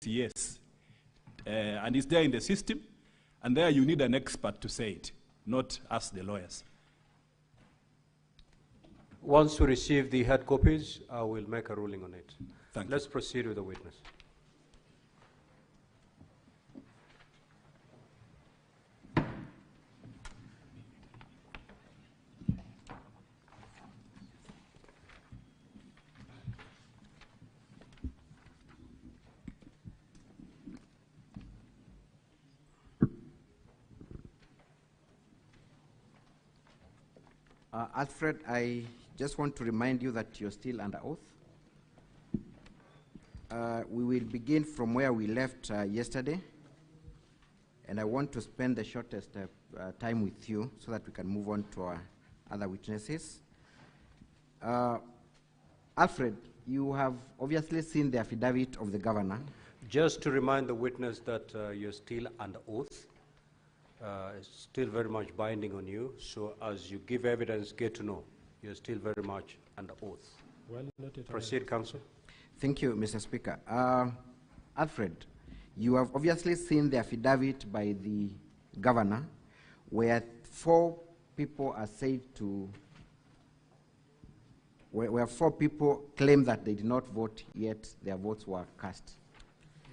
yes. And it's there in the system, and there you need an expert to say it, not us, the lawyers. Once we receive the hard copies, I will make a ruling on it. Let's proceed with the witness. Alfred, I just want to remind you that you're still under oath. We will begin from where we left yesterday, and I want to spend the shortest time with you so that we can move on to our other witnesses. Alfred, you have obviously seen the affidavit of the governor. Just to remind the witness that you're still under oath. It's still very much binding on you, so as you give evidence, get to know you're still very much under oath. Well noted. Proceed, Counsel. Thank you, Mr. Speaker. Alfred, you have obviously seen the affidavit by the governor where 4 people are said to, where 4 people claim that they did not vote, yet their votes were cast.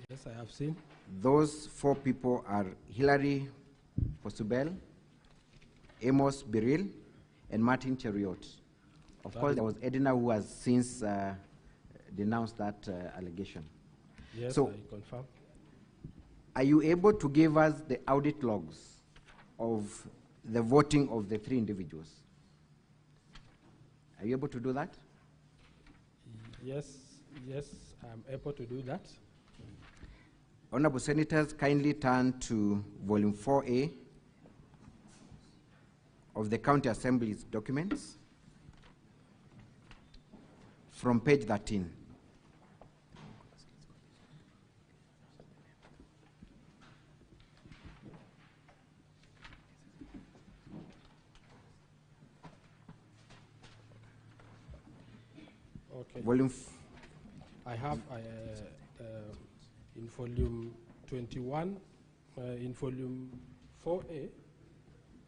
Yes, I have seen. Those 4 people are Hillary Posubel, Amos Biril, and Martin Cheriot. Of course, there was Edna who has since denounced that allegation. Yes, so, I confirm. Are you able to give us the audit logs of the voting of the 3 individuals? Are you able to do that? Yes, I'm able to do that. Honorable Senators, kindly turn to volume 4A of the County Assembly's documents from page 13. Okay. Volume I have in volume 21, in volume 4A,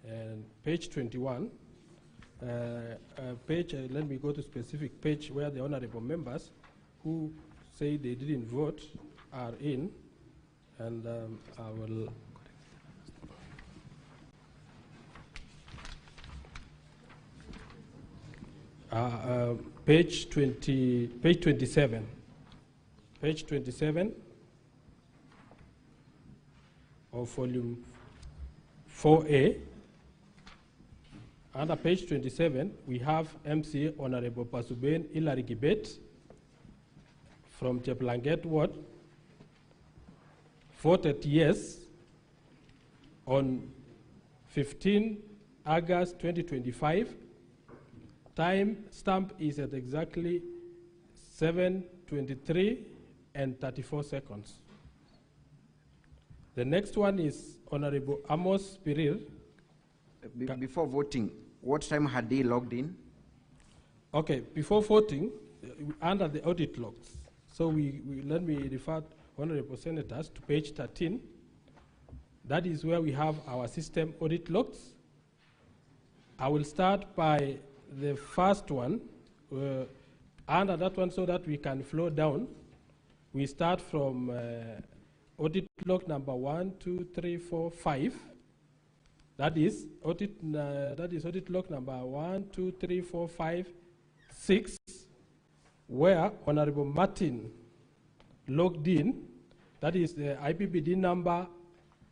and page 21, let me go to specific page where the honorable members who say they didn't vote are in, and I will. Page 27. Page 27 of volume 4A. Under page 27, we have MC Honorable Pasuben Hilary Gibet from Cheplanget Ward, voted yes on 15 August 2025. Time stamp is at exactly 7:23 and 34 seconds. The next one is Honorable Amos Piril. Before voting, what time had they logged in? Okay, before voting, under the audit logs. So let me refer Honorable Senators to page 13. That is where we have our system audit logs. I will start by the first one, under that one so that we can flow down. We start from audit log number 1, 2, 3, 4, 5. That is audit log number 1, 2, 3, 4, 5, 6, where Honorable Martin logged in. That is the IPPD number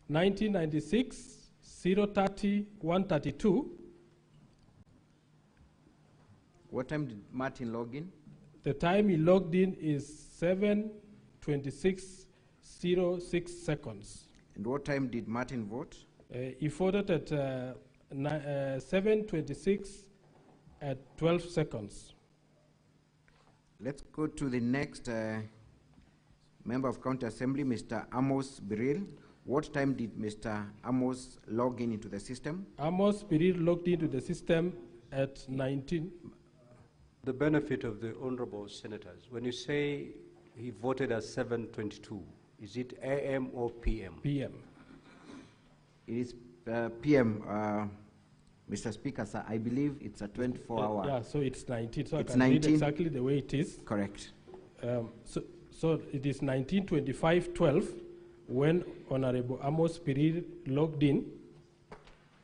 1996 030 132. What time did Martin log in? The time he logged in is 7:26:06 seconds. And what time did Martin vote? He voted at 7:26 at 12 seconds. Let's go to the next member of County Assembly, Mr. Amos Biril. What time did Mr. Amos log in into the system? Amos Biril logged into the system at 19. The benefit of the honorable senators, when you say he voted at 7:22, Is it AM or PM? PM. It is PM, Mr. Speaker, sir. I believe it's a 24-hour. Yeah, so it's 19. So It's I can read 19. exactly the way it is. Correct. So it is 1925-12 when Honorable Amos Piril logged in.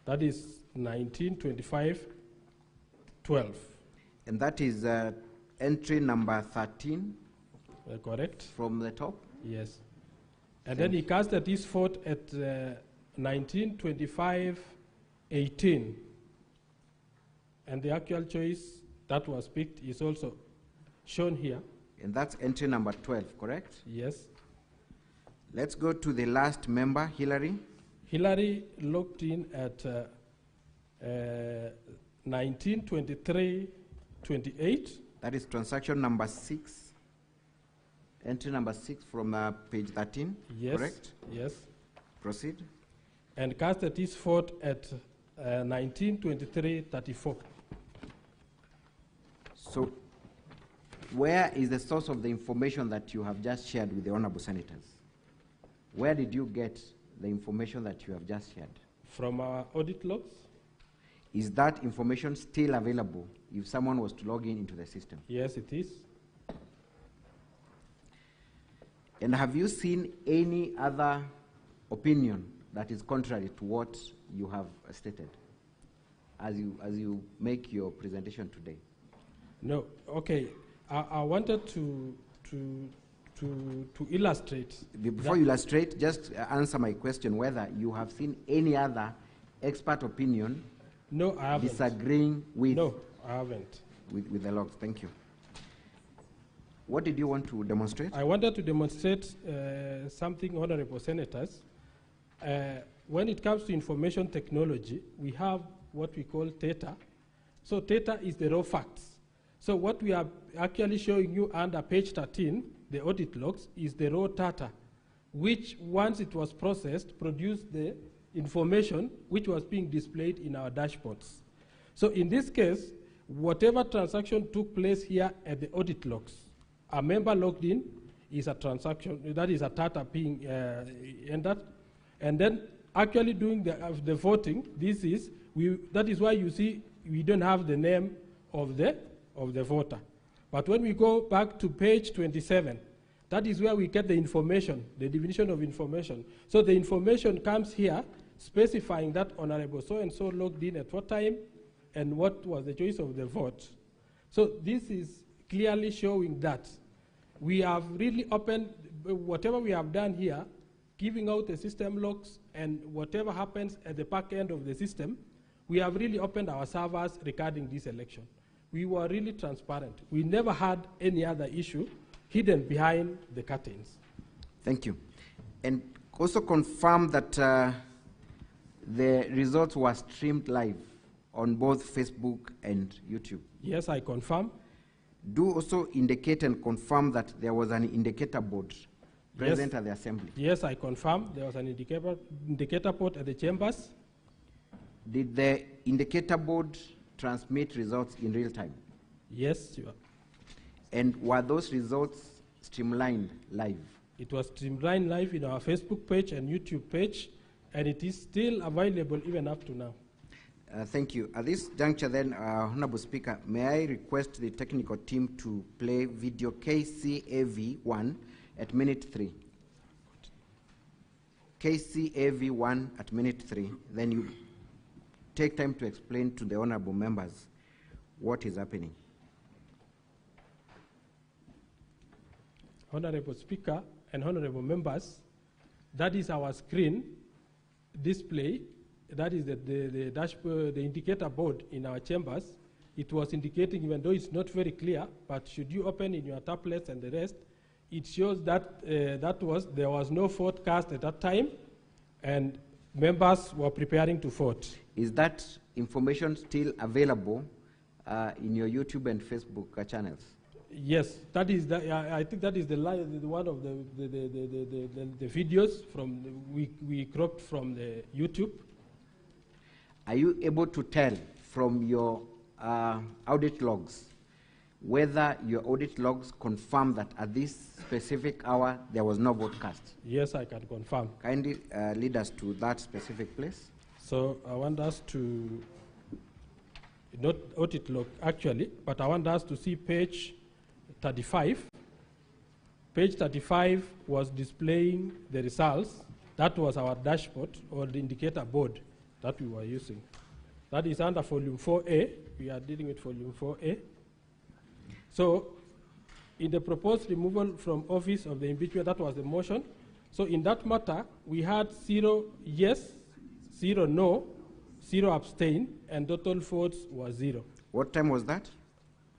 That is 1925-12. And that is entry number 13 Correct? from the top. Yes. And then he casted his vote at 1925-18. And the actual choice that was picked is also shown here. And that's entry number 12, correct? Yes. Let's go to the last member, Hillary. Hillary logged in at 1923-28. That is transaction number 6. Entry number 6 from page 13, Yes. correct? Yes. Proceed. And casted his vote at 1923-34. So, where is the source of the information that you have just shared with the honorable senators? Where did you get the information that you have just shared? From our audit logs? Is that information still available if someone was to log in into the system? Yes, it is. And have you seen any other opinion that is contrary to what you have stated as you make your presentation today? No. Okay. I wanted to illustrate. Before you illustrate, just answer my question whether you have seen any other expert opinion No, I haven't. disagreeing with, No, I haven't. with the logs. Thank you. What did you want to demonstrate? I wanted to demonstrate something, honorable senators. When it comes to information technology, we have what we call data. So data is the raw facts. So what we are actually showing you under page 13, the audit logs, is the raw data, which once it was processed, produced the information which was being displayed in our dashboards. So in this case, whatever transaction took place here at the audit logs, a member logged in is a transaction, that is a data being entered, and then actually doing the voting, that is why you see we don't have the name of the voter. But when we go back to page 27, that is where we get the information, the definition of information. So the information comes here specifying that Honorable so-and-so logged in at what time and what was the choice of the vote. So this is clearly showing that we have really opened, whatever we have done here, giving out the system logs and whatever happens at the back end of the system, we have really opened our servers regarding this election. We were really transparent. We never had any other issue hidden behind the curtains. Thank you. And also confirm that the results were streamed live on both Facebook and YouTube. Yes, I confirm. Do also indicate and confirm that there was an indicator board present at the assembly. Yes, I confirm. There was an indicator board at the chambers. Did the indicator board transmit results in real time? Yes, you are. And were those results streamlined live? It was streamlined live in our Facebook page and YouTube page, and it is still available even up to now. Thank you. At this juncture then, Honorable Speaker, may I request the technical team to play video KCAV1 at minute 3. KCAV1 at minute 3. Then you take time to explain to the honorable members what is happening. Honorable Speaker and honorable members, that is our screen display. That is the dashboard, the indicator board in our chambers. It was indicating, even though it's not very clear, but should you open in your tablets and the rest, it shows that there was no vote cast at that time, and members were preparing to vote. Is that information still available in your YouTube and Facebook channels? Yes, that is. I think that is one of the videos from we cropped from the YouTube. Are you able to tell from your audit logs whether your audit logs confirm that at this specific hour there was no vote cast. Yes, I can confirm. Kindly lead us to that specific place. So I want us to, not audit log actually, but I want us to see page 35. Page 35 was displaying the results. That was our dashboard or the indicator board that we were using. That is under volume 4A. We are dealing with volume 4A. So in the proposed removal from office of the impeachment, that was the motion. So in that matter, we had 0 yes, 0 no, 0 abstain, and total votes was 0. What time was that?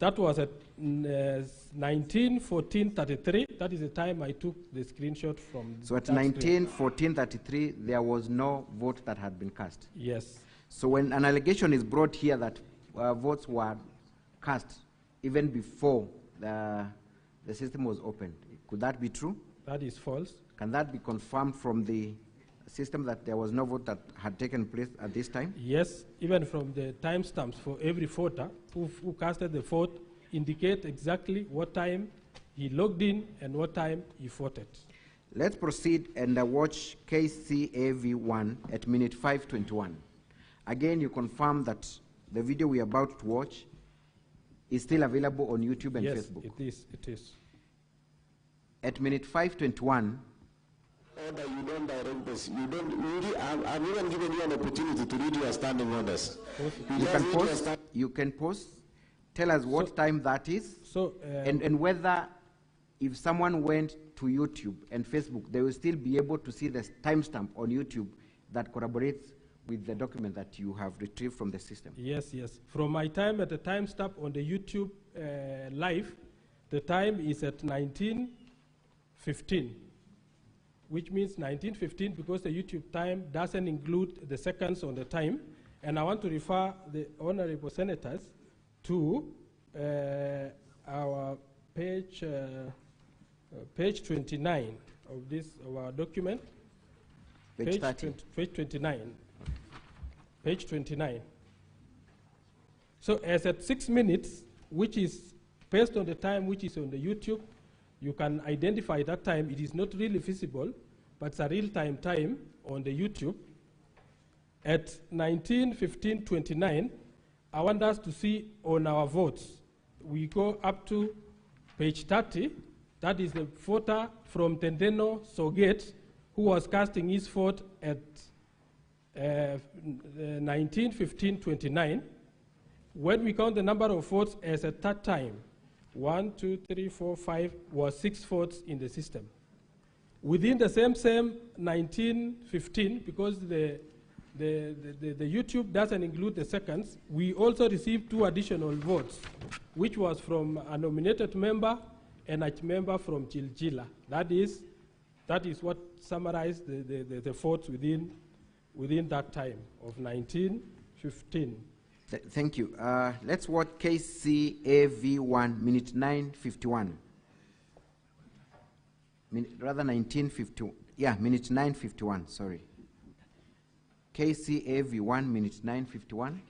That was at 19:14:33. That is the time I took the screenshot from. So at 19:14:33, there was no vote that had been cast. Yes. So when an allegation is brought here that votes were cast even before the system was opened, could that be true? That is false. Can that be confirmed from the system that there was no vote that had taken place at this time? Yes, even from the timestamps for every voter who casted the vote indicate exactly what time he logged in and what time he voted. Let's proceed and watch KCAV1 at minute 5:21. Again, you confirm that the video we are about to watch is still available on YouTube and Facebook. Yes, it is. At minute 5:21, order, you don't direct this. You don't really. I've even given you an opportunity to read your standing orders. you can pause. Tell us what time that is, and whether if someone went to YouTube and Facebook, they will still be able to see the timestamp on YouTube that corroborates with the document that you have retrieved from the system. Yes, yes. From my time at the timestamp on the YouTube live, the time is at 19:15, which means 19:15 because the YouTube time doesn't include the seconds on the time. And I want to refer the honorable senators to our page 29 of our document. Page 30. Page 29. Page 29. So as at 6 minutes, which is based on the time which is on the YouTube, you can identify that time. It is not really visible, but it's a real-time time on the YouTube. At 19:15:29, I want us to see on our votes. We go up to page 30. That is the voter from Tendeno Soget who was casting his vote at 19:15:29. When we count the number of votes as at that time, 1, 2, 3, 4, 5 was 6 votes in the system. Within the same 19:15, because the YouTube doesn't include the seconds, we also received 2 additional votes, which was from a nominated member and a member from Jiljila. That is what summarized the votes within that time of 19:15. Thank you. Let's watch KCAV1, minute 9:51. Rather 19:51. Yeah, minute 9:51, sorry. KCAV1, minute 9:51.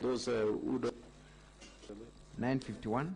Those who don't. 9:51.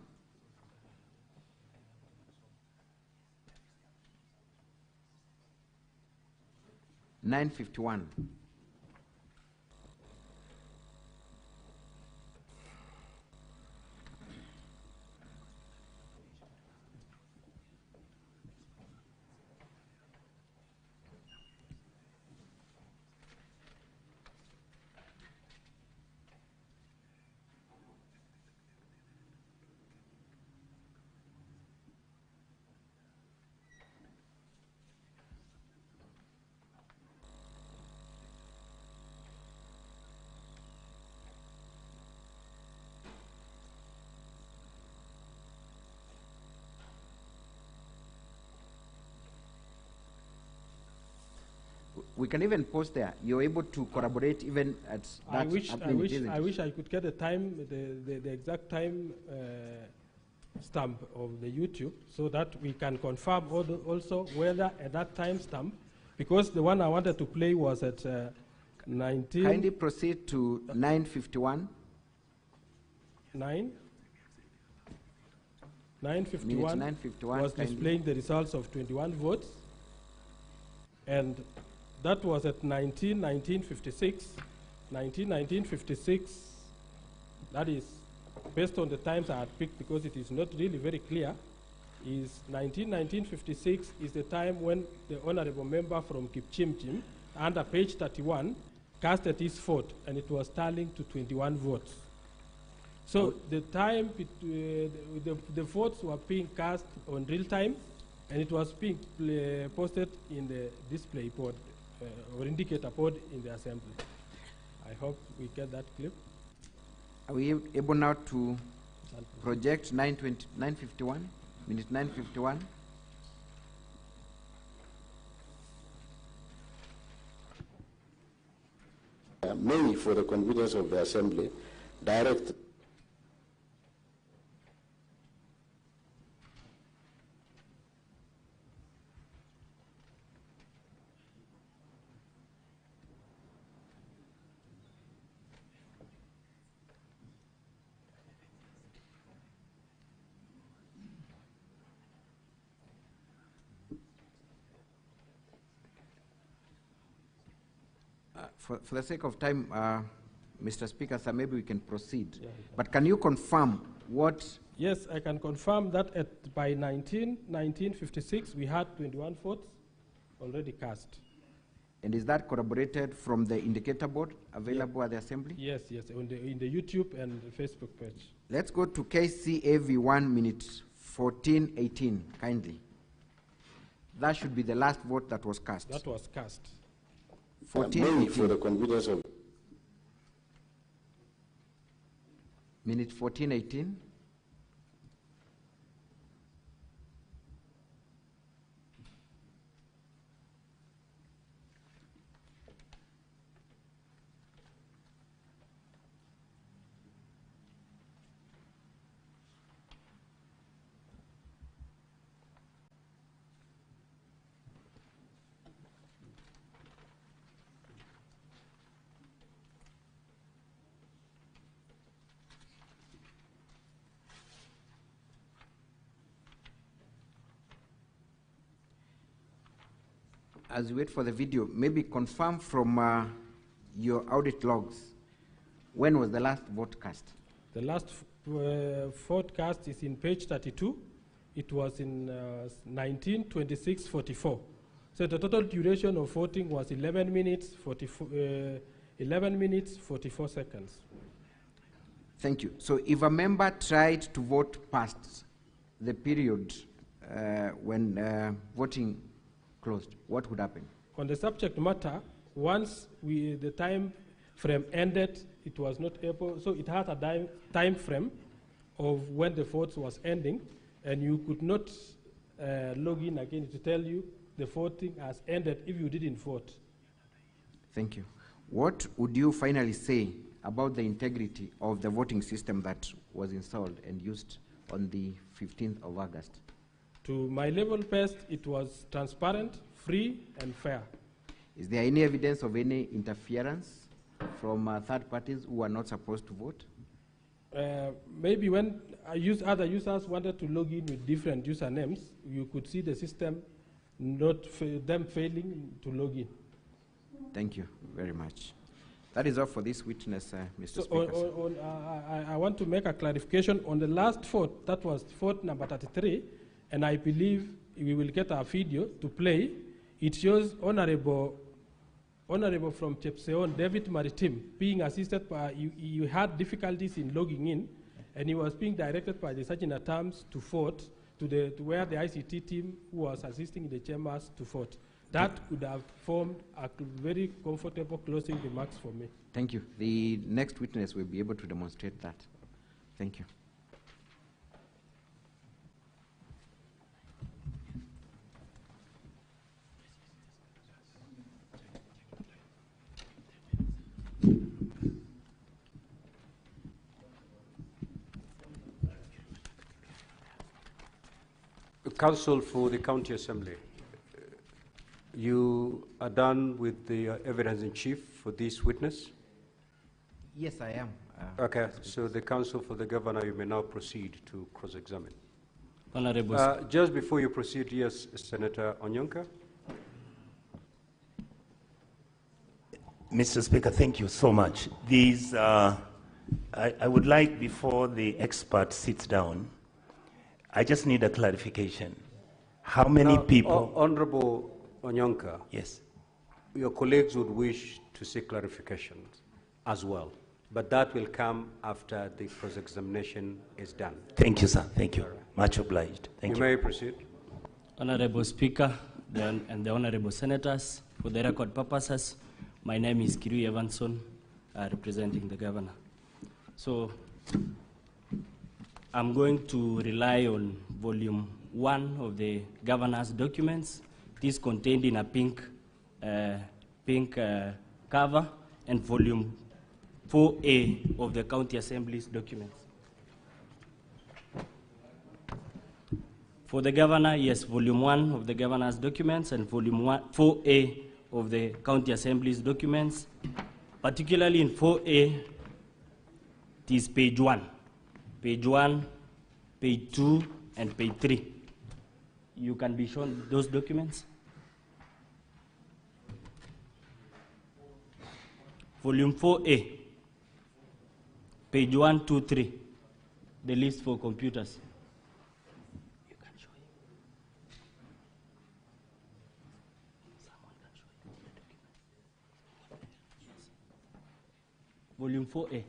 We can even post there. You're able to corroborate even at that. I wish I could get the time, the exact time stamp of the YouTube, so that we can confirm also whether at that time stamp, because the one I wanted to play was at 19. Kindly proceed to 9:51. 9:51 9:51 was kindly. displaying the results of 21 votes, and that was at 19:56. 19:56, that is based on the times I had picked because it is not really very clear, is 19:56 is the time when the honorable member from Kipchimchim, under page 31, casted his vote, and it was tallying to 21 votes. So the time, the votes were being cast on real time, and it was being posted in the display board or indicator board in the assembly. I hope we get that clip. Are we able now to project 9:51, minute 9:51? May, for the convenience of the assembly, direct For the sake of time, Mr. Speaker, sir, maybe we can proceed. Yeah, but can you confirm what? Yes, I can confirm that by 19:56, we had 21 votes already cast. And is that corroborated from the indicator board available at the assembly? Yes, yes, in the YouTube and the Facebook page. Let's go to KCAV 1 14:18, kindly. That should be the last vote that was cast. That was cast. 14:18. For the convenience of minute 14:18. As we wait for the video, maybe confirm from your audit logs, when was the last vote cast? The last vote cast is in page 32. It was in 19:26:44. So the total duration of voting was 11 minutes 44 seconds. Thank you. So if a member tried to vote past the period when voting closed, what would happen? On the subject matter, once the time frame ended, it was not able, so it had a time frame of when the vote was ending, and you could not log in again to tell you the voting has ended if you didn't vote. Thank you. What would you finally say about the integrity of the voting system that was installed and used on the 15th of August? To my level best, it was transparent, free, and fair. Is there any evidence of any interference from third parties who are not supposed to vote? Maybe when other users wanted to log in with different usernames, you could see the system them failing to log in. Thank you very much. That is all for this witness, Mr. So Speaker. I want to make a clarification on the last vote. That was vote number 33, and I believe we will get a video to play. It shows Honorable from Chepseon, David Maritim, being assisted by, you had difficulties in logging in, and he was being directed by the Sergeant at Arms to vote, to where the ICT team who was assisting in the chambers to vote. That would have formed a very comfortable closing remarks for me. Thank you. The next witness will be able to demonstrate that. Thank you. Counsel for the County Assembly. You are done with the evidence in chief for this witness? Yes, I am. Okay, so the counsel for the governor, you may now proceed to cross-examine. Honorable Just before you proceed, yes, Senator Onyonka. Mr. Speaker, thank you so much. These, I would like, before the expert sits down, I just need a clarification. How many people? Honorable Onyonka. Yes. Your colleagues would wish to seek clarification as well, but that will come after the cross-examination is done. Thank you, sir. Thank you. Much obliged. Thank you. You may proceed. Honorable Speaker and the Honorable Senators, for the record purposes, my name is Kiriu Evanson, representing the Governor. So I'm going to rely on volume 1 of the Governor's documents. It is contained in a pink cover, and volume 4A of the County Assembly's documents. For the Governor, yes, volume 1 of the Governor's documents and volume 4A of the County Assembly's documents. Particularly in 4A, it is page 1. Page 1, page 2, and page 3. You can be shown those documents. Volume 4A, page 1, 2, 3, the list for computers. You can show him. Someone can show him the documents. Volume 4A.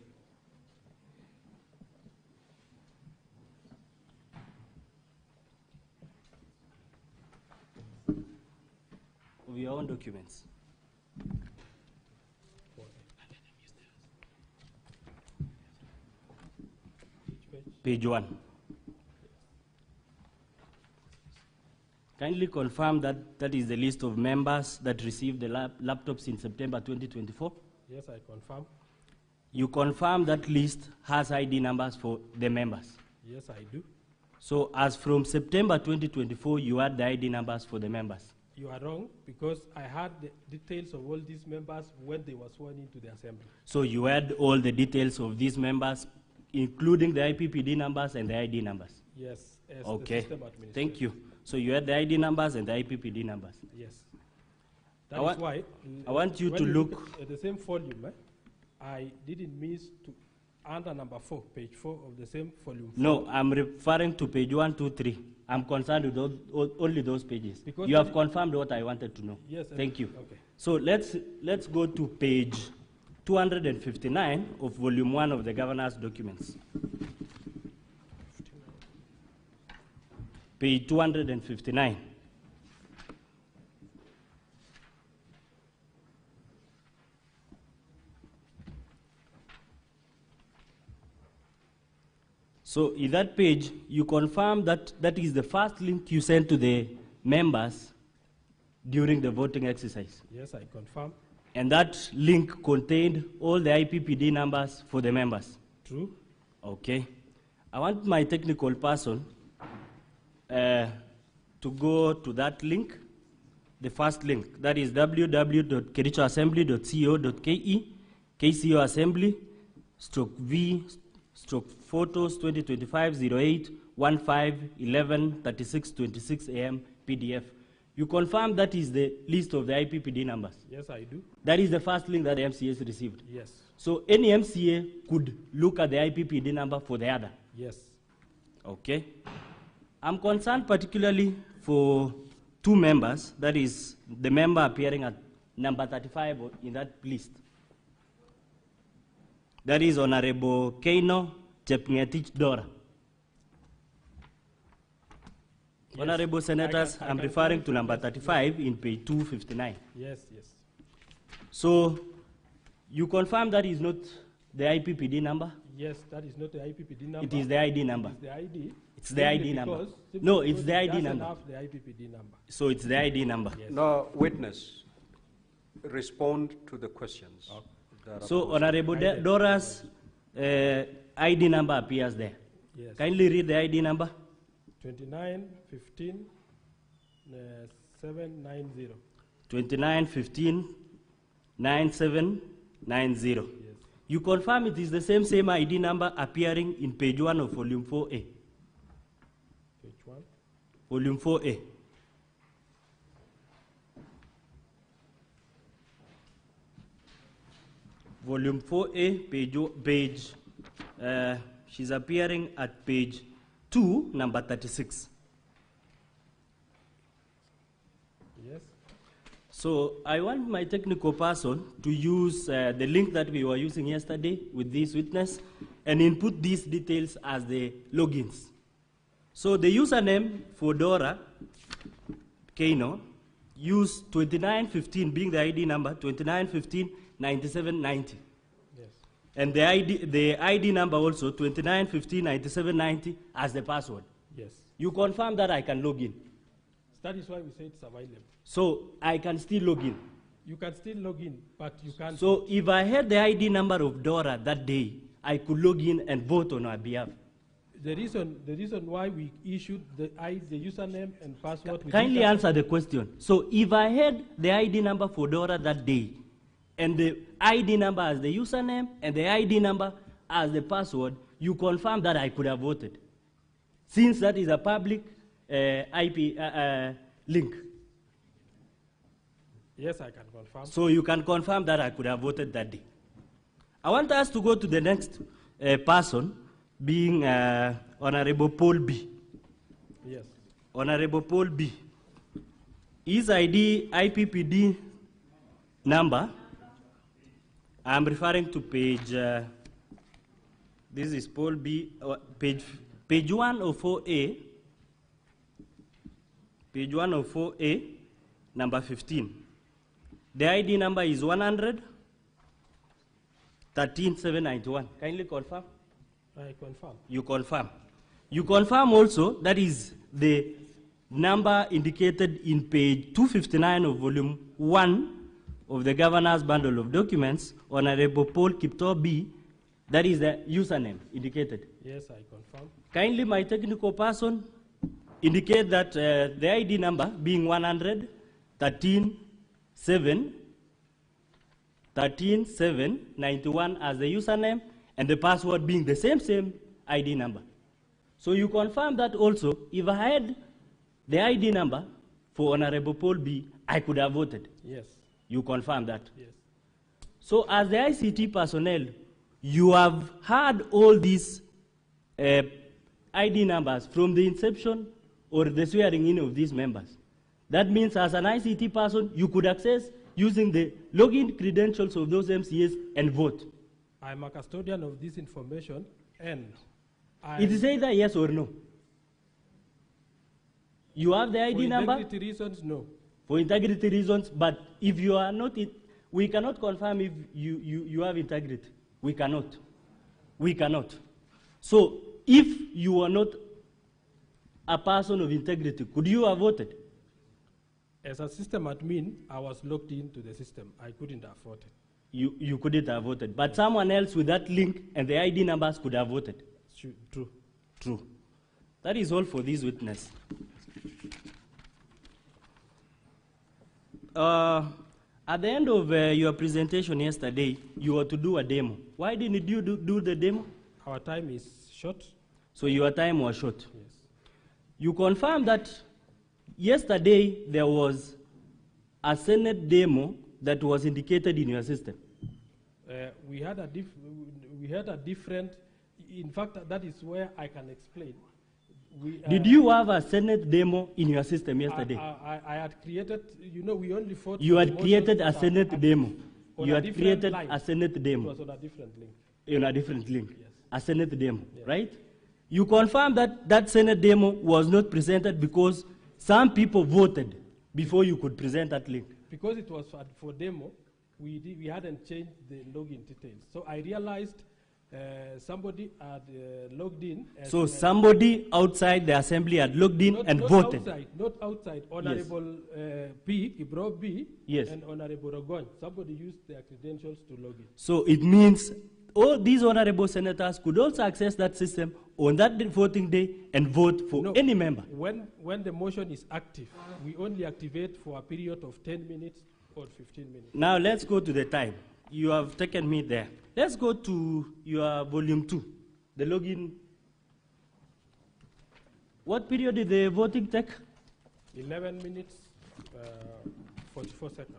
Of your own documents. Page 1. Kindly confirm that that is the list of members that received the laptops in September 2024? Yes, I confirm. You confirm that list has ID numbers for the members? Yes, I do. So as from September 2024, you had the ID numbers for the members? You are wrong, because I had the details of all these members when they were sworn into the assembly. So you had all the details of these members, including the IPPD numbers and the ID numbers? Yes, as okay. the system administrator. Thank you. So you had the ID numbers and the IPPD numbers? Yes. That is why I want you to look at the same volume. I didn't miss to under number 4, page 4 of the same volume. 4. No, I'm referring to page 1, 2, 3. I'm concerned with only those pages. Because you have confirmed what I wanted to know. Yes. Thank you. Okay. So let's go to page 259 of volume 1 of the Governor's documents. Page 259. So in that page, you confirm that that is the first link you sent to the members during the voting exercise? Yes, I confirm. And that link contained all the IPPD numbers for the members? True. Okay. I want my technical person to go to that link, the first link, that is www.kerichoassembly.co.ke, KCO Assembly, /V/photos 2025-08-15-11-36-26 AM PDF. You confirm that is the list of the IPPD numbers? Yes, I do. That is the first link that the MCAs received? Yes. So any MCA could look at the IPPD number for the other? Yes. Okay. I'm concerned particularly for two members, that is the member appearing at number 35 in that list. That is Honorable Keino Chepngetich Dora. Yes. Honorable Senators, I'm referring to number 35 in page 259. Yes, yes. So you confirm that is not the IPPD number? Yes, that is not the IPPD number. It is the ID number. It is the ID. It's the ID number. No, it's the ID number. Have the IPPD number. So it's the ID number. Yes. Now, witness, respond to the questions. Okay. So Honorable Dora's ID number appears there. Yes. Kindly read the ID number. 29 15 790. 2915-9790. You confirm it is the same ID number appearing in page 1 of volume 4A. Page 1. Volume 4A. Volume 4A, she's appearing at page 2, number 36. Yes. So I want my technical person to use the link that we were using yesterday with this witness and input these details as the logins. So the username for Dora Kano, use 2915 being the ID number, 2915-9790. Yes. And the ID number also, 2915-9790 as the password. Yes. You confirm that I can log in. That is why we say it's available. So I can still log in. You can still log in, but you can't. So if I had the ID number of Dora that day, I could log in and vote on her behalf. The reason why we issued the username and password. Kindly answer the question. So if I had the ID number for Dora that day, and the ID number as the username and the ID number as the password, you confirm that I could have voted, since that is a public IP link. Yes, I can confirm. So you can confirm that I could have voted that day. I want us to go to the next person, being Honorable Paul B. Yes. Honorable Paul B. His ID IPPD number, I'm referring to page, this is Paul B, page 104A, page 104A, number 15. The ID number is 100-13791. Kindly confirm. I confirm. You confirm. You confirm also that is the number indicated in page 259 of volume 1 of the governor's bundle of documents, Honorable Paul Kipto B, that is the username indicated. Yes, I confirm. Kindly, my technical person, indicate that the ID number being 100-13791 as the username, and the password being the same ID number. So you confirm that also, if I had the ID number for Honorable Paul B, I could have voted. Yes. You confirm that? Yes. So as the ICT personnel, you have had all these ID numbers from the inception or the swearing in of these members. That means as an ICT person, you could access using the login credentials of those MCAs and vote. I'm a custodian of this information, and it is either yes or no. You have the ID number? For integrity reasons, no. For integrity reasons, but if you are not, we cannot confirm if you have integrity. We cannot. We cannot. So if you are not a person of integrity, could you have voted? As a system admin, I was logged into the system. I couldn't have voted. You couldn't have voted, but someone else with that link and the ID numbers could have voted. True. True. That is all for this witness. At the end of your presentation yesterday, you were to do a demo. Why didn't you do the demo? Our time is short. So your time was short. Yes. You confirmed that yesterday there was a Senate demo that was indicated in your system. We had a different. In fact, that is where I can explain. Did you have a Senate demo in your system yesterday? I had created. We only fought. You had created a Senate demo. You had created line. a Senate demo. It was on a different link. On a different link. Yes. A Senate demo, Yes. right? You confirmed that that Senate demo was not presented because some people voted before you could present that link. Because it was for demo, we hadn't changed the login details. So I realized somebody had logged in. So somebody outside the assembly had logged in and voted. Not outside. Honorable P, Kibro B, yes. and Honorable Rogon. Somebody used their credentials to log in. So it means all these honorable senators could also access that system on that voting day and vote for any member. When the motion is active, we only activate for a period of 10 minutes or 15 minutes. Now let's go to the time. You have taken me there. Let's go to your volume 2, the login. What period did the voting take? 11 minutes, 44 seconds.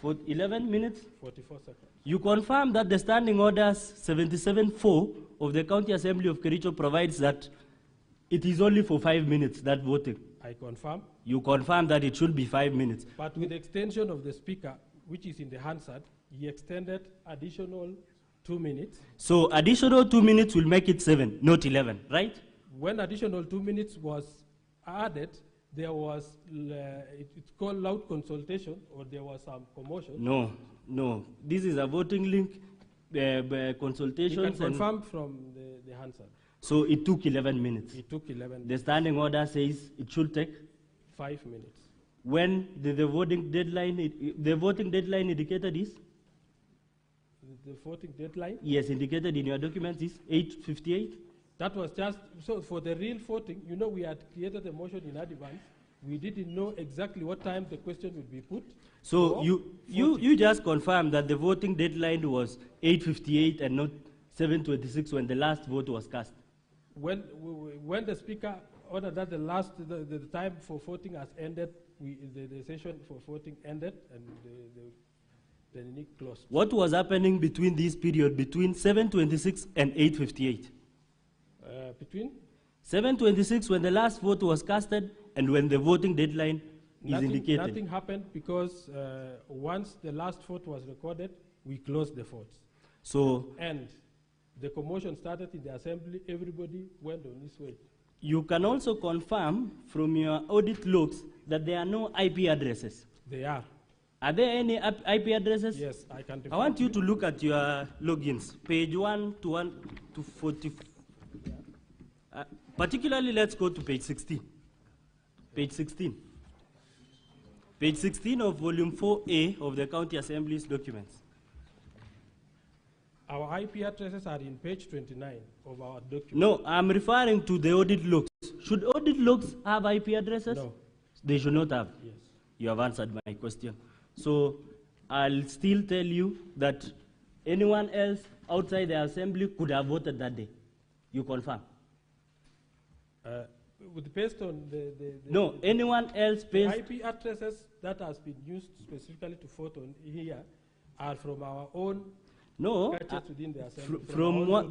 For 11 minutes? 44 seconds. You confirm that the standing orders 77.4 of the County Assembly of Kericho provides that it is only for 5 minutes, that voting. I confirm. You confirm that it should be 5 minutes. But with the extension of the speaker, which is in the Hansard, he extended additional 2 minutes. So additional 2 minutes will make it 7, not 11, right? When additional 2 minutes was added, there was, it's called loud consultation, or there was some commotion. No. This is a voting link, consultation. You can confirm from the Hansard. So it took 11 minutes. It took 11 minutes. The standing order says it should take 5 minutes. When the voting deadline indicated is? The voting deadline? Yes, indicated in your documents is 8:58. That was just, so for the real voting, you know, we had created a motion in advance. We didn't know exactly what time the question would be put. So you just confirmed that the voting deadline was 8:58 and not 7:26 when the last vote was cast. When the speaker ordered that the time for voting has ended, the session for voting ended and the NIC closed. What was happening between this period, between 7:26 and 8:58? Between 7:26 when the last vote was casted and when the voting deadline is indicated. Nothing happened because once the last vote was recorded, we closed the votes. And the commotion started in the assembly, everybody went on his way. You can also confirm from your audit logs that there are no IP addresses. They are. Are there any IP addresses? Yes, I can. I want you to look at your logins, page 1 to 40. Particularly, let's go to page 16. Page 16. Page 16 of volume 4A of the County Assembly's documents. Our IP addresses are in page 29 of our document. No, I'm referring to the audit logs. Should audit logs have IP addresses? No. They should not have. Yes. You have answered my question. So I'll still tell you that anyone else outside the assembly could have voted that day. You confirm? Based on no, anyone else based... IP addresses that has been used specifically to vote on here are from our own... No, within the assembly,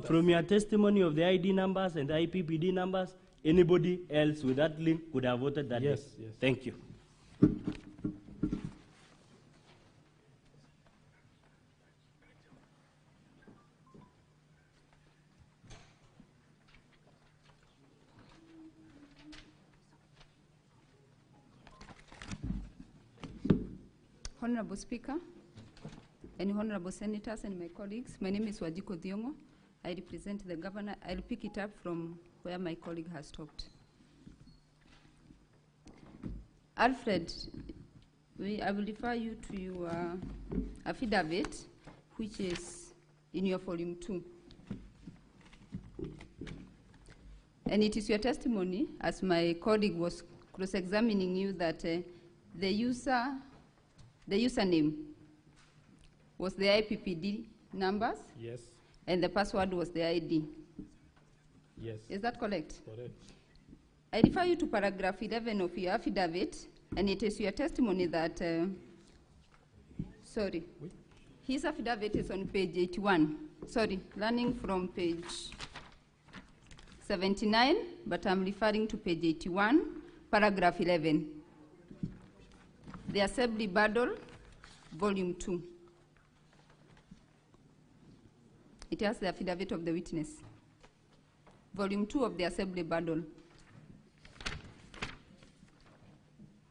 from your testimony of the ID numbers and the IPPD numbers, anybody else with that link could have voted that day. Yes. Thank you. Honorable Speaker, and honorable senators and my colleagues, my name is Wajiko Thiongo. I represent the governor. I'll pick it up from where my colleague has stopped. Alfred, I will refer you to your affidavit, which is in your volume 2. And it is your testimony, as my colleague was cross-examining you, that the username was the IPPD numbers? Yes. And the password was the ID? Yes. Is that correct? Correct. I refer you to paragraph 11 of your affidavit, and it is your testimony that, his affidavit is on page 81. Running from page 79, but I'm referring to page 81, paragraph 11. The Assembly Battle, volume 2. It has the affidavit of the witness. Volume 2 of the Assembly Battle.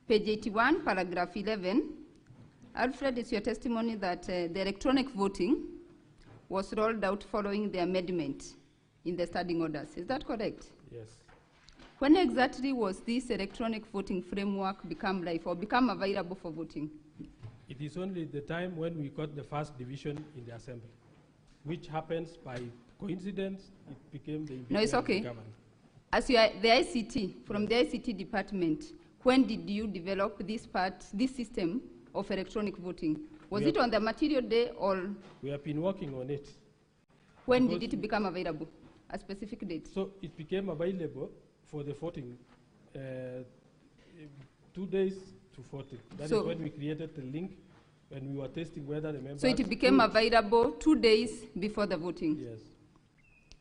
Page 81, paragraph 11. Alfred, it's your testimony that the electronic voting was rolled out following the amendment in the standing orders. Is that correct? Yes. When exactly was this electronic voting framework become live or become available for voting? It is only the time when we got the first division in the assembly. which happens by coincidence, it became the No, it's impeachment of the okay. governor. As you are the ICT, from the ICT department, when did you develop this system of electronic voting? Was it on the material day or We have been working on it. when Because did it become available? A specific date? So it became available for the voting 2 days to voting. That is So- when we created the link when we were testing whether the members. So it became could- available 2 days before the voting. Yes.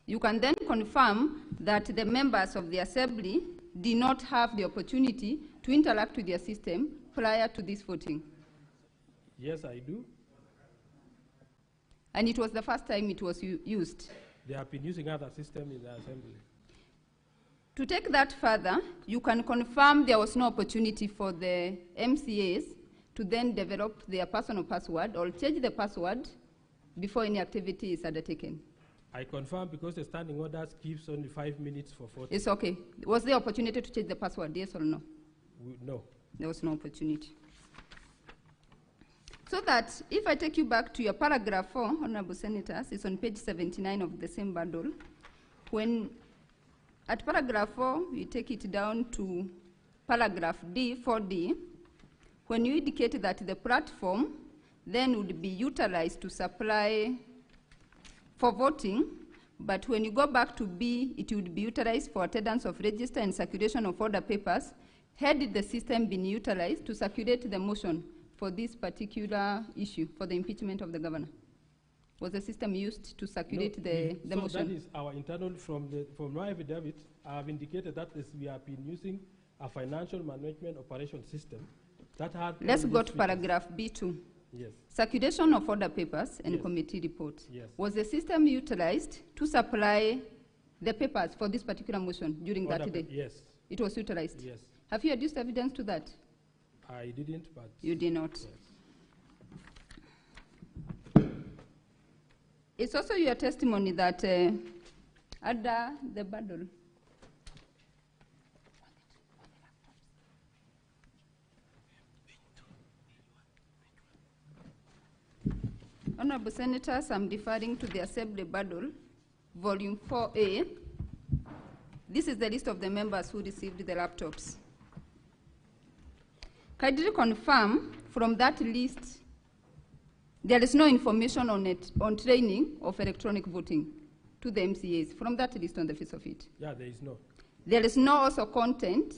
You can then confirm that the members of the assembly did not have the opportunity to interact with their system prior to this voting. Yes, I do. And it was the first time it was used. They have been using other system in the assembly. To take that further, you can confirm there was no opportunity for the MCAs to then develop their personal password or change the password before any activity is undertaken. I confirm because the standing orders gives only 5 minutes for voting. It's okay. Was there opportunity to change the password, yes or no? No. There was no opportunity. So that if I take you back to your paragraph 4, Honorable Senators, it's on page 79 of the same bundle. When at paragraph 4, you take it down to paragraph D, 4D, when you indicate that the platform then would be utilized to supply for voting, but when you go back to B, it would be utilized for attendance of register and circulation of order papers. Had the system been utilized to circulate the motion for this particular issue, for the impeachment of the governor? Was the system used to circulate the so motion? that is our internal, from my affidavit, I have indicated that we have been using a financial management operation system that had. Let's all go these to features. paragraph B2. Yes. Circulation of order papers and Yes. committee reports. Yes. Was the system utilized to supply the papers for this particular motion during Order that day? Yes. It was utilized? Yes. Have you adduced evidence to that? I didn't, but. You did not. Yes. It's also your testimony that under the bundle, Honorable Senators, I'm deferring to the Assembly Bundle, Volume 4A. This is the list of the members who received the laptops. Kindly confirm from that list there is no information on it, on training of electronic voting to the MCAs from that list on the face of it. Yeah, there is no. There is no also content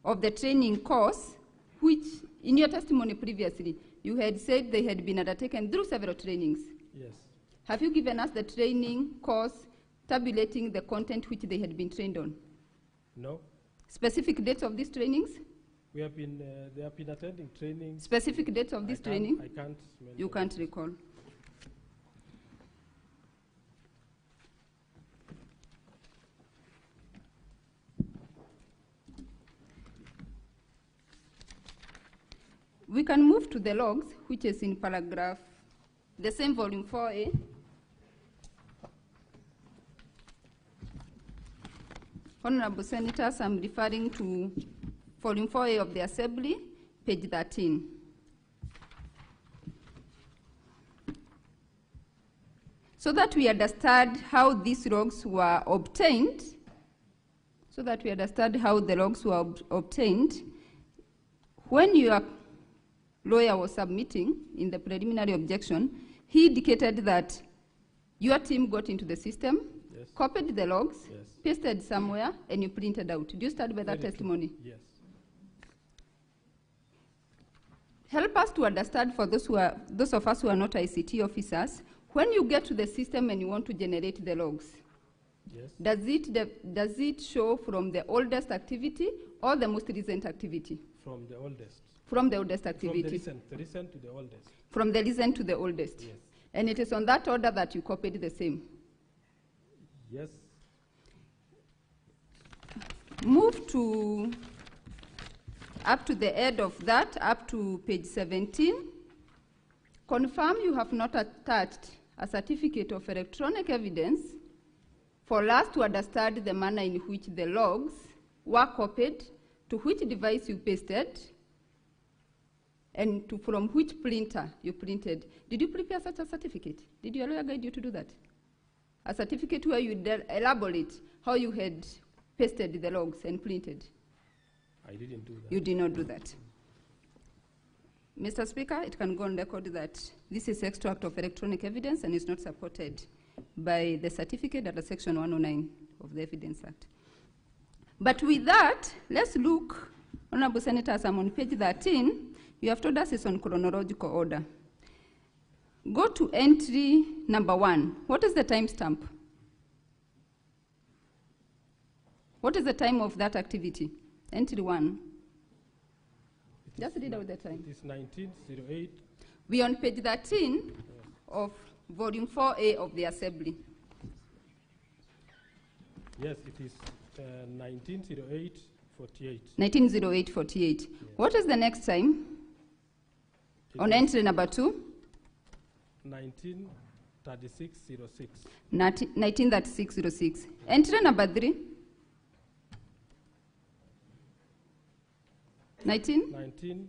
of the training course, which in your testimony previously, you had said they had been undertaken through several trainings. Yes. Have you given us the training course tabulating the content which they had been trained on? No. Specific dates of these trainings? We have been, they have been attending trainings. Specific dates of this training? I can't mention. You can't recall. We can move to the logs, which is in paragraph, the same volume 4A. Honorable Senators, I'm referring to volume 4A of the Assembly, page 13. So that we understand how these logs were obtained, when your lawyer was submitting in the preliminary objection, he indicated that your team got into the system, Yes. copied the logs, Yes. pasted somewhere, and you printed out. Do you stand by that Very true. testimony? Yes. Help us to understand, for those of us who are not ICT officers, when you get to the system and you want to generate the logs, Yes. does it show from the oldest activity or the most recent activity? From the oldest. From the oldest From activity. the recent to the oldest. From the recent to the oldest. Yes. And it is on that order that you copied the same. Yes. Move to up to the end of that, up to page 17. Confirm you have not attached a certificate of electronic evidence for us to understand the manner in which the logs were copied, to which device you pasted, and from which printer you printed. Did you prepare such a certificate? Did your lawyer guide you to do that? A certificate where you elaborate how you had pasted the logs and printed? I didn't do that. You did not do that. Mr. Speaker, it can go on record that this is extract of electronic evidence and is not supported by the certificate under Section 109 of the Evidence Act. But with that, let's look, Honorable Senators, I'm on page 13. You have told us it's on chronological order. Go to entry number 1. What is the timestamp? What is the time of that activity? Entry 1. Just read out the time. It is 1908. We are on page 13 of volume 4A of the Assembly. Yes, it is 1908-48. 1908-48. Yes. What is the next time? On entry number 2? 1936-06. 1936-06. Entry number 3? 26-44.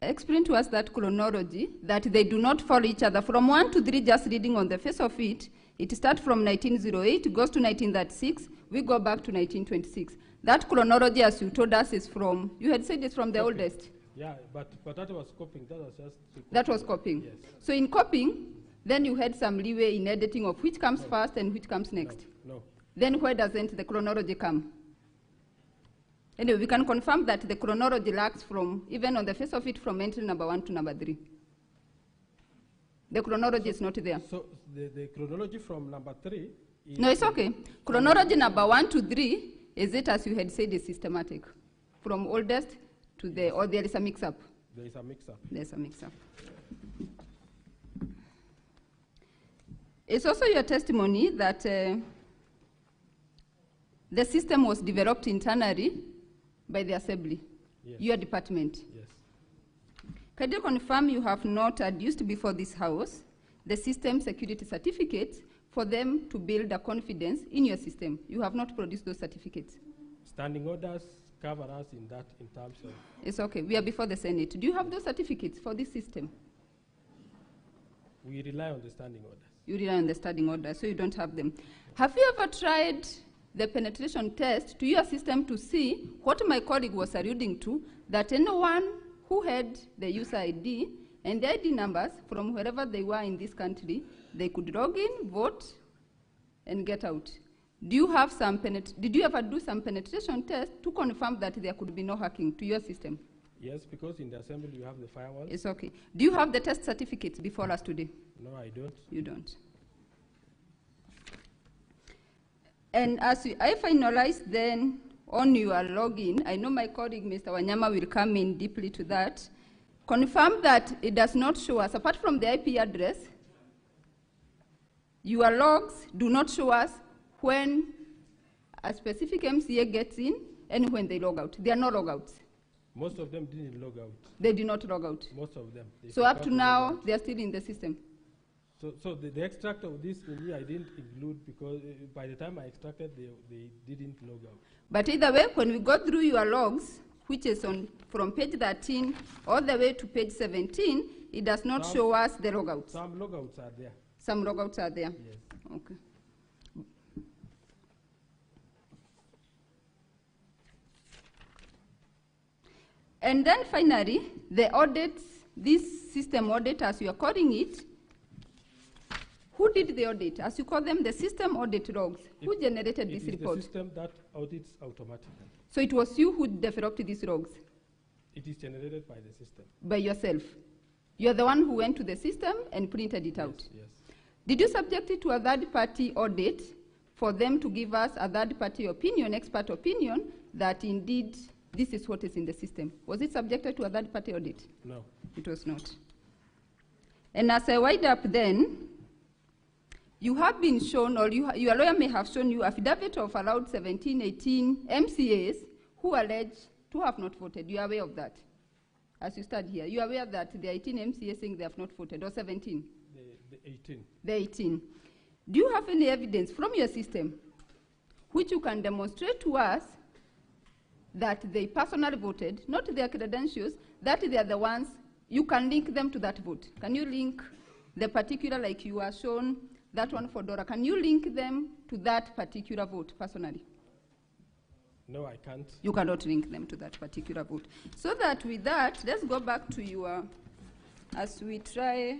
Explain to us that chronology, that they do not follow each other. From 1 to 3, just reading on the face of it, it starts from 1908, goes to 1936, we go back to 1926. That chronology, as you told us, is from, you had said it's from the oldest. Yeah, but that was copying. That was just... That was copying. Yes. So in copying, then you had some leeway in editing of which comes first and which comes next. No. Then where doesn't the chronology come? Anyway, we can confirm that the chronology lacks from, even on the face of it, from entry number 1 to number 3. The chronology is not there. So the chronology from number 3 is... No, it's okay. Chronology number 1 to 3, is it, as you had said, is systematic? From oldest to the, or there is a mix-up? There is a mix-up. There's a mix-up. It's also your testimony that the system was developed internally by the Assembly, yes. Your department. Yes. Can you confirm you have not adduced before this House the system security certificates for them to build a confidence in your system? You have not produced those certificates. Standing orders cover us in that, in terms of... It's okay. We are before the Senate. Do you have those certificates for this system? We rely on the standing orders. You rely on the standing orders, so you don't have them. Have you ever tried the penetration test to your system to see what my colleague was alluding to, that anyone who had the user ID and the ID numbers from wherever they were in this country, they could log in, vote, and get out? Do you have some did you ever do some penetration test to confirm that there could be no hacking to your system? Yes, because in the Assembly you have the firewall. It's okay. Do you have the test certificates before us today? No, I don't. You don't. And as I finalize then on your login, I know my colleague, Mr. Wanyama, will come in deeply to that. Confirm that it does not show us, apart from the IP address, your logs do not show us when a specific MCA gets in and when they log out. There are no logouts. Most of them didn't log out. They did not log out. Most of them. So up to now, they are still in the system. So the extract of this in here I didn't include because by the time I extracted, they didn't log out. But either way, when we go through your logs, which is on from page 13 all the way to page 17, it does not show us the logouts. Some logouts are there. Some logouts are there? Yes. Okay. And then finally, the audits, this system audit, as you are calling it, who did the audit? As you call them, the system audit logs. Who generated this report? It is the system that audits automatically. So it was you who developed these logs? It is generated by the system. By yourself? You're the one who went to the system and printed it out? Yes. Did you subject it to a third-party audit for them to give us a third-party opinion, expert opinion, that indeed this is what is in the system? Was it subjected to a third-party audit? No. It was not. And as I wind up then, you have been shown, or your lawyer may have shown you, affidavit of around 17, 18 MCAs who allege to have not voted. You are aware of that? As you stand here, you are aware that there are 18 MCAs saying they have not voted, or 17? The 18. The 18. Do you have any evidence from your system which you can demonstrate to us that they personally voted, not their credentials, that they are the ones, you can link them to that vote. Can you link the particular, like you are shown, that one for Dora, can you link them to that particular vote personally? No, I can't. You cannot link them to that particular vote. So that with that, let's go back to your, as we try,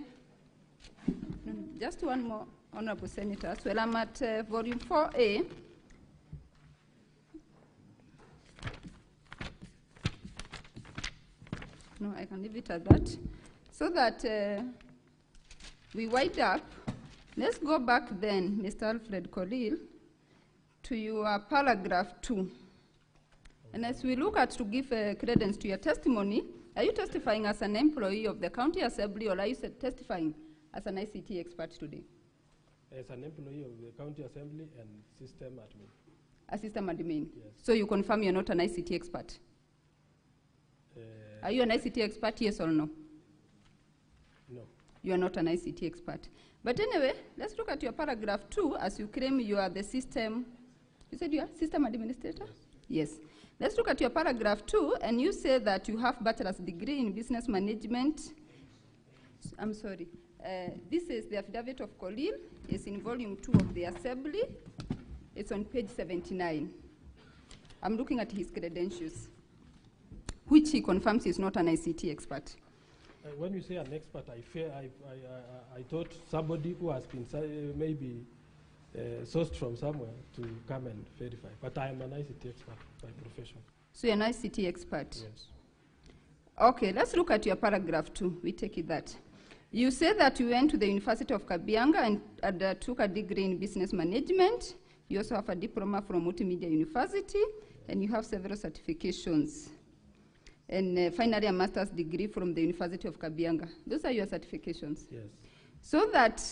just one more, Honorable Senators. Well, I'm at volume 4A. No, I can leave it at that. So that we wind up, let's go back then, Mr. Alfred Colil, to your paragraph 2. And as we look at to give credence to your testimony, are you testifying as an employee of the County Assembly, or are you testifying as an ICT expert today? As an employee of the County Assembly and system admin. A system admin? Yes. So you confirm you're not an ICT expert? Are you an ICT expert, yes or no? No. You are not an ICT expert. But anyway, let's look at your paragraph 2 as you claim you are the system, you said you are system administrator? Yes. Let's look at your paragraph 2, and you say that you have bachelor's degree in business management. I'm sorry. This is the affidavit of Colil. It's in volume 2 of the Assembly. It's on page 79. I'm looking at his credentials, which he confirms he's not an ICT expert. When you say an expert, I thought somebody who has been maybe sourced from somewhere to come and verify. But I am an ICT expert by profession. So you're an ICT expert? Yes. Okay, let's look at your paragraph 2. We take it that. You say that you went to the University of Kabianga and took a degree in business management. You also have a diploma from Multimedia University, and you have several certifications. And finally, a master's degree from the University of Kabianga. Those are your certifications? Yes. So that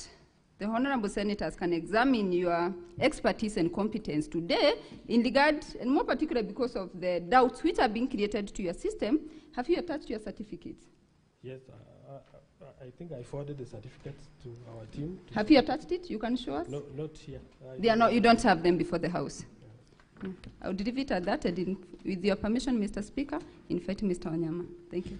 the honorable senators can examine your expertise and competence today in regard, and more particularly because of the doubts which are being created to your system, have you attached your certificates? Yes, I think I forwarded the certificates to our team. Have you attached it? You can show us? No, not here. They are not, you don't have them before the House? Yeah. I would leave it at that, and with your permission, Mr. Speaker, invite Mr. Onyama. Thank you.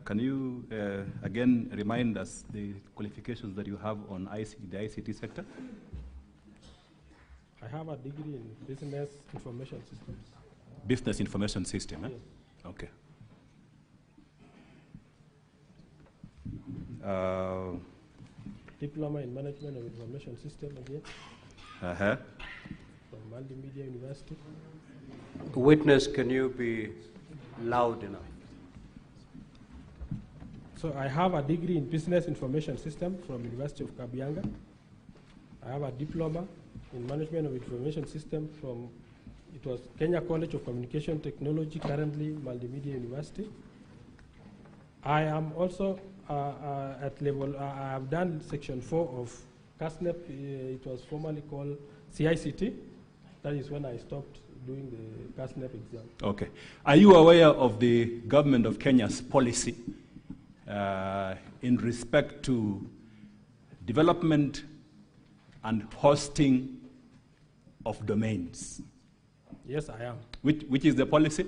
Can you again remind us the qualifications that you have on the ICT sector? I have a degree in business information systems. Business information system, eh? Yes. Okay. Diploma in management of information system again. From Multimedia University. Witness, can you be loud enough? So I have a degree in business information system from University of Kabianga. I have a diploma in management of information system from, it was Kenya College of Communication Technology, currently Multimedia University. I am also at level, I have done section 4 of CASNEP, it was formerly called CICT. That is when I stopped doing the CASNEP exam. Okay. Are you aware of the government of Kenya's policy in respect to development and hosting of domains? Yes, I am. Which is the policy?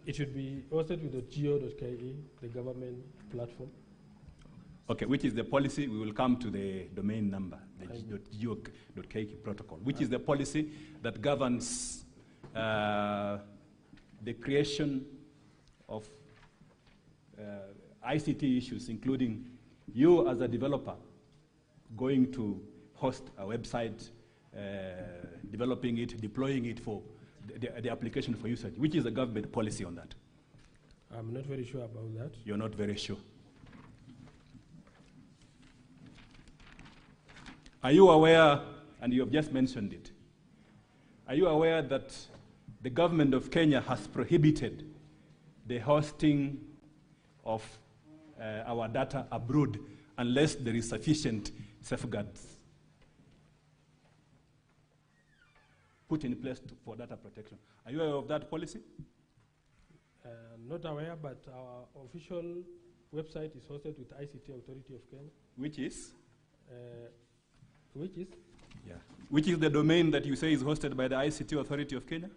It should be hosted with the geo.ke, the government platform. Okay, which is the policy? We will come to the domain number, the geo.ke protocol. Which is the policy that governs the creation of ICT issues, including you as a developer going to host a website, developing it, deploying it for the application for usage. Which is the government policy on that? I'm not very sure about that. You're not very sure. Are you aware, and you have just mentioned it, are you aware that the government of Kenya has prohibited the hosting of our data abroad unless there is sufficient safeguards? put in place for data protection. Are you aware of that policy? Not aware, but our official website is hosted with ICT Authority of Kenya. Which is? Which is? Yeah. Which is the domain that you say is hosted by the ICT Authority of Kenya?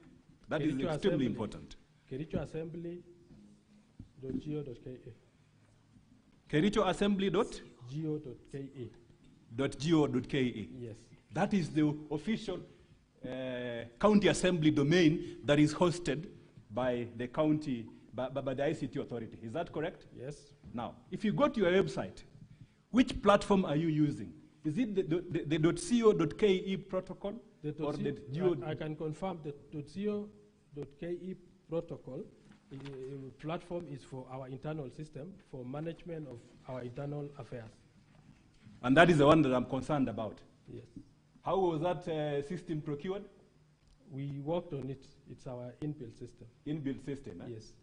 That is Kericho extremely important. Kericho Assembly.go.ke. Kericho Assembly .go.ke. .go.ke. Yes. That is the official county assembly domain that is hosted by the county, by the ICT authority. Is that correct? Yes. Now, if you go to your website, which platform are you using? Is it the .co.ke protocol? Or the I can confirm that .co.ke protocol platform is for our internal system, for management of our internal affairs. And that is the one that I'm concerned about. Yes. How was that system procured? We worked on it. It's our inbuilt system. Inbuilt system, eh? Yes.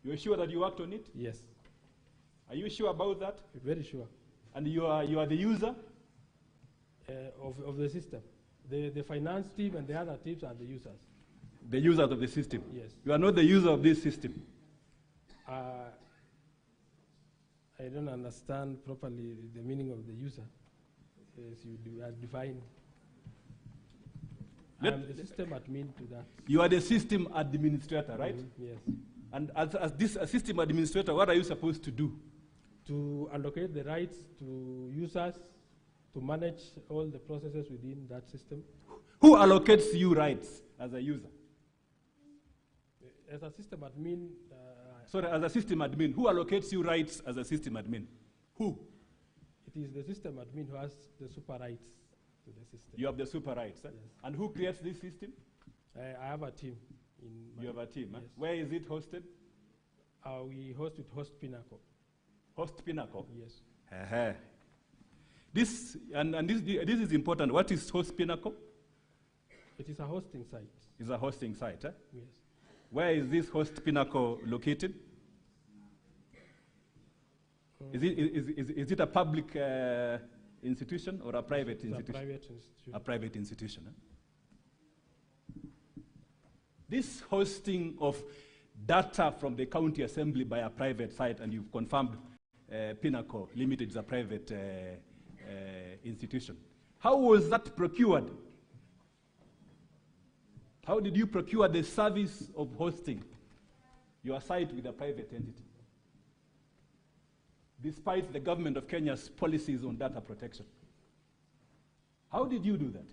You are sure that you worked on it? Yes. Are you sure about that? Very sure. And you are the user? Of the system. The finance team and the other teams are the users. The users of the system? Yes. You are not the user of this system? I don't understand properly the meaning of the user, as you define. I'm the system admin to that. You are the system administrator, right? Yes. And as this system administrator, what are you supposed to do? To allocate the rights to users, to manage all the processes within that system. Who allocates you rights as a user? As a system admin. Sorry, as a system admin, who allocates you rights as a system admin? Who? It is the system admin who has the super rights to the system. You have the super rights, eh? Yes. And who creates this system? I have a team. You have a team, eh? Yes. Where is it hosted? We host with Host Pinnacle. Host Pinnacle? Yes. This is important. What is Host Pinnacle? It is a hosting site. It's a hosting site, eh? Yes. Where is this Host Pinnacle located? Is it a public institution or a private institution? A private institution. A private institution. Eh? This hosting of data from the county assembly by a private site, and you've confirmed Pinnacle Limited is a private institution. How was that procured? How did you procure the service of hosting your site with a private entity, despite the government of Kenya's policies on data protection? How did you do that?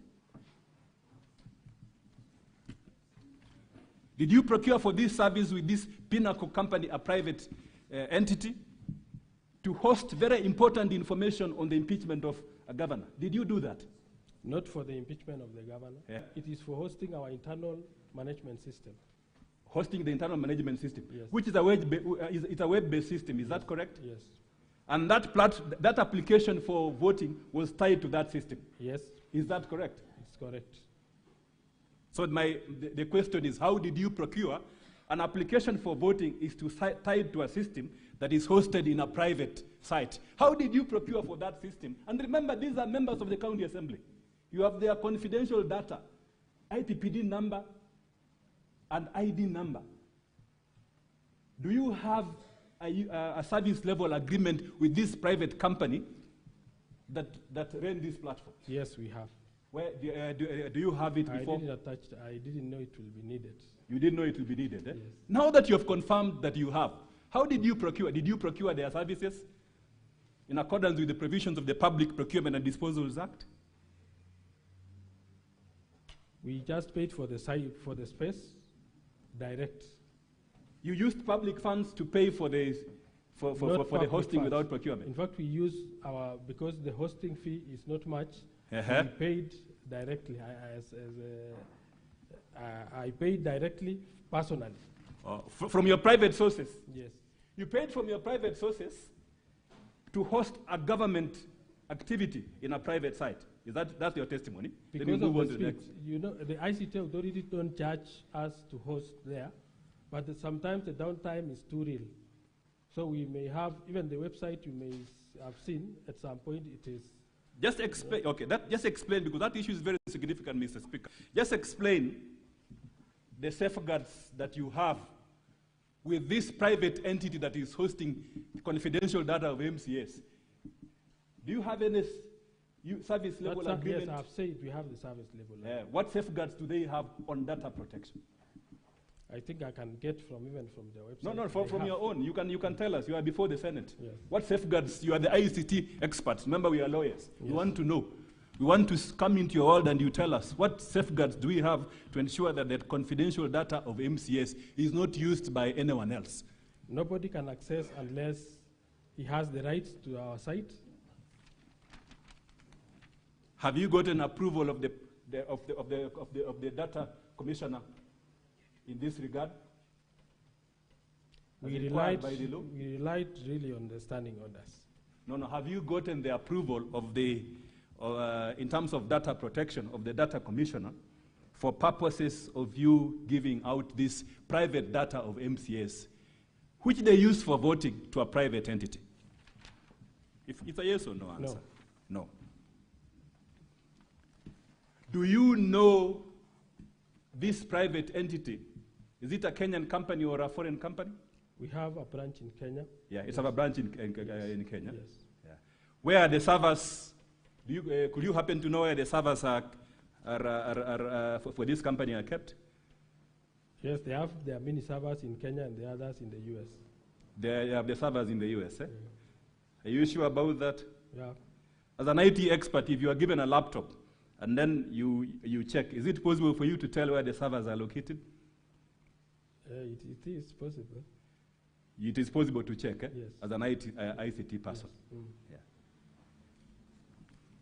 Did you procure for this service with this Pinnacle company, a private entity, to host very important information on the impeachment of a governor? Did you do that? Not for the impeachment of the governor. Yeah. It is for hosting our internal management system. Hosting the internal management system, yes. Which is a web-based system. Is that correct? Yes. And that application for voting was tied to that system. Yes. Is that correct? It's correct. So the question is, how did you procure an application for voting is tied to a system that is hosted in a private site? How did you procure for that system? And remember, these are members of the county assembly. You have their confidential data, IPPD number and ID number. Do you have a service level agreement with this private company that ran this platform? Yes, we have. Where do you have it before? I didn't know it will be needed. You didn't know it will be needed, eh? Yes. Now that you have confirmed that you have, how did you procure? Did you procure their services in accordance with the provisions of the Public Procurement and Disposals Act? We just paid for the site, for the space, direct. You used public funds to pay for the hosting funds. without procurement? In fact, we use because the hosting fee is not much, we paid directly. I paid directly, personally. From your private sources? Yes. You paid from your private sources to host a government activity in a private site. That's your testimony? Because of the speed, you know, the ICT authority don't charge us to host there, but sometimes the downtime is too real. So we may have, even the website you may have seen, at some point it is Just explain, okay, just explain, because that issue is very significant, Mr. Speaker. Just explain the safeguards that you have with this private entity that is hosting confidential data of MCS. Do you have any service level agreement? Yes, I've said we have the service level agreement. What safeguards do they have on data protection? I think I can get even from the website. No, from your own. You can tell us. You are before the Senate. Yes. What safeguards? You are the ICT experts. Remember, we are lawyers. Yes. We want to know. We want to come into your world and you tell us what safeguards do we have to ensure that the confidential data of MCS is not used by anyone else? Nobody can access unless he has the right to our site. Have you gotten approval of the data commissioner in this regard? We relied really on the standing orders. No. Have you gotten the approval of the, in terms of data protection, of the data commissioner for purposes of you giving out this private data of MCS, which they use for voting to a private entity? If it's a yes or no answer. No. Do you know this private entity? Is it a Kenyan company or a foreign company? We have a branch in Kenya. Yeah, it's a branch in Kenya. Yes. Yeah. Where are the servers? Could you happen to know where the servers are for this company are kept? Yes, they have their mini servers in Kenya and the others in the US. They have the servers in the US, eh? Yeah. Are you sure about that? Yeah. As an IT expert, if you are given a laptop and then you check, is it possible for you to tell where the servers are located? It is possible. It is possible to check, eh? Yes. As an ICT person. Yes. Yeah.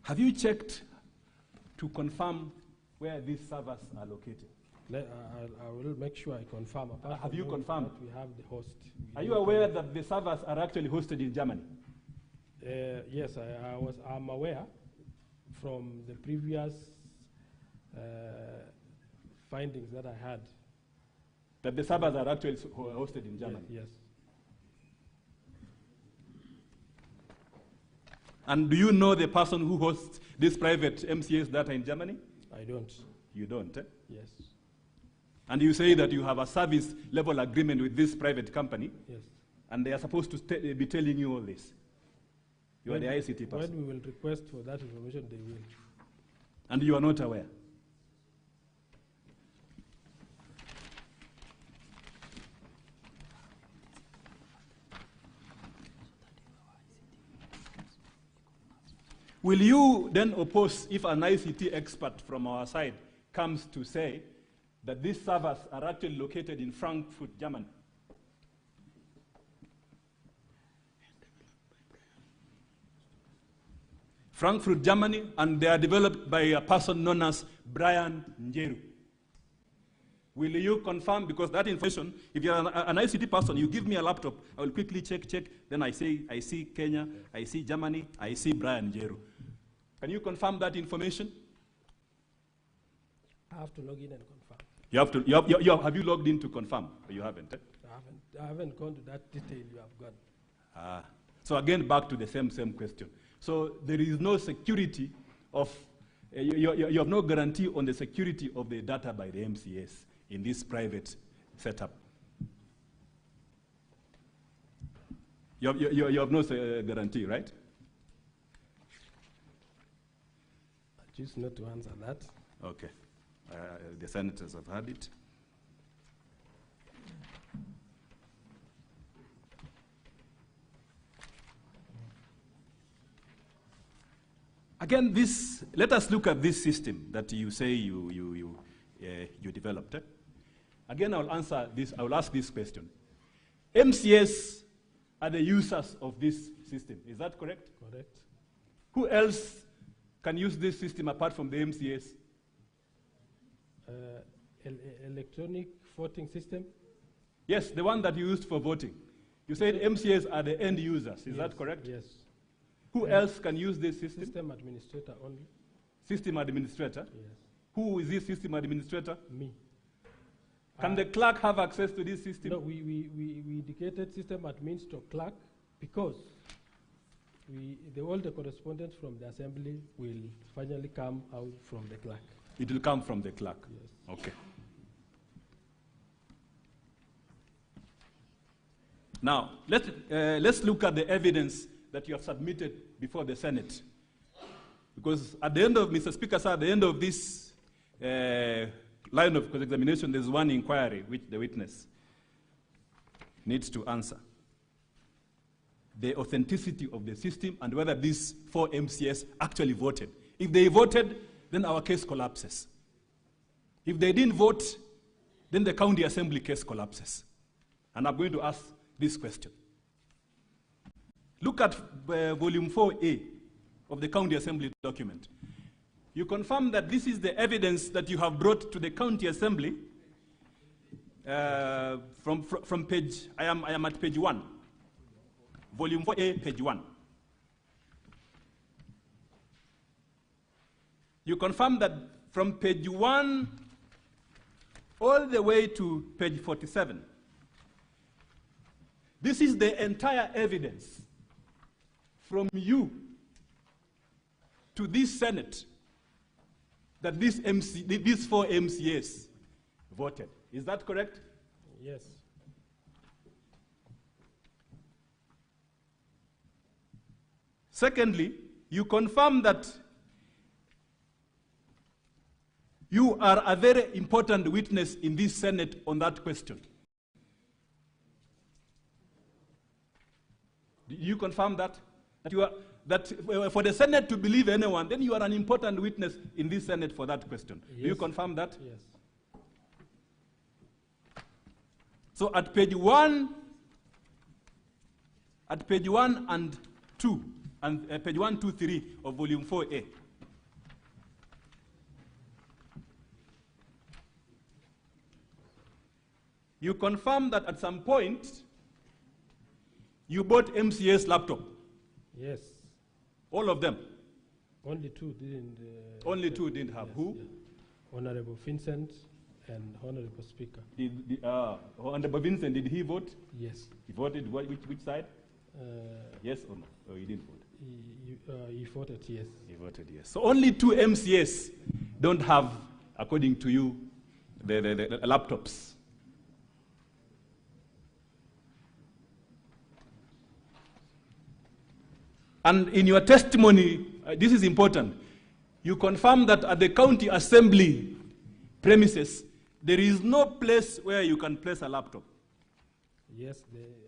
Have you checked to confirm where these servers are located? I will make sure I confirm. Have you confirmed? We have the host. Are you aware that the servers are actually hosted in Germany? Yes, I'm aware from the previous findings that I had. That the servers are actually hosted in Germany? Yes. And do you know the person who hosts this private MCS data in Germany? I don't. You don't, eh? Yes. And you say that you have a service level agreement with this private company? Yes. And they are supposed to be telling you all this? You are the ICT person? When we will request for that information, they will. And you are not aware? Will you then oppose if an ICT expert from our side comes to say that these servers are actually located in Frankfurt, Germany? Frankfurt, Germany, and they are developed by a person known as Brian Njeru. Will you confirm, because that information, if you're an ICT person, you give me a laptop, I will quickly check, then I see Kenya, I see Germany, I see Brian Njeru. Can you confirm that information? I have to log in and confirm. Have you logged in to confirm? Or you haven't? Eh? I haven't gone to that detail you have gone. So again, back to the same question. So there is no security of, you have no guarantee on the security of the data by the MCS in this private setup. You have no guarantee, right? I choose not to answer that. Okay. The senators have heard it. Again, let us look at this system that you say you developed. Again, I will ask this question. MCS are the users of this system, is that correct? Correct. Who else can use this system apart from the MCS? Electronic voting system? Yes, the one that you used for voting. You said MCS are the end users, is that correct? Yes. Who else can use this system? System administrator only. System administrator? Yes. Who is this system administrator? Me. Can the clerk have access to this system? No, we indicated system admin to clerk because all the correspondence from the assembly will finally come out from the clerk. It will come from the clerk? Yes. Okay. Now, let's look at the evidence that you have submitted before the Senate. Because at the end of, Mr. Speaker, sir, at the end of this line of cross-examination, there's one inquiry which the witness needs to answer. The authenticity of the system and whether these 4 MCS actually voted. If they voted, then our case collapses. If they didn't vote, then the county assembly case collapses. And I'm going to ask this question. Look at volume 4A of the county assembly document. You confirm that this is the evidence that you have brought to the county assembly from page, I am at page 1. Volume 4A, page 1. You confirm that from page 1 all the way to page 47, this is the entire evidence from you to this Senate that these 4 MCAs voted. Is that correct? Yes. Secondly, you confirm that you are a very important witness in this Senate on that question. Do you confirm that? That for the Senate to believe anyone, then you are an important witness in this Senate for that question. Yes. Do you confirm that? Yes. So at page 1 and 2, and page 1, 2, 3 of volume 4A, you confirm that at some point you bought MCA's laptop. Yes. All of them? Only 2 didn't. Only 2 didn't have. Yes, Who? Yeah. Honorable Vincent and Honorable Speaker. Honorable Vincent, did he vote? Yes. He voted which side? Yes or no? Or he didn't vote? He voted yes. He voted yes. So only 2 MCAs don't have, according to you, the laptops. And in your testimony, this is important, you confirm that at the county assembly premises, there is no place where you can place a laptop. Yes,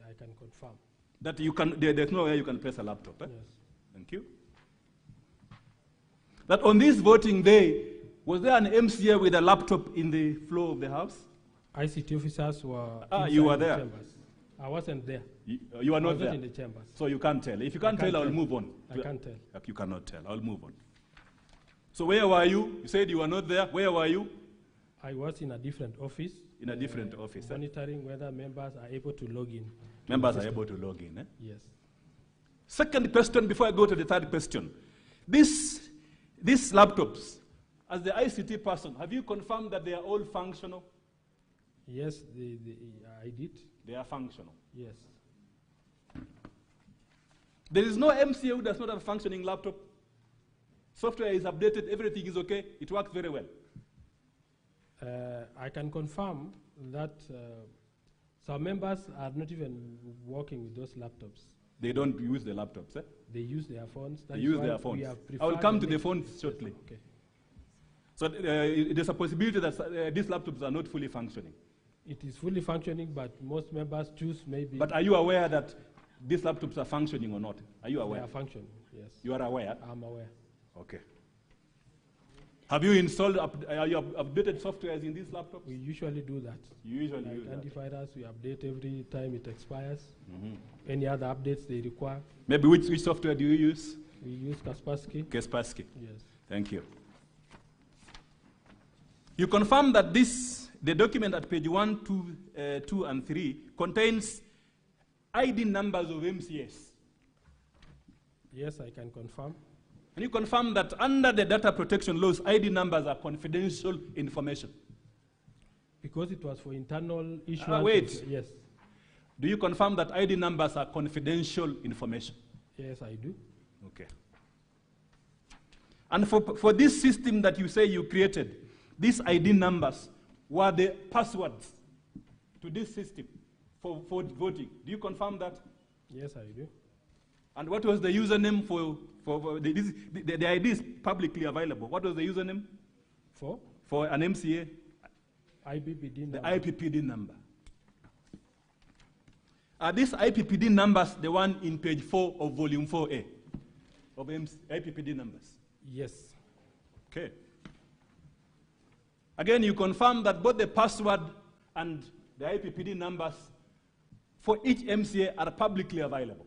I can confirm. That you can, there's no way you can place a laptop. Eh? Yes. Thank you. That on this voting day, was there an MCA with a laptop in the floor of the House? ICT officers were you were the there. chambers. I wasn't there. You were not I wasn't there? in the chambers. So you can't tell. If you can't tell, I'll move on. I can't tell. You cannot tell. I'll move on. So where were you? You said you were not there. Where were you? I was in a different office. In a different office. Monitoring whether members are able to log in. Members are able to log in. Eh? Yes. Second question before I go to the third question. These laptops, as the ICT person, have you confirmed that they are all functional? Yes, I did. They are functional. Yes. There is no MCA who does not have a functioning laptop. Software is updated, everything is okay, it works very well. I can confirm that some members are not even working with those laptops. They don't use the laptops, eh? They use their phones. They use their phones. I will come to the phones shortly. Okay. So there's a possibility that these laptops are not fully functioning. It is fully functioning, but most members choose maybe. But are you aware that these laptops are functioning or not? Are you aware? They are functioning, yes. You are aware? I'm aware. Okay. Have you installed, you have updated softwares in this laptop? We usually do that. You usually do that? Antivirus, we update every time it expires. Mm-hmm. Any other updates they require. Maybe which software do you use? We use Kaspersky. Kaspersky. Yes. Thank you. You confirm that the document at page 1, 2, and 3 contains ID numbers of MCS. Yes, I can confirm. And you confirm that under the data protection laws, ID numbers are confidential information. Because it was for internal issuance. Wait. Yes. Do you confirm that ID numbers are confidential information? Yes, I do. Okay. And for this system that you say you created, these ID numbers were the passwords to this system for voting. Do you confirm that? Yes, I do. And what was the username for the ID is publicly available. What was the username? For an MCA? IPPD number. The IPPD number. Are these IPPD numbers the one in page 4 of volume 4A of IPPD numbers? Yes. Okay. Again, you confirm that both the password and the IPPD numbers for each MCA are publicly available.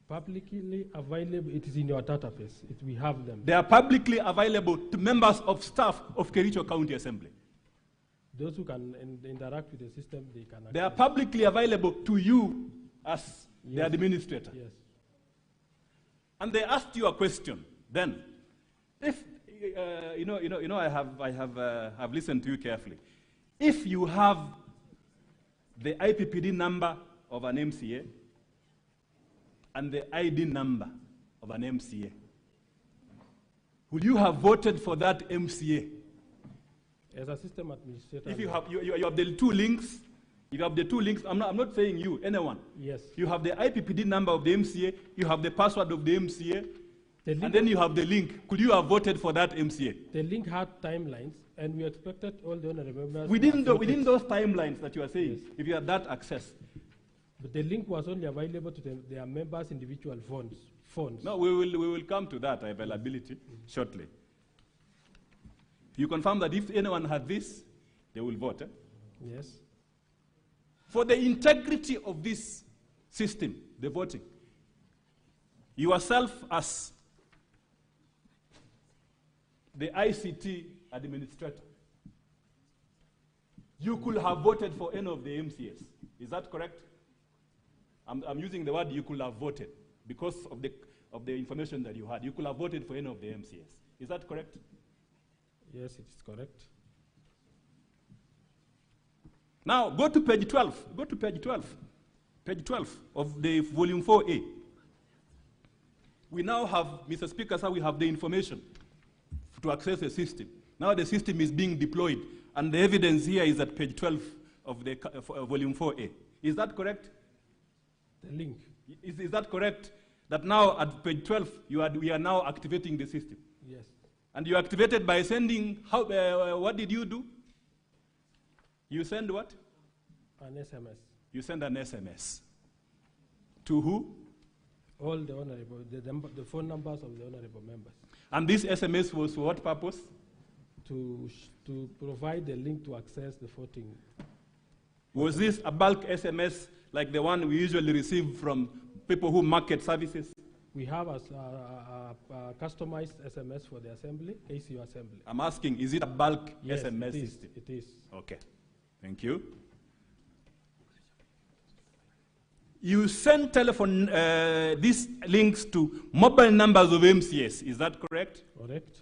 Publicly available, it is in your database. We have them. They are publicly available to members of staff of Kericho County Assembly. Those who can interact with the system, they can. They are publicly available to you as the administrator. Yes. And they asked you a question. Then, if I've listened to you carefully. If you have the IPPD number of an MCA and the ID number of an MCA, would you have voted for that MCA? As a system administrator. If you have the two links, I'm not saying you, anyone. Yes. You have the IPPD number of the MCA, you have the password of the MCA, and then you have the link. Could you have voted for that MCA? The link had timelines, and we expected all the honorable members. Within those timelines that you are saying, yes. If you had that access. But the link was only available to their members' individual phones. No, we will come to that availability shortly. You confirm that if anyone had this, they will vote. Eh? Yes. For the integrity of this system, the voting, yourself as the ICT administrator, you could have voted for any of the MCAs. Is that correct? I'm using the word you could have voted because of the information that you had. You could have voted for any of the MCAs. Is that correct? Yes, it is correct. Now, go to page 12. Go to page 12. Page 12 of the volume 4A. We now have, Mr. Speaker, sir, we have the information to access the system. Now the system is being deployed, and the evidence here is at page 12 of the volume 4A. Is that correct? The link. Is that correct? That now at page 12, we are now activating the system? Yes. And you activated by sending, what did you do? You send what? An SMS. You send an SMS. To who? All the honorable, the phone numbers of the honorable members. And this SMS was for what purpose? To provide the link to access the voting. Was this a bulk SMS like the one we usually receive from people who market services? We have a customized SMS for the assembly, ACU assembly. I'm asking, is it a bulk yes, SMS it is, system? It is. Okay, thank you. You send telephone, these links to mobile numbers of MCS, is that correct? Correct.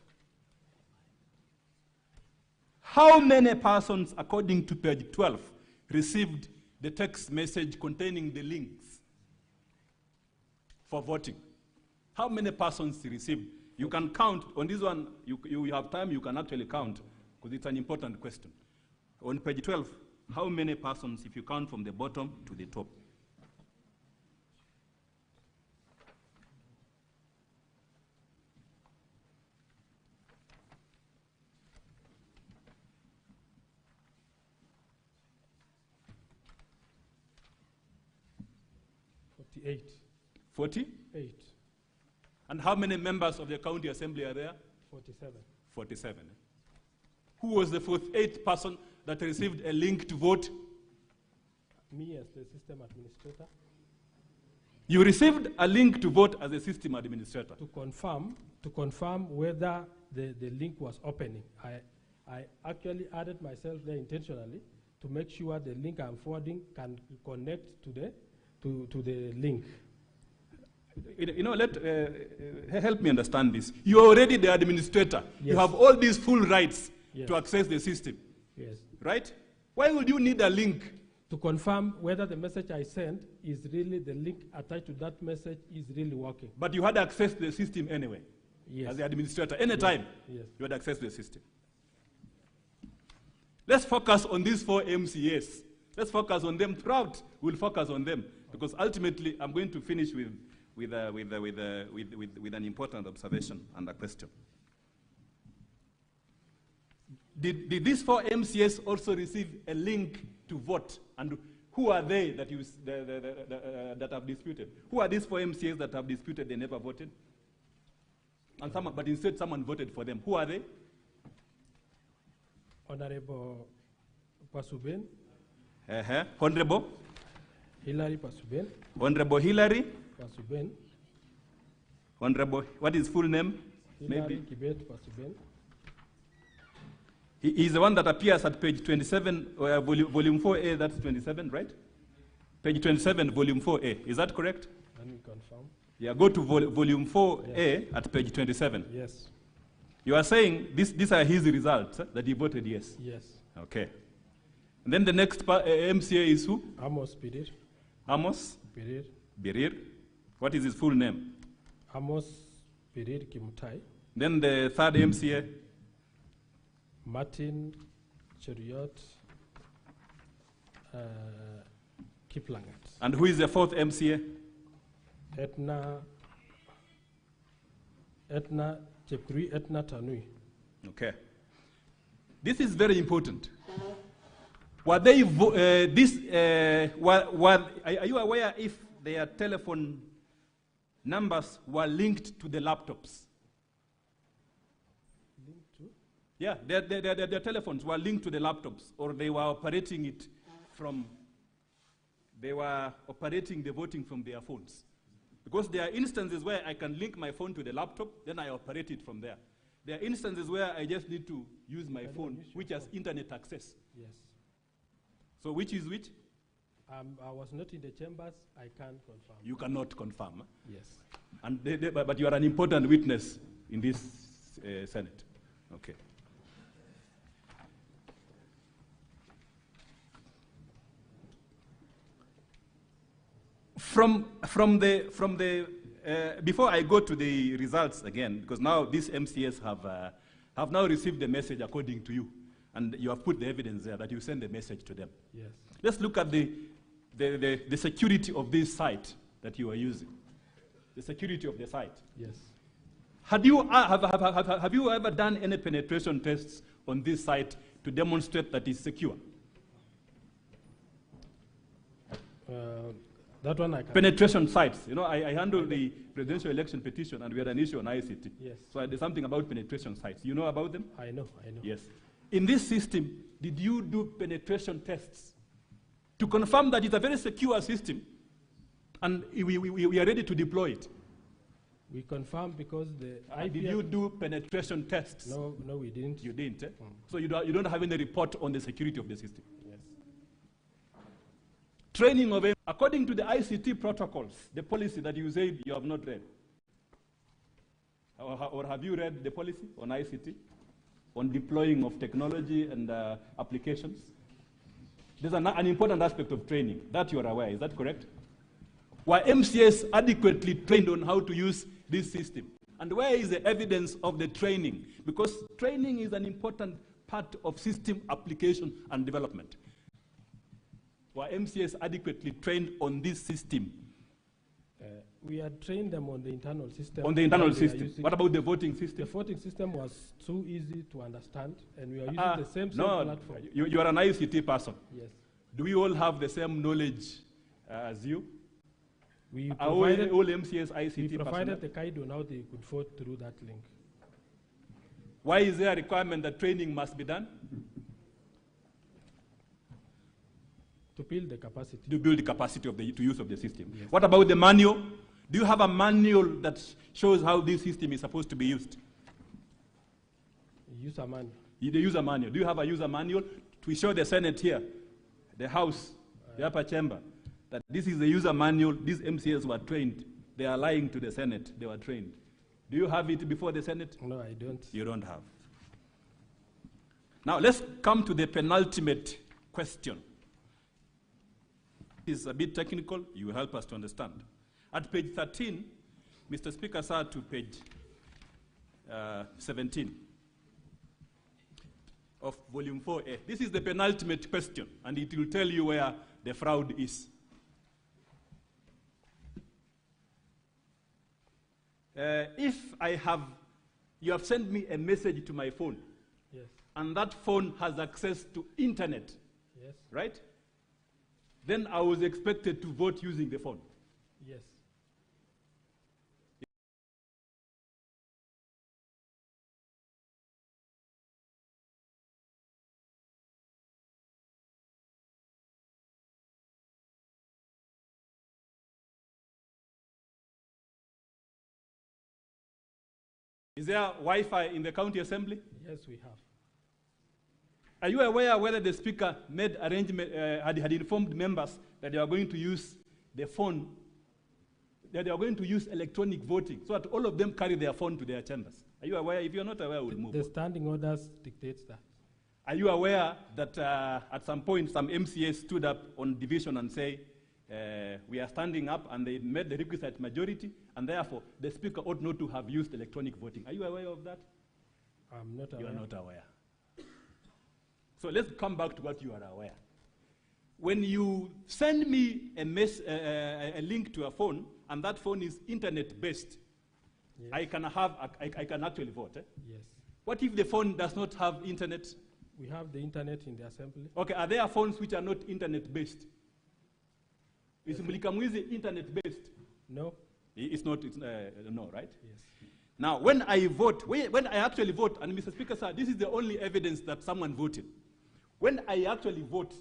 How many persons, according to page 12, received the text message containing the links for voting? How many persons received? You can count. On this one, you have time, you can actually count, because it's an important question. On page 12, how many persons, if you count from the bottom to the top? Eight. 48. And how many members of the county assembly are there? 47. 47. Who was the 48th person that received a link to vote? Me as the system administrator. You received a link to vote as a system administrator. To confirm whether the link was opening. I actually added myself there intentionally to make sure the link I'm forwarding can connect to the link. Help me understand this. You're already the administrator. Yes. You have all these full rights to access the system. Yes. Right? Why would you need a link to confirm whether the message I sent is really, the link attached to that message is really working. But you had access to the system anyway. Yes. As the administrator, anytime Yes. you had access to the system. Let's focus on these 4 MCAs. Let's focus on them throughout. We'll focus on them because ultimately I'm going to finish with an important observation and a question. Did these 4 MCAs also receive a link to vote? And who are they that that have disputed? Who are these 4 MCAs that have disputed they never voted? And but instead someone voted for them. Who are they? Honorable Pasuben. Honorable? Hillary Pasuben. Honorable Hillary? Pasuben. Honorable, what is full name? Hillary Maybe. Kibet Pasuben. He is the one that appears at page 27, volume 4A, that's 27, right? Page 27, volume 4A. Is that correct? Let me confirm. Yeah, go to volume 4A at page 27. Yes. You are saying these are his results, that he voted yes? Yes. Okay. And then the next MCA is who? Amos Birir. Amos? Birir. Birir. What is his full name? Amos Birir Kimutai. Then the third MCA? Martin Cheriot Kiplangat. And who is the fourth MCA? Etna Chepkuri Etna Tanui. Okay. This is very important. Were they are you aware if their telephone numbers were linked to the laptops? Linked to? Yeah, their telephones were linked to the laptops, or they were operating it from, they were operating the voting from their phones. Because there are instances where I can link my phone to the laptop, then I operate it from there. There are instances where I just need to use my phone, which has internet access. Yes. So which is which? I was not in the chambers. I can't confirm. You cannot confirm. Huh? Yes. And but you are an important witness in this Senate. Okay. Before I go to the results again, because now these MCAs have now received the message according to you, and you have put the evidence there that you send the message to them. Yes. Let's look at the security of this site that you are using. The security of the site. Yes. Have you ever done any penetration tests on this site to demonstrate that it's secure? That one I can. Penetration sites. You know, I handle the presidential election petition, and we had an issue on ICT. Yes. So there's something about penetration sites. You know about them? I know. Yes. In this system, did you do penetration tests to confirm that it's a very secure system, and we are ready to deploy it? We confirmed because the IP. Did you do penetration tests? No, we didn't. You didn't. So you don't have any report on the security of the system. Yes. Training of according to the ICT protocols, the policy that you said you have not read, or have you read the policy on ICT, on deploying of technology and applications? There's an important aspect of training that you are aware. Is that correct? Were MCAs adequately trained on how to use this system? And where is the evidence of the training? Because training is an important part of system application and development. Were MCAs adequately trained on this system? We had trained them on the internal system. On the internal system. What about the voting system? The voting system was too easy to understand, and we are using the same platform. You are an ICT person. Yes. Do we all have the same knowledge as you? We are all MCAs ICT we provided personnel? the guide on how they could vote through that link. Why is there a requirement that training must be done? To build the capacity. To build the capacity of the use of the system. Yes. What about the manual? Do you have a manual that shows how this system is supposed to be used? User manual. The user manual. Do you have a user manual to show the Senate here, the House, the upper chamber, that this is the user manual? These MCAs were trained. They are lying to the Senate. They were trained. Do you have it before the Senate? No, I don't. You don't have. Now let's come to the penultimate question. It's a bit technical. You will help us to understand. At page 13, Mr. Speaker, sir, to page 17 of volume 4A. This is the penultimate question, and it will tell you where the fraud is. If you have sent me a message to my phone, Yes. and that phone has access to internet, Yes. right? Then I was expected to vote using the phone. Yes. Is there Wi-Fi in the county assembly? Yes, we have. Are you aware whether the speaker made arrangement, had informed members that they are going to use the phone, that they are going to use electronic voting, so that all of them carry their phone to their chambers? Are you aware? If you're not aware, we'll move The on. standing orders dictates that. Are you aware that at some point some MCAs stood up on division and say, we are standing up, and they made the requisite majority, and therefore the speaker ought not to have used electronic voting? Are you aware of that? I'm not aware. You are not aware. So let's come back to what you are aware. When you send me a link to a phone, and that phone is internet-based, Yes. I can actually vote. Eh? Yes. What if the phone does not have internet? We have the internet in the assembly. Okay, are there phones which are not internet-based? Is Mlikamwizi internet-based? No. It's not, no, right? Yes. Now, when I vote, when I actually vote, and Mr. Speaker, sir, this is the only evidence that someone voted. When I actually vote,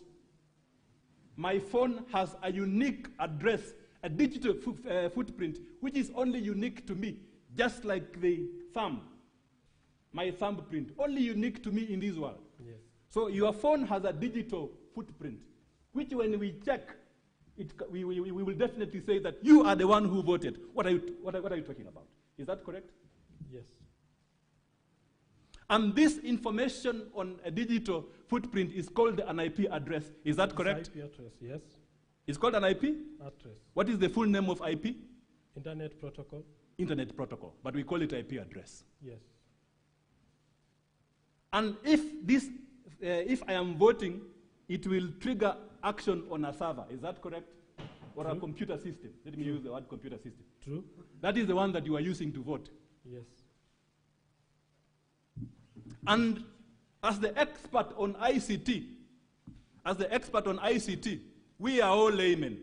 my phone has a unique address, a digital footprint, which is only unique to me, just like the thumb, my thumbprint, only unique to me in this world. Yes. So your phone has a digital footprint, which when we check, we will definitely say that you are the one who voted. What are you talking about? Is that correct? Yes. And this information on a digital footprint is called an IP address. Is that correct? IP address, yes. It's called an IP? Address. What is the full name of IP? Internet protocol. Internet protocol, but we call it IP address. Yes. And if I am voting, it will trigger action on a server. Is that correct? Or a computer system. Let me use the word computer system. True. That is the one that you are using to vote. Yes. And as the expert on ICT, we are all laymen.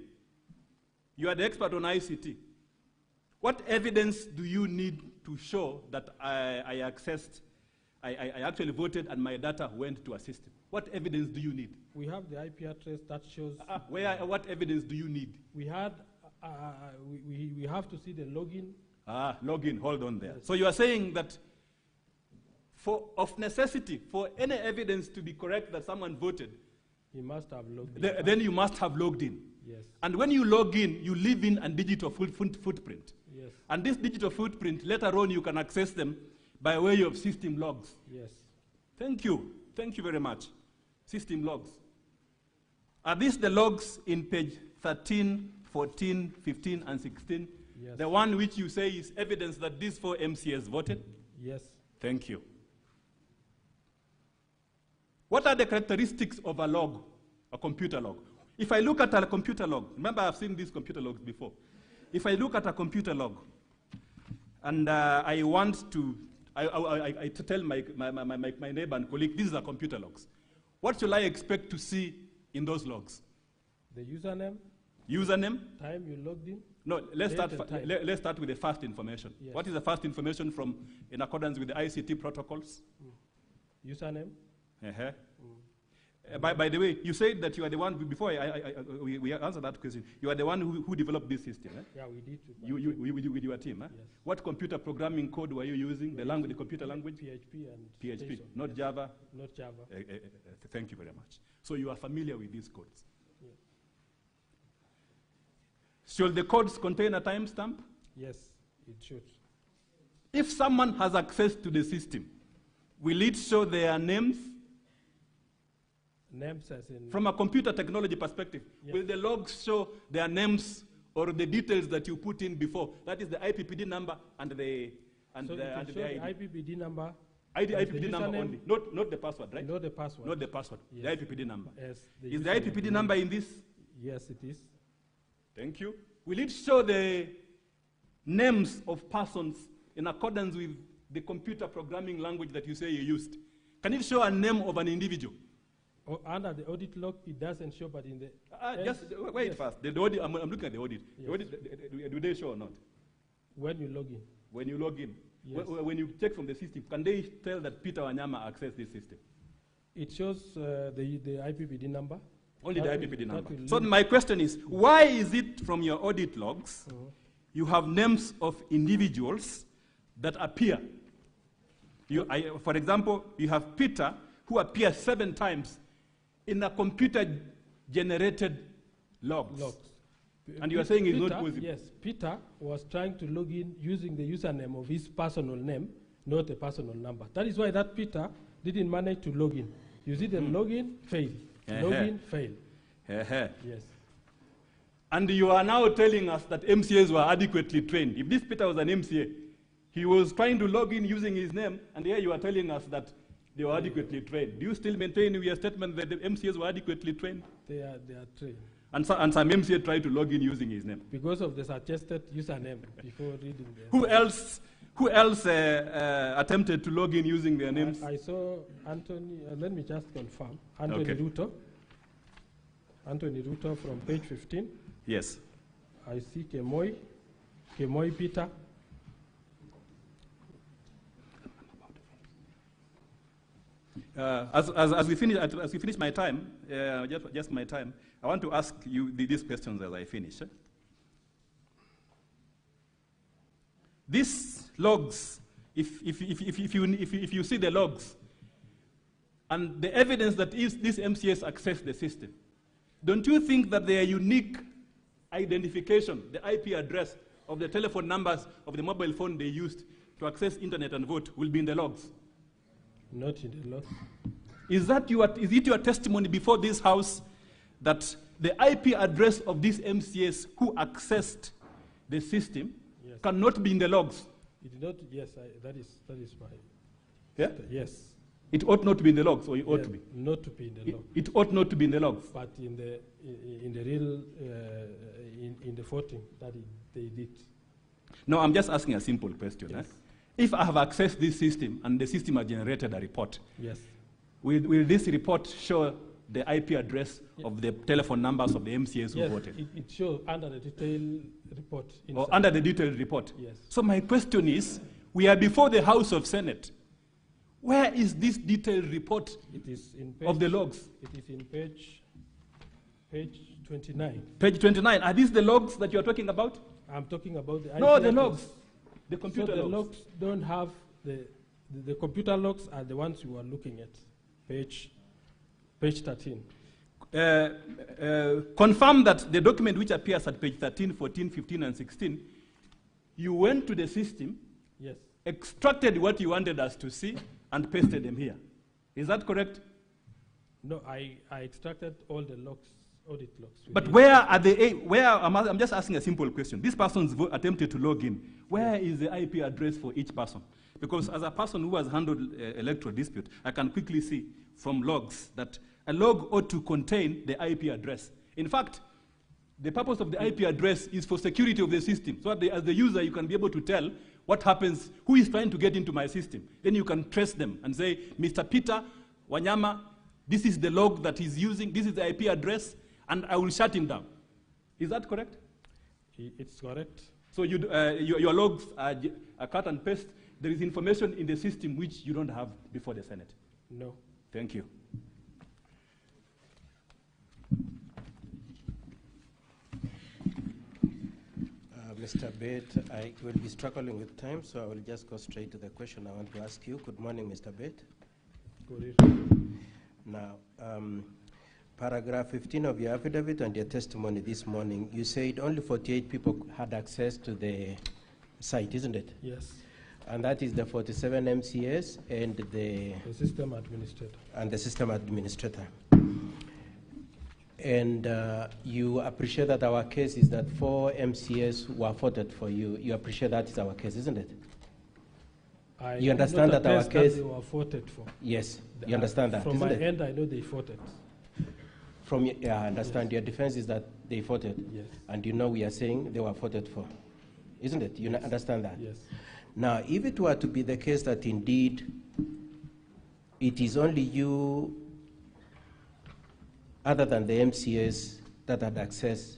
You are the expert on ICT. What evidence do you need to show that I actually voted and my data went to a system? What evidence do you need? We have the IP address that shows. What evidence do you need? We had. We have to see the login. Login. Hold on there. Yes. So you are saying that of necessity, for any evidence to be correct that someone voted, He must have logged in. then you must have logged in. Yes. And when you log in, you leave in a digital footprint. Yes. And this digital footprint, later on, you can access them by way of system logs. Yes. Thank you. Thank you very much. System logs. Are these the logs in page 13, 14, 15, and 16? Yes. The one which you say is evidence that these 4 MCAs voted? Yes. Thank you. What are the characteristics of a log, a computer log? If I look at a computer log, remember I've seen these computer logs before. If I look at a computer log, and I want to, I tell my neighbor and colleague, these are computer logs. What shall I expect to see in those logs? The username. Username? Time you logged in. No, let's start with the first information. Yes. What is the first information in accordance with the ICT protocols? Username. Uh-huh. By the way, you said that you are the one, before we answer that question, you are the one who developed this system. Eh? Yeah, we did. With your team. Eh? Yes. What computer programming code were you using? The computer language? PHP and PHP, JSON. not Yes. Java? Not Java. Thank you very much. So you are familiar with these codes. Yeah. Should the codes contain a timestamp? Yes, it should. If someone has access to the system, will it show their names? Names as in... From a computer technology perspective, Yes. will the logs show their names or the details that you put in before? That is the IPPD number and the So it will show the IPPD number. IPPD number only, not the password, right? Not the password. Not the password, Yes. the IPPD number. Yes, Is the IPPD number in this? Yes, it is. Thank you. Will it show the names of persons in accordance with the computer programming language that you say you used? Can it show a name of an individual? Under the audit log, it doesn't show, but in the... Just wait yes. first. The audit, I'm looking at the audit. Yes. The audit, do they show or not? When you log in. When you log in, Yes. when you check from the system, can they tell that Peter Wanyama accessed this system? It shows the IPPD number. Only the That IPPD will number. link. So my question is, why is it from your audit logs, you have names of individuals that appear? For example, you have Peter, who appears 7 times in a computer-generated logs. And you are saying it's not possible? Yes, Peter was trying to log in using the username of his personal name, not a personal number. That is why that Peter didn't manage to log in. You see the login, fail. Login, fail. Yes. And you are now telling us that MCAs were adequately trained. If this Peter was an MCA, he was trying to log in using his name, and here you are telling us that they were adequately trained. Do you still maintain your statement that the MCAs were adequately trained? They are trained. And some MCA tried to log in using his name. Because of the suggested username before reading the... Who else attempted to log in using their names? I saw Anthony, let me just confirm. Anthony Okay. Ruto. Anthony Ruto from page 15. Yes. I see Kemoy Peter. As we finish my time, just my time, I want to ask you these questions as I finish. These logs, if you see the logs and the evidence that these MCAs access the system, don't you think that their unique identification, the IP address of the telephone numbers of the mobile phone they used to access internet and vote will be in the logs? Not in the logs. Is it your testimony before this House that the IP address of these MCAs who accessed the system cannot be in the logs? It did not, yes, that is my... Yeah? Yes. It ought not to be in the logs, or it ought to be? Not to be in the logs. It ought not to be in the logs. But in the real, in the voting that they did. No, I'm just asking a simple question. Yes. If I have accessed this system and the system has generated a report, yes, will this report show the IP address of the telephone numbers of the MCAs who voted? It shows under the detailed report. Or under the detailed report? Yes. So my question is, we are before the House of Senate. Where is this detailed report it is in of the logs? It is in page 29. Page 29. Are these the logs that you're talking about? I'm talking about the IP No, the address. logs. The computer so the logs. don't have the computer logs are the ones you are looking at. Page 13. Confirm that the document which appears at page 13, 14, 15, and 16, you went to the system, yes, extracted what you wanted us to see, and pasted them here. Is that correct? No, I extracted all the logs, audit logs. But where are they? I'm just asking a simple question. This person's attempted to log in. Where is the IP address for each person? Because as a person who has handled electoral dispute, I can quickly see from logs that a log ought to contain the IP address. In fact, the purpose of the IP address is for security of the system. So that as the user, you can be able to tell what happens, who is trying to get into my system. Then you can trace them and say, Mr. Peter Wanyama, this is the log that he's using, this is the IP address, and I will shut him down. Is that correct? It's correct. So your logs are cut and paste. There is information in the system which you don't have before the Senate. No. Thank you. Mr. Bate, I will be struggling with time, so I will just go straight to the question I want to ask you. Good morning, Mr. Bate. Good evening. Now, paragraph 15 of your affidavit and your testimony this morning, you said only 48 people had access to the site, isn't it? Yes. And that is the 47 MCAs and the system administrator. And the system administrator. And you appreciate that our case is that 4 MCAs were voted for you. You appreciate that is our case, isn't it? You understand that our case... They were voted for. Yes, you understand that, From isn't my it? end, I know they voted. Yeah, I understand. Yes. Your defense is that they voted. Yes. And you know we are saying they were voted for. Isn't it? You understand that? Yes. Now, if it were to be the case that indeed it is only you, other than the MCAs, that had access,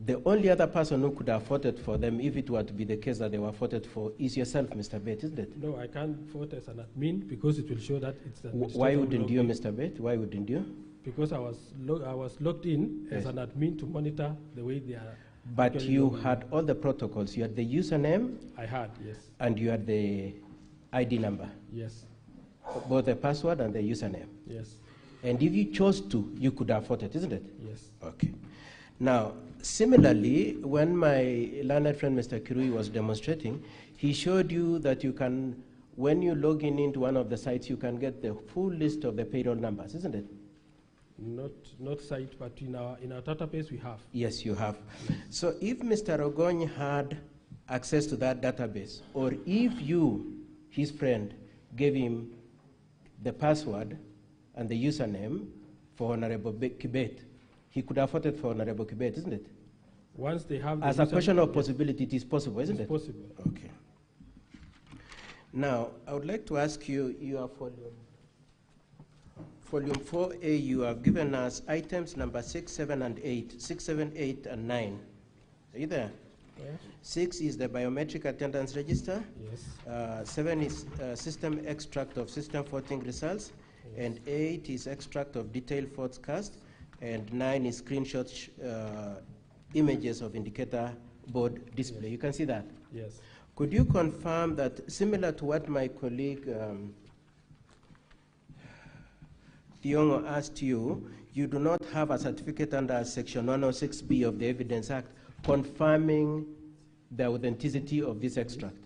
the only other person who could have voted for them, if it were to be the case that they were voted for, is yourself, Mr. Bett, isn't it? No, I can't vote as an admin because it will show that it's the Why wouldn't you, Mr. Bett? Why wouldn't you? Because I was logged in as an admin to monitor the way they are. But you had all the protocols. You had the username. I had, yes. And you had the ID number. Yes. Both the password and the username. Yes. And if you chose to, you could have voted, isn't it? Yes. Okay. Now, similarly, when my learned friend Mr. Kirui was demonstrating, he showed you that you can, when you log in into one of the sites, you can get the full list of the payroll numbers, isn't it? Not site, but in our database we have. Yes, you have. Yes. So if Mr. Ogony had access to that database, or if you, his friend, gave him the password and the username for Honorable Kibet, he could have voted for Honorable Kibet, isn't it? Once they have the as a question of possibility, it is possible, isn't it? It's possible. Okay. Now, I would like to ask you, your volume 4A, you have given us items number 6, 7, and 8. 6, 7, 8, and 9. Are you there? Yeah. 6 is the biometric attendance register. Yes. 7 is system extract of system voting results. Yes. And 8 is extract of detailed votes cast. And 9 is screenshot images of indicator board display. Yes. You can see that? Yes. Could you confirm that, similar to what my colleague Diongo asked you, you do not have a certificate under Section 106B of the Evidence Act confirming the authenticity of this extract?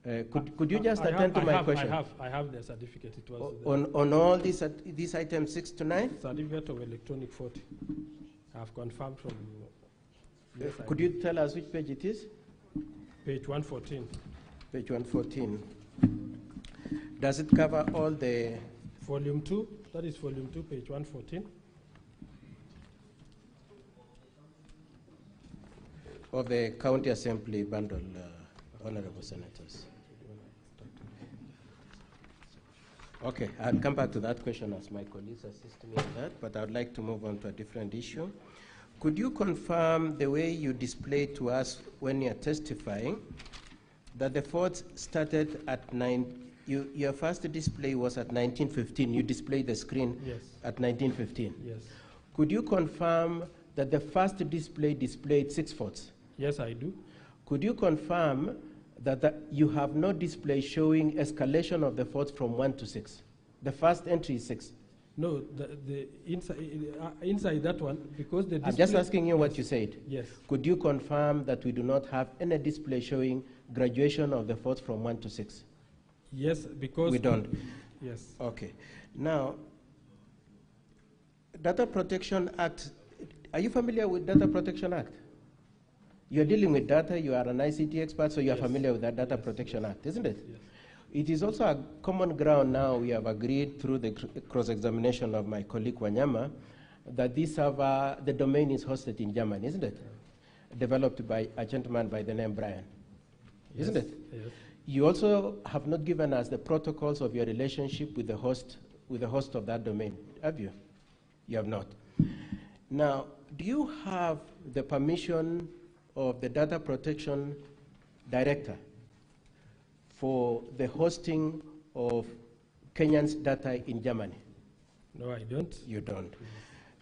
Could you just attend to my question? I have the certificate. It was on all these items 6 to 9? Certificate of electronic voting. I have confirmed from you. Yes, could you tell us which page it is? Page 114. Page 114. Does it cover all the... Volume 2, that is volume 2, page 114. Of the County Assembly bundle, Honorable Senators. Okay, I'll come back to that question as my colleagues assist me on that, but I'd like to move on to a different issue. Could you confirm the way you displayed to us when you're testifying that the votes started at 9, your first display was at 1915, you displayed the screen yes. at 1915? Yes. Could you confirm that the first display displayed 6 votes? Yes, I do. Could you confirm that you have no display showing escalation of the votes from 1 to 6? The first entry is 6. No, the inside that one, because the display... I'm just asking you what you said. Yes. Could you confirm that we do not have any display showing graduation of the votes from 1 to 6? Yes, because... We don't? Yes. Okay. Now, Data Protection Act, are you familiar with Data Protection Act? You're dealing with data, you are an ICT expert, so you're yes. familiar with that Data yes. Protection Act, isn't it? Yes. It is also a common ground now, we have agreed through the cross-examination of my colleague Wanyama, that this server, the domain is hosted in Germany, isn't it? Yeah. Developed by a gentleman by the name Brian, yes. isn't it? Yes. You also have not given us the protocols of your relationship with the host of that domain, have you? You have not. Now, do you have the permission of the Data Protection Director for the hosting of Kenyans' data in Germany? No, I don't. You don't.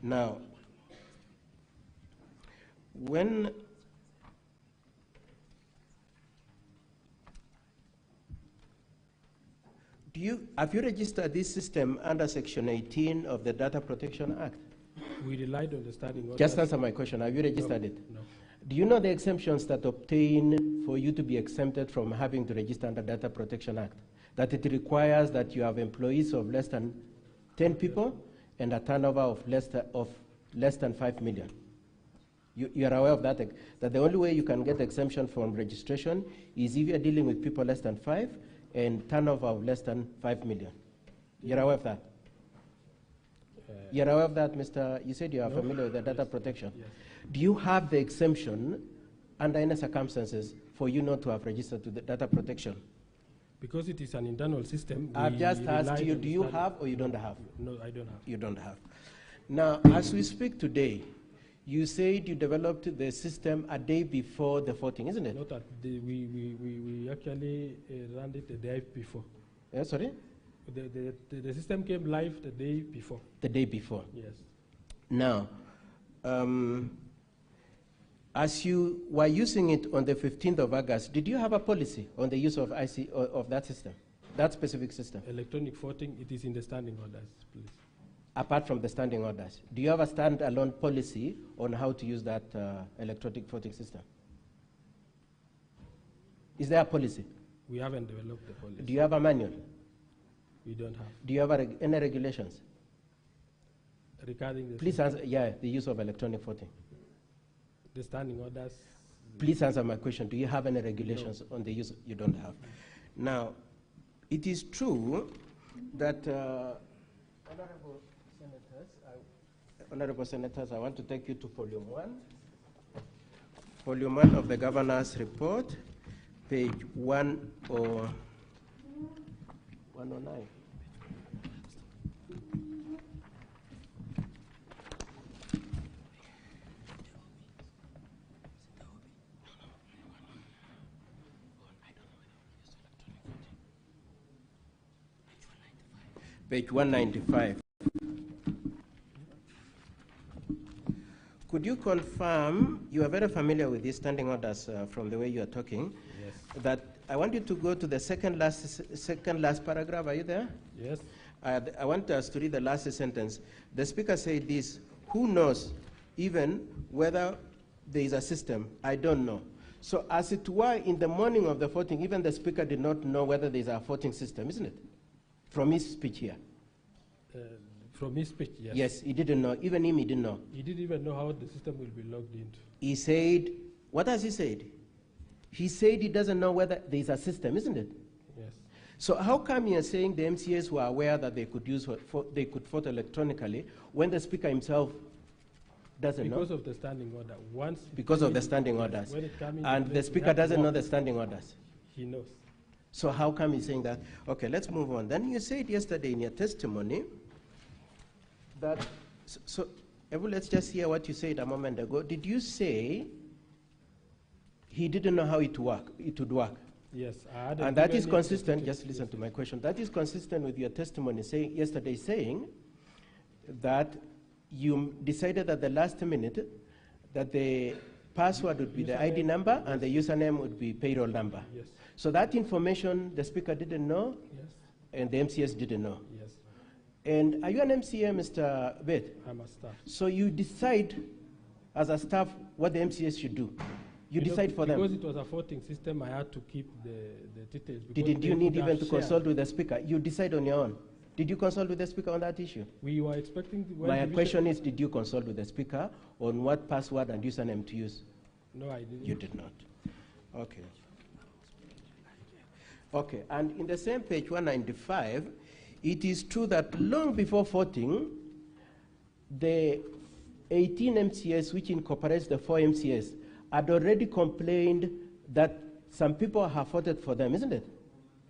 Now, when have you registered this system under Section 18 of the Data Protection Act? We relied on the standing orders. Just answer my question. Have you registered it? No. Do you know the exemptions that obtain for you to be exempted from having to register under Data Protection Act? That it requires that you have employees of less than 10 people and a turnover of less than 5 million. You are aware of that, that the only way you can get exemption from registration is if you are dealing with people less than 5 and turnover of less than 5 million. You're aware of that? You're aware of that, Mr. You said you are familiar with the data protection. Yes. Do you have the exemption under any circumstances for you not to have registered to the data protection? Because it is an internal system. I've just asked you, do you have or you don't have? No, I don't have. You don't have. Now, as we speak today, you said you developed the system a day before the voting, isn't it? Not at the, we actually ran it the day before. Yeah, sorry? The system came live the day before. The day before? Yes. Now, as you were using it on the 15th of August, did you have a policy on the use of of that system, that specific system? Electronic voting, it is in the standing orders, please. Apart from the standing orders, do you have a standalone policy on how to use that electronic voting system? Is there a policy? We haven't developed the policy. Do you have a manual? We don't have. Do you have any regulations? Regarding the Please answer, yeah, the use of electronic voting. The standing orders. Please answer my question. Do you have any regulations on the use? You don't have. Now, it is true that Honorable Senators, I want to take you to Volume 1. Volume 1 of the Governor's Report, page 109. Page 195. Could you confirm, you are very familiar with these standing orders from the way you are talking, yes, that I want you to go to the second last paragraph. Are you there? Yes. I want us to read the last sentence. The Speaker said this, who knows even whether there is a system? I don't know. So as it were, in the morning of the voting, even the Speaker did not know whether there is a voting system, isn't it? From his speech here. From his speech, yes. Yes, he didn't know. Even him, he didn't know. He didn't even know how the system will be logged into. He said, what has he said? He said he doesn't know whether there is a system, isn't it? Yes. So how come you're saying the MCAs were aware that they could they could vote electronically when the Speaker himself doesn't know? Because of the standing order. Because of the standing orders. When it comes and the Speaker doesn't know the standing orders. He knows. So how come he's saying that? Okay, let's move on. Then you said yesterday in your testimony that, let's just hear what you said a moment ago. Did you say he didn't know how it would work? Yes. And that is consistent, just listen to my question, that is consistent with your testimony yesterday saying that you decided at the last minute that the password would be the ID number and the username would be payroll number. Yes. So that information the Speaker didn't know, yes, and the MCS didn't know. Yes. And are you an MCA, Mr. Beth? I'm a staff. So you decide as a staff what the MCS should do. You decide for them. Because it was a voting system, I had to keep the details. Did you need even to consult with the Speaker? You decide on your own. Did you consult with the Speaker on that issue? We were expecting... My question is, did you consult with the Speaker on what password and username to use? No, I didn't. You did not. Okay. Okay, and in the same page 195, it is true that long before voting, the 18 MCS, which incorporates the 4 MCS, had already complained that some people have voted for them, isn't it?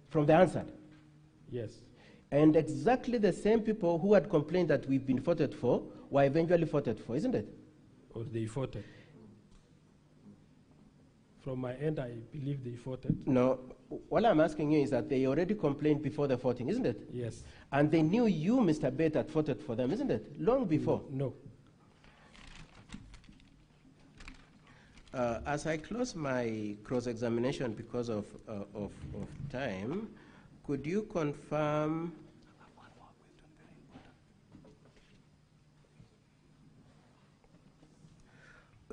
From the answer. Yes. And exactly the same people who had complained that we've been voted for were eventually voted for, isn't it? Or they voted. From my end, I believe they voted. No, what I'm asking you is that they already complained before the voting, isn't it? Yes. And they knew you, Mr. Bate, had voted for them, isn't it? Long before. No. As I close my cross-examination because of time, could you confirm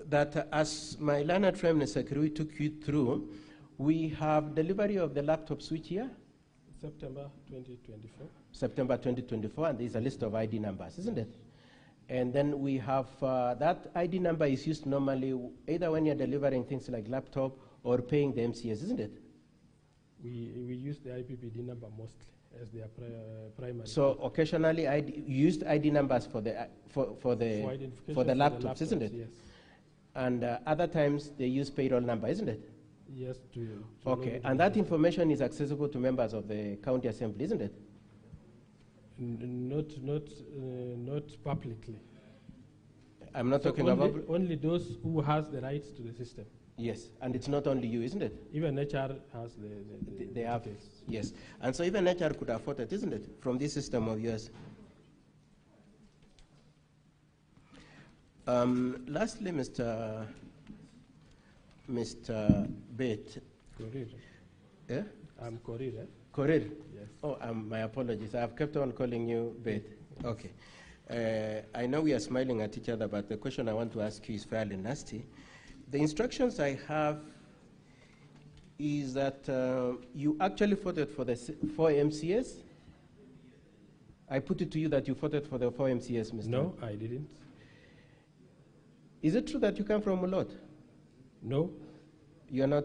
that as my learned friend Mr. Kericho took you through, we have delivery of the laptops which year? September 2024. September 2024, and there's a list of ID numbers, isn't it? And then we have, that ID number is used normally either when you're delivering things like laptop or paying the MCS, isn't it? We use the IPPD number mostly as their primary. So occasionally you used ID numbers for the laptops, isn't it? Yes. And other times they use payroll number, isn't it? Yes. Okay, and that information is accessible to members of the county assembly, isn't it? Not publicly. I'm not talking only, about only those who has the rights to the system. Yes, and it's not only you, isn't it? Even HR has they have details. Yes, and so even HR could afford it, isn't it, from this system of yours? Lastly, Mr. Bate. Korir. Yeah? I'm Korir. Korir? Yes. Oh, my apologies. I've kept on calling you Bate. Okay. I know we are smiling at each other, but the question I want to ask you is fairly nasty. The instructions I have is that you actually voted for the 4 MCS. I put it to you that you voted for the 4 MCS, Mr. No, I didn't. Is it true that you come from Mulot? No. You are not,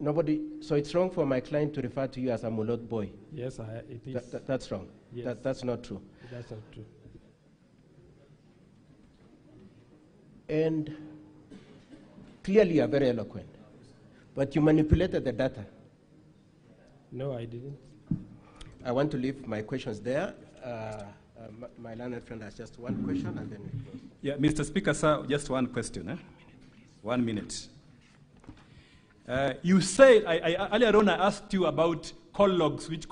nobody, so it's wrong for my client to refer to you as a Mulot boy? Yes, it is. That's wrong. Yes. That's not true. That's not true. And clearly you are very eloquent, but you manipulated the data. No, I didn't. I want to leave my questions there. My learned friend has just one question, and then we close. Yeah, Mr. Speaker, sir, just one question. 1 minute. You said, earlier on I asked you about call logs which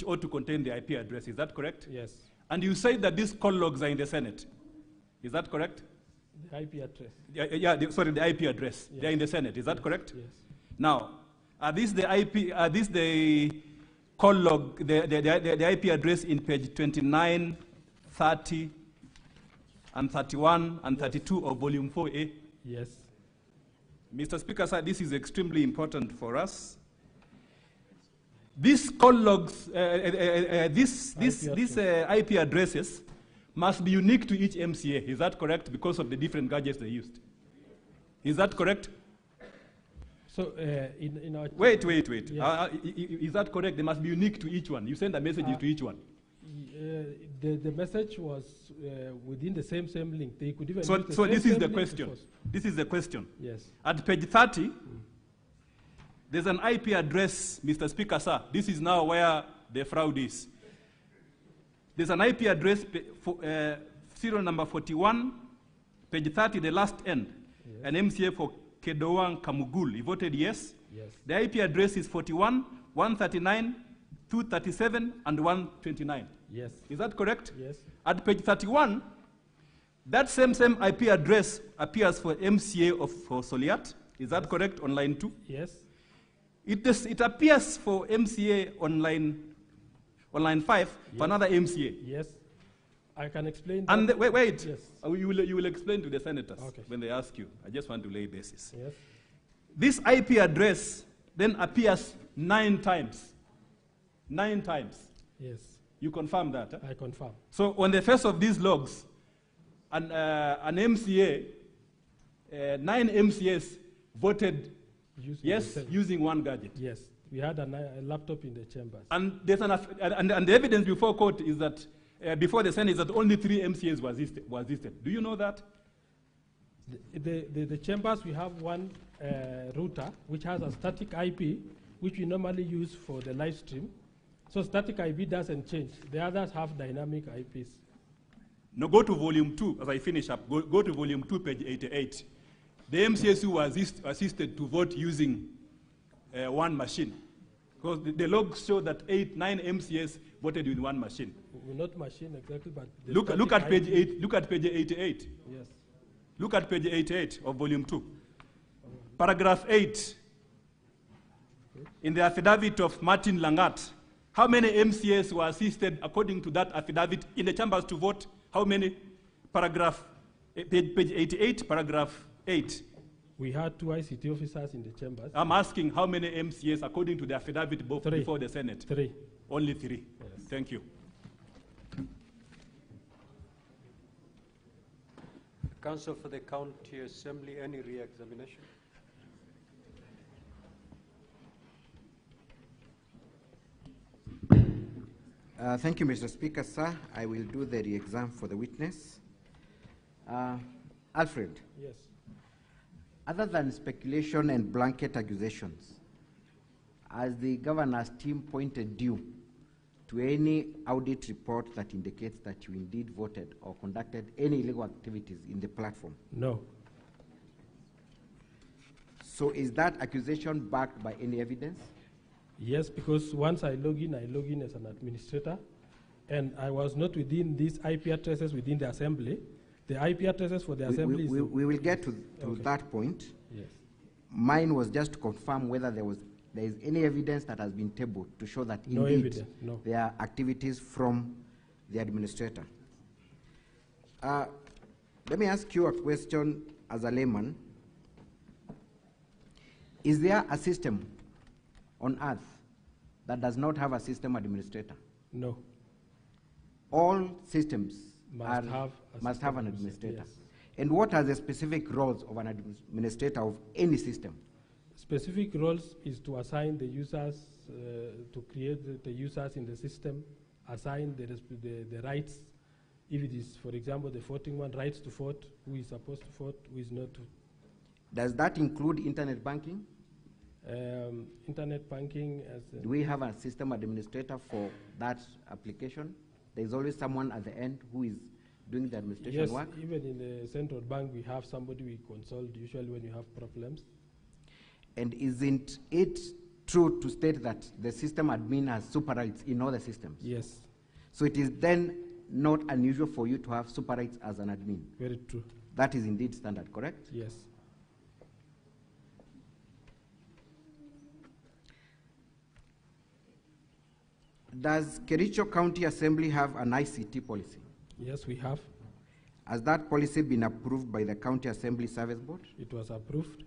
ought to contain the IP address. Is that correct? Yes. And you said that these call logs are in the Senate. Is that correct? The IP address. The IP address. Yes. They're in the Senate. Is that correct? Yes. Now, are these the call log, the IP address in page 29, 30, and 31, and 32 of volume 4A? Yes. Mr. Speaker, sir, this is extremely important for us. These call logs, these IP addresses must be unique to each MCA. Is that correct? Because of the different gadgets they used. Is that correct? So, in our... Wait. Yes. Is that correct? They must be unique to each one. You send a message to each one. The message was within the same link. They could even So this is the question. This is the question. Yes. At page 30, there's an IP address, Mr. Speaker, sir. This is now where the fraud is. There's an IP address, serial number 41, page 30, the last end. Yes. An MCA for Kedowang Kamugul. He voted yes. Yes. The IP address is 41, 139, 237, and 129. Yes. Is that correct? Yes. At page 31, that same IP address appears for MCA for Soliat. Is that correct on line 2? Yes. It appears for MCA on line 5 for another MCA. Yes. I can explain. And wait. Yes. You will explain to the senators when they ask you. I just want to lay basis. Yes. This IP address then appears 9 times. 9 times. Yes. You confirm that? Huh? I confirm. So on the face of these logs, an MCA, 9 MCAs voted using one gadget. Yes. We had a laptop in the chambers. And there's and the evidence before court is that before the Senate is that only 3 MCAs was listed. Do you know that? The chambers, we have one router which has a static IP, which we normally use for the live stream. So static IP doesn't change. The others have dynamic IPs. Now go to volume 2 as I finish up. Go to volume 2, page 88. The MCAs who were assisted to vote using one machine. Because the logs show that 9 MCAs voted with one machine. Well, not machine exactly, but look at page 8. Look at page 88. Yes. Look at page 88 of volume 2. Paragraph 8. In the affidavit of Martin Langat, how many MCAs were assisted according to that affidavit in the chambers to vote? How many? Paragraph page 88, paragraph 8. We had 2 ICT officers in the chambers. I'm asking how many MCAs according to the affidavit before the Senate? 3. Only 3. Yes. Thank you. Council for the County Assembly, any re-examination? Thank you, Mr. Speaker, sir. I will do the re-exam for the witness. Alfred. Yes. Other than speculation and blanket accusations, has the governor's team pointed you to any audit report that indicates that you indeed voted or conducted any illegal activities in the platform? No. So is that accusation backed by any evidence? Yes, because once I log in as an administrator, and I was not within these IP addresses within the assembly. The IP addresses for the assembly we will get to that point. Yes. Mine was just to confirm whether there is any evidence that has been tabled to show that No indeed evidence, no. there are activities from the administrator. Let me ask you a question as a layman. Is there a system on earth that does not have a system administrator? No. All systems Must have an administrator. Yes. And what are the specific roles of an administrator of any system? Specific roles is to assign the users, to create the users in the system, assign the rights. If it is, for example, the voting one, rights to vote, who is supposed to vote, who is not to. Does that include internet banking? Internet banking. Do we have a system administrator for that application? There is always someone at the end who is doing the administration work? Yes, even in the central bank, we have somebody we consult usually when you have problems. And isn't it true to state that the system admin has super rights in all the systems? Yes. So it is then not unusual for you to have super rights as an admin? Very true. That is indeed standard, correct? Yes. Does Kericho County Assembly have an ICT policy? Yes, we have. Has that policy been approved by the County Assembly Service Board? It was approved.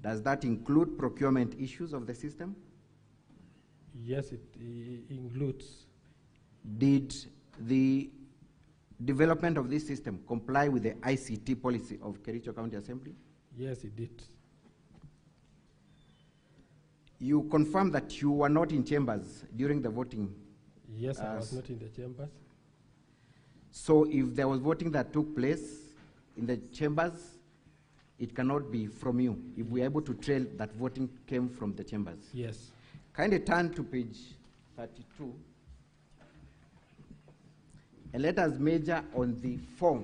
Does that include procurement issues of the system? Yes, it includes. Did the development of this system comply with the ICT policy of Kericho County Assembly? Yes, it did. You confirm that you were not in chambers during the voting? Yes, I was not in the chambers. So if there was voting that took place in the chambers, it cannot be from you, if we are able to trail that voting came from the chambers? Yes. Kindly turn to page 32. And let us measure on the 4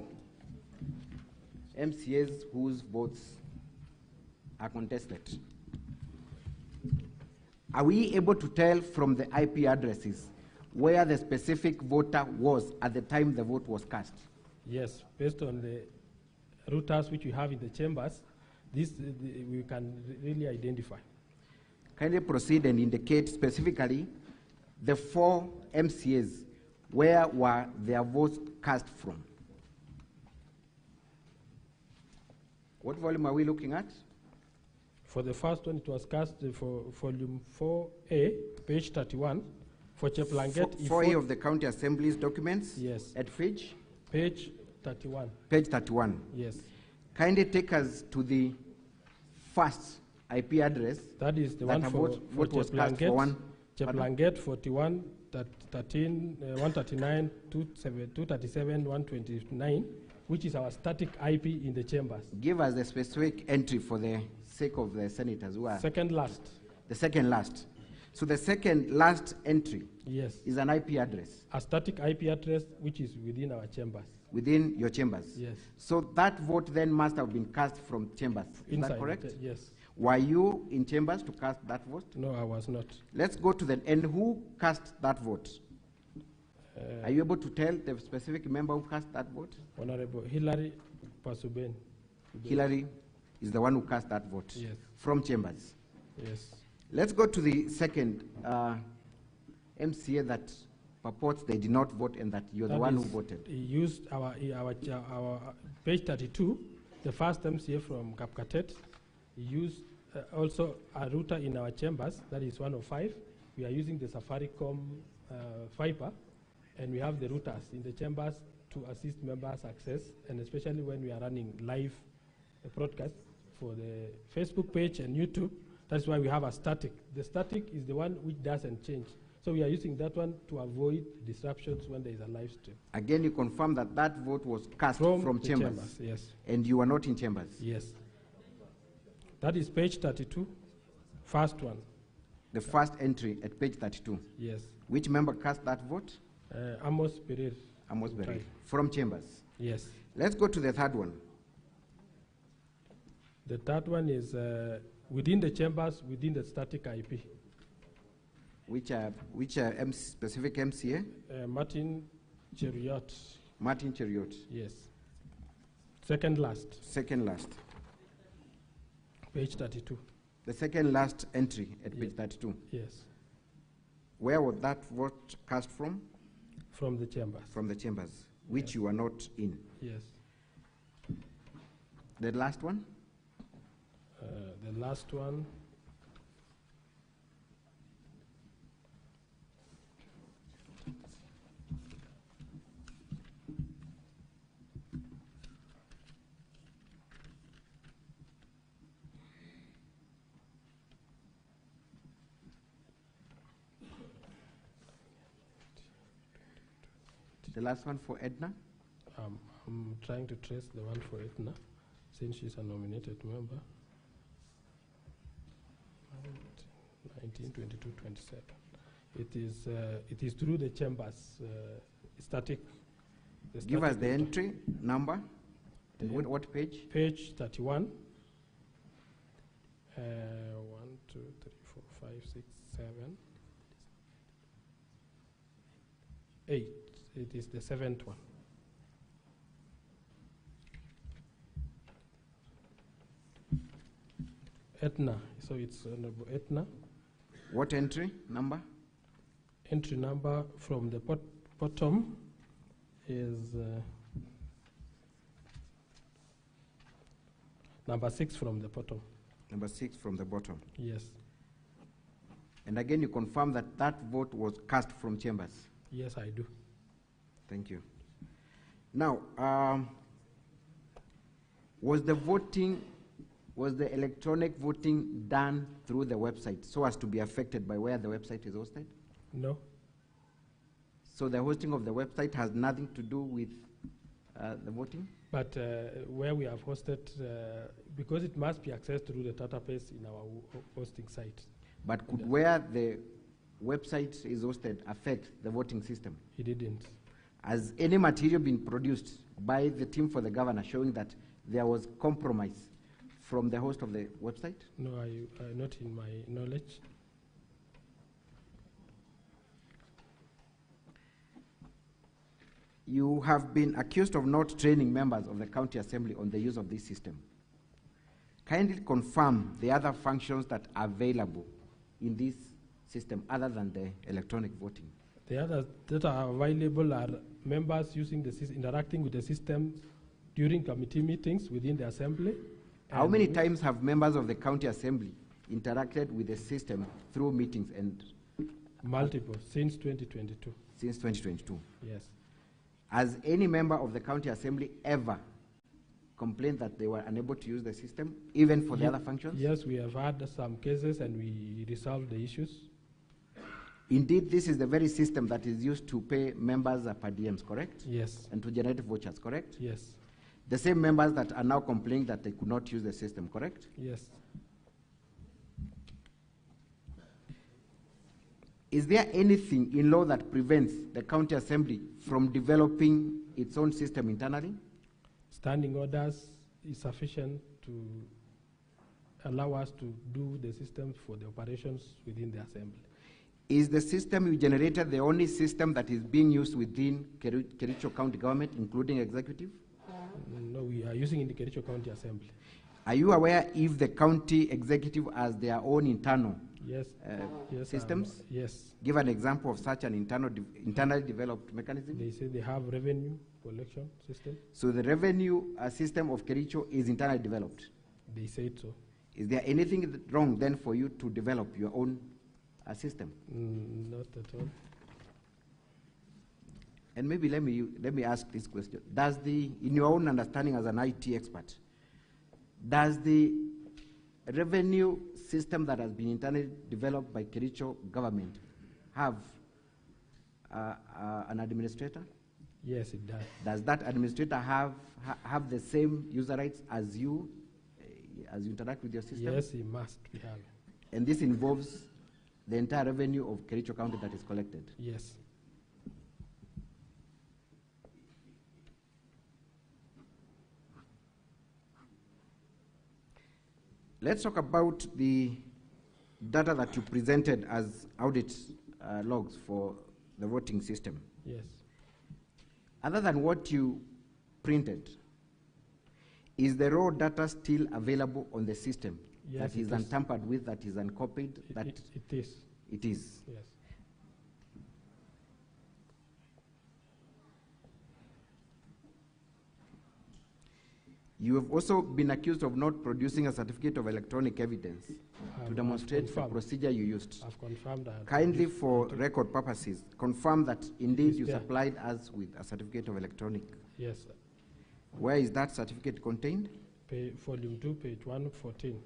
MCAs whose votes are contested. Are we able to tell from the IP addresses where the specific voter was at the time the vote was cast? Yes, based on the routers which we have in the chambers, we can really identify. Kindly proceed and indicate specifically the 4 MCAs, where were their votes cast from? What volume are we looking at? For the first one, it was cast for volume 4A, page 31, for Cheplanget. 4A of the County Assembly's documents? Yes. At page? Page 31. Page 31. Yes. Kindly take us to the first IP address. That is the one for Cheplanget. Cheplanget 41, 13, 139, 237, 129, which is our static IP in the chambers. Give us the specific entry for the sake of the senators who are. Second last. The second last. So the second last entry, yes, is an IP address. A static IP address which is within our chambers. Within your chambers? Yes. So that vote then must have been cast from chambers. Is that correct? Yes. Were you in chambers to cast that vote? No, I was not. Let's go to the end. Who cast that vote? Are you able to tell the specific member who cast that vote? Honorable Hillary Pasuben. Hillary is the one who cast that vote? Yes. From chambers? Yes. Let's go to the second MCA that purports they did not vote and that you're the one who voted. He used our page 32, the first MCA from Kapkatet. He used also a router in our chambers, that is 105. We are using the Safaricom fiber, and we have the routers in the chambers to assist members access, and especially when we are running live broadcast for the Facebook page and YouTube. That's why we have a static. The static is the one which doesn't change. So we are using that one to avoid disruptions when there is a live stream. Again, you confirm that that vote was cast from chambers. Yes. And you were not in chambers? Yes. That is page 32, first one. The first entry at page 32? Yes. Which member cast that vote? Amos Berir. Amos Berir. From chambers? Yes. Let's go to the third one. The third one is within the chambers, within the static IP. Which specific MCA? Martin Cheriot. Martin Cheriot. Yes. Second last. Second last. Page 32. The second last entry at page 32? Yes. Where was that vote cast from? From the chambers. From the chambers, which you were not in? Yes. The last one? The last one. The last one for Edna? I'm trying to trace the one for Edna, since she's a nominated member. 19, 22, 27. It is through the chambers, static. Give us the entry number. What page? Page 31. 1, 2, 3, 4, 5, 6, 7, 8. It is the seventh one. Etna. So it's Honorable Etna. What entry number? Entry number from the bottom is number 6 from the bottom. Number 6 from the bottom. Yes. And again, you confirm that that vote was cast from chambers? Yes, I do. Thank you. Now, was the electronic voting done through the website so as to be affected by where the website is hosted? No. So the hosting of the website has nothing to do with the voting? But where we have hosted, because it must be accessed through the database in our hosting site. But could where the website is hosted affect the voting system? It didn't. Has any material been produced by the team for the governor showing that there was compromise from the host of the website? No, not in my knowledge. You have been accused of not training members of the county assembly on the use of this system. Kindly confirm the other functions that are available in this system other than the electronic voting. The others that are available are members using the interacting with the system during committee meetings within the assembly. How many times have members of the county assembly interacted with the system through meetings and? Multiple, since 2022. Since 2022? Yes. Has any member of the county assembly ever complained that they were unable to use the system, even for the other functions? Yes, we have had some cases and we resolved the issues. Indeed, this is the very system that is used to pay members per diems, correct? Yes. And to generate vouchers, correct? Yes. The same members that are now complaining that they could not use the system, correct? Yes. Is there anything in law that prevents the county assembly from developing its own system internally? Standing orders is sufficient to allow us to do the systems for the operations within the assembly. Is the system you generated the only system that is being used within Kericho County government, including executive? No, we are using in the Kericho County Assembly. Are you aware if the county executive has their own internal yes, systems? Yes. Give an example of such an internally developed mechanism. They say they have revenue collection system. So the revenue system of Kericho is internally developed? They said so. Is there anything wrong then for you to develop your own system? Not at all. And maybe let me ask this question. In your own understanding as an IT expert, does the revenue system that has been internally developed by Kericho government have an administrator? Yes, it does. Does that administrator have the same user rights as you interact with your system? Yes, he must be having. And this involves the entire revenue of Kericho County that is collected? Yes. Let's talk about the data that you presented as audit logs for the voting system. Yes. Other than what you printed, is the raw data still available on the system? Yes, that is untampered with, that is uncopied? It is. It is. Yes. You have also been accused of not producing a certificate of electronic evidence to demonstrate the procedure you used. I've confirmed that. Kindly, for record purposes, confirm that indeed you supplied us with a certificate of electronic. Yes, sir. Where is that certificate contained? Volume 2, page 114.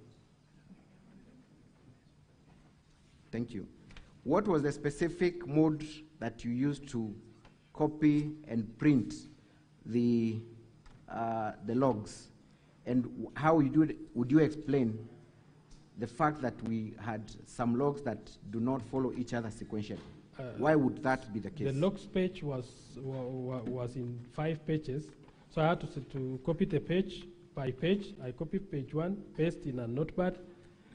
Thank you. What was the specific mode that you used to copy and print the logs? And how would you explain the fact that we had some logs that do not follow each other sequentially? Why would that be the case? The logs page was in 5 pages, so I had to copy the page by page. I copied page 1, paste in a notepad,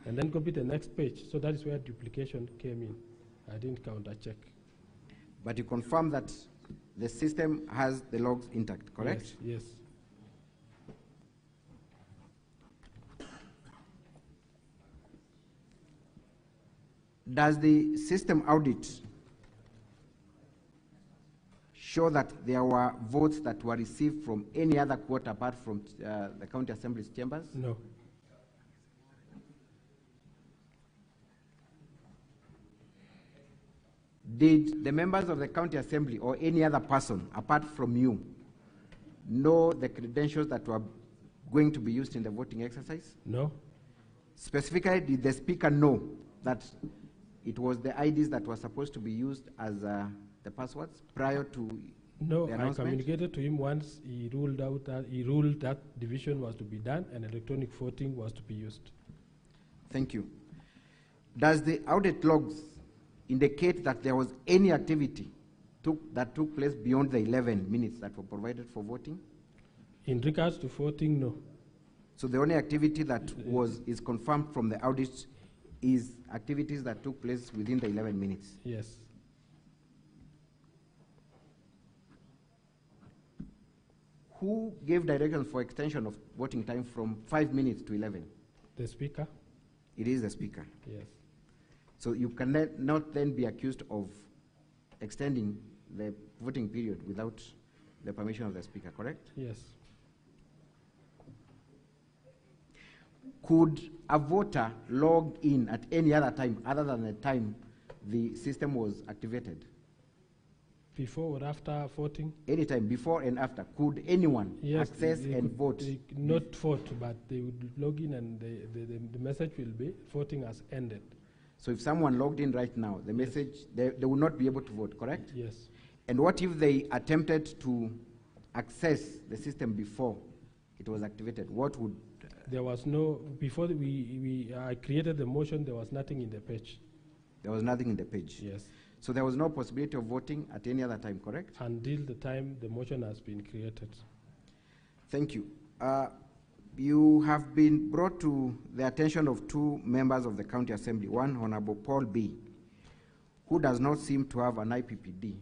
and then copy the next page. So that is where duplication came in. I didn't counter check. But you confirm that the system has the logs intact, correct? Yes. Yes. Does the system audit show that there were votes that were received from any other court apart from the county assembly's chambers? No. Did the members of the county assembly or any other person apart from you know the credentials that were going to be used in the voting exercise? No. Specifically, did the speaker know that it was the IDs that were supposed to be used as the passwords prior to No, the I announcement? communicated to him once he ruled that division was to be done and electronic voting was to be used. Thank you. Does the audit logs indicate that there was any activity that took place beyond the 11 minutes that were provided for voting? In regards to voting, no. So the only activity that is confirmed from the audit is activities that took place within the 11 minutes? Yes. Who gave directions for extension of voting time from 5 minutes to 11? The speaker? It is the speaker. Yes. So you cannot then be accused of extending the voting period without the permission of the speaker, correct? Yes. Could a voter log in at any other time other than the time the system was activated? Before or after voting? Anytime, before and after. Could anyone access and vote? Not vote, but they would log in and the message will be voting has ended. So if someone logged in right now, the message, they will not be able to vote, correct? Yes. And what if they attempted to access the system before it was activated? What would... There was no, before I created the motion, there was nothing in the page. There was nothing in the page? Yes. So there was no possibility of voting at any other time, correct? Until the time the motion has been created. Thank you. You have been brought to the attention of 2 members of the County Assembly, one Honorable Paul B., who does not seem to have an IPPD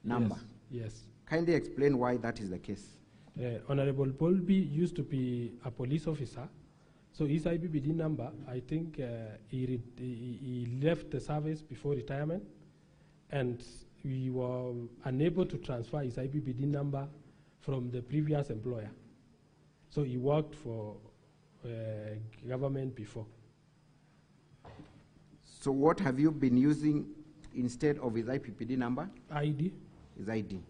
number. Yes. Kindly explain why that is the case. Honorable Paul B. used to be a police officer, so his IPPD number, I think he left the service before retirement, and we were unable to transfer his IPPD number from the previous employer. So he worked for government before. So what have you been using instead of his IPPD number? ID. His ID.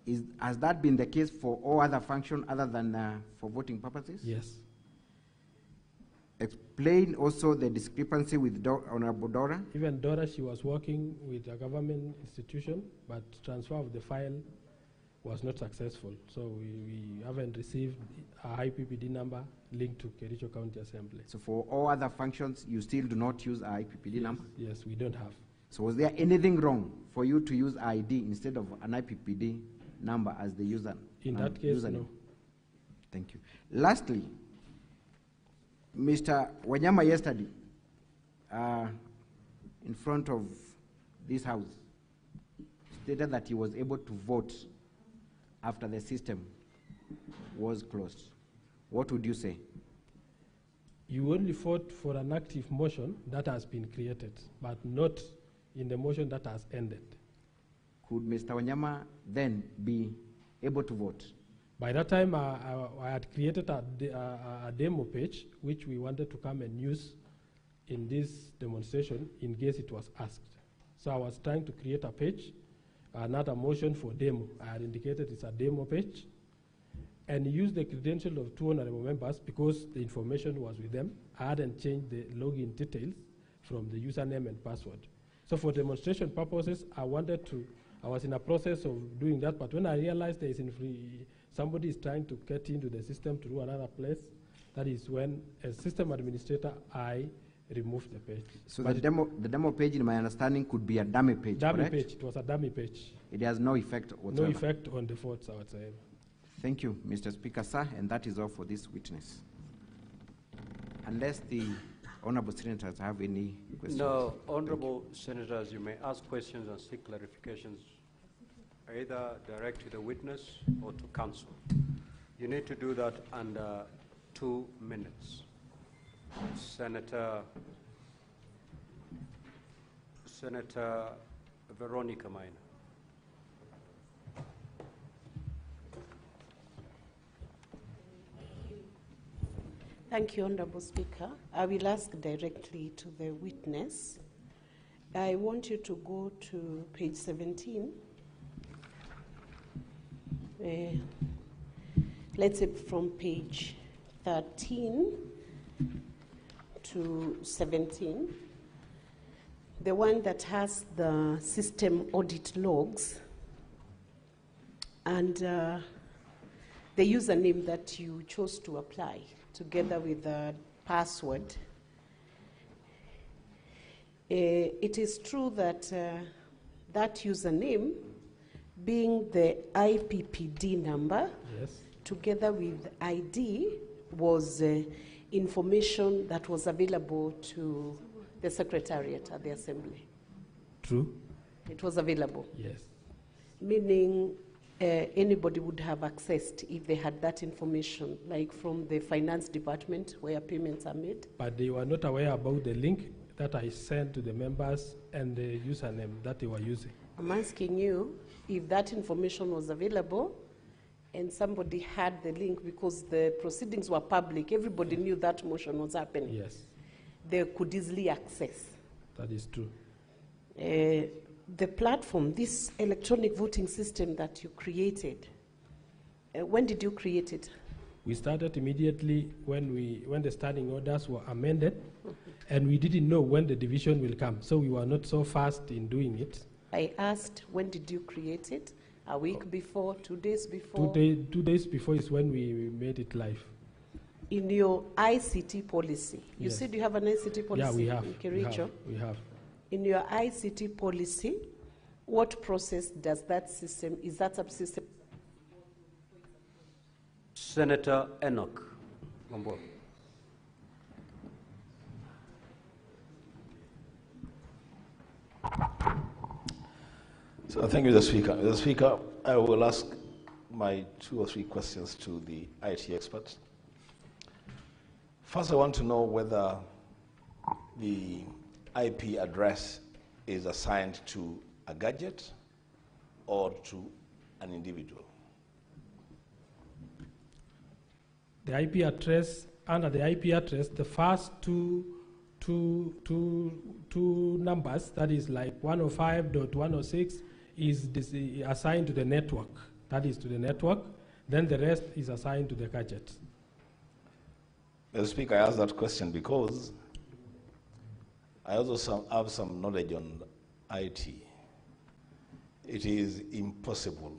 Yes. Has that been the case for all other functions other than for voting purposes? Yes. Explain also the discrepancy with Honorable Dora. Even Dora, she was working with a government institution, but transfer of the file was not successful. So we haven't received a IPPD number linked to Kericho County Assembly. So for all other functions, you still do not use a IPPD number? Yes, we don't have. So was there anything wrong for you to use ID instead of an IPPD number as the user? In that case, username? no. Thank you. Lastly, Mr. Wanyama yesterday, in front of this house, stated that he was able to vote after the system was closed. What would you say? You only fought for an active motion that has been created, but not in the motion that has ended. Could Mr. Wanyama then be able to vote? By that time, I had created a demo page, which we wanted to come and use in this demonstration in case it was asked. So I was trying to create a page, another motion for demo. I had indicated it's a demo page, and use the credential of 2 honorable members because the information was with them. I hadn't changed the login details from the username and password. So for demonstration purposes, I was in a process of doing that, but when I realized there is somebody is trying to get into the system to do another place, that is when, as system administrator, I removed the page. So the demo page, in my understanding, could be a dummy page, Dummy correct? page, it was a dummy page. It has no effect whatsoever? No effect on the votes whatsoever. Thank you, Mr. Speaker, sir, and that is all for this witness. Unless the honorable senators have any questions. No, honorable senators, you may ask questions and seek clarifications, either direct to the witness or to counsel. You need to do that under 2 minutes. Senator Veronica Maina. Thank you, Honorable Speaker. I will ask directly to the witness. I want you to go to page 17. Let's say from page 13 to 17. The one that has the system audit logs and the username that you chose to apply together with the password. It is true that that username, being the IPPD number, yes, together with ID, was information that was available to the Secretariat at the Assembly. True. It was available. Yes. Meaning anybody would have accessed if they had that information, like from the finance department where payments are made. But they were not aware about the link that I sent to the members and the username that they were using. I'm asking you if that information was available and somebody had the link because the proceedings were public, everybody knew that motion was happening. Yes. They could easily access. That is true. The platform, this electronic voting system that you created, when did you create it? We started immediately when the standing orders were amended, and we didn't know when the division will come, so we were not so fast in doing it. I asked, when did you create it? A week before, 2 days before? 2 days before is when we made it live. In your ICT policy, you Yes. said you have an ICT policy? Yeah, we have. In Kericho? We have. In your ICT policy, what process does that system, is that subsystem? Senator Enoch Wambua. So thank you, Mr. Speaker. Mr. Speaker, I will ask my 2 or 3 questions to the IT experts. First, I want to know whether the IP address is assigned to a gadget or to an individual. The IP address, under the IP address, the first two two numbers, that is like 105.106 is assigned to the network, that is to the network, then the rest is assigned to the gadget. Mr. Speaker, I asked that question because I also have some knowledge on IT. It is impossible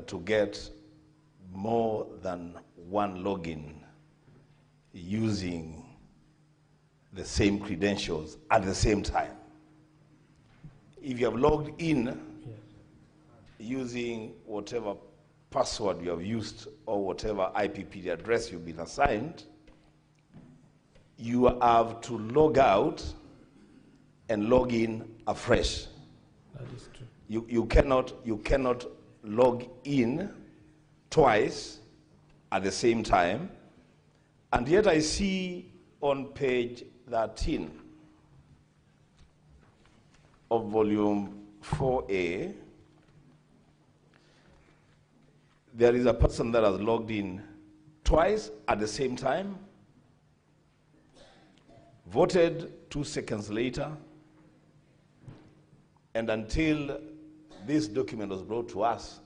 to get more than one login using the same credentials at the same time. If you have logged in using whatever password you have used or whatever IPP address you've been assigned, you have to log out and log in afresh. That is true. You cannot log in twice at the same time. And yet I see on page 13 of volume 4A, there is a person that has logged in twice at the same time, voted 2 seconds later, and until this document was brought to us,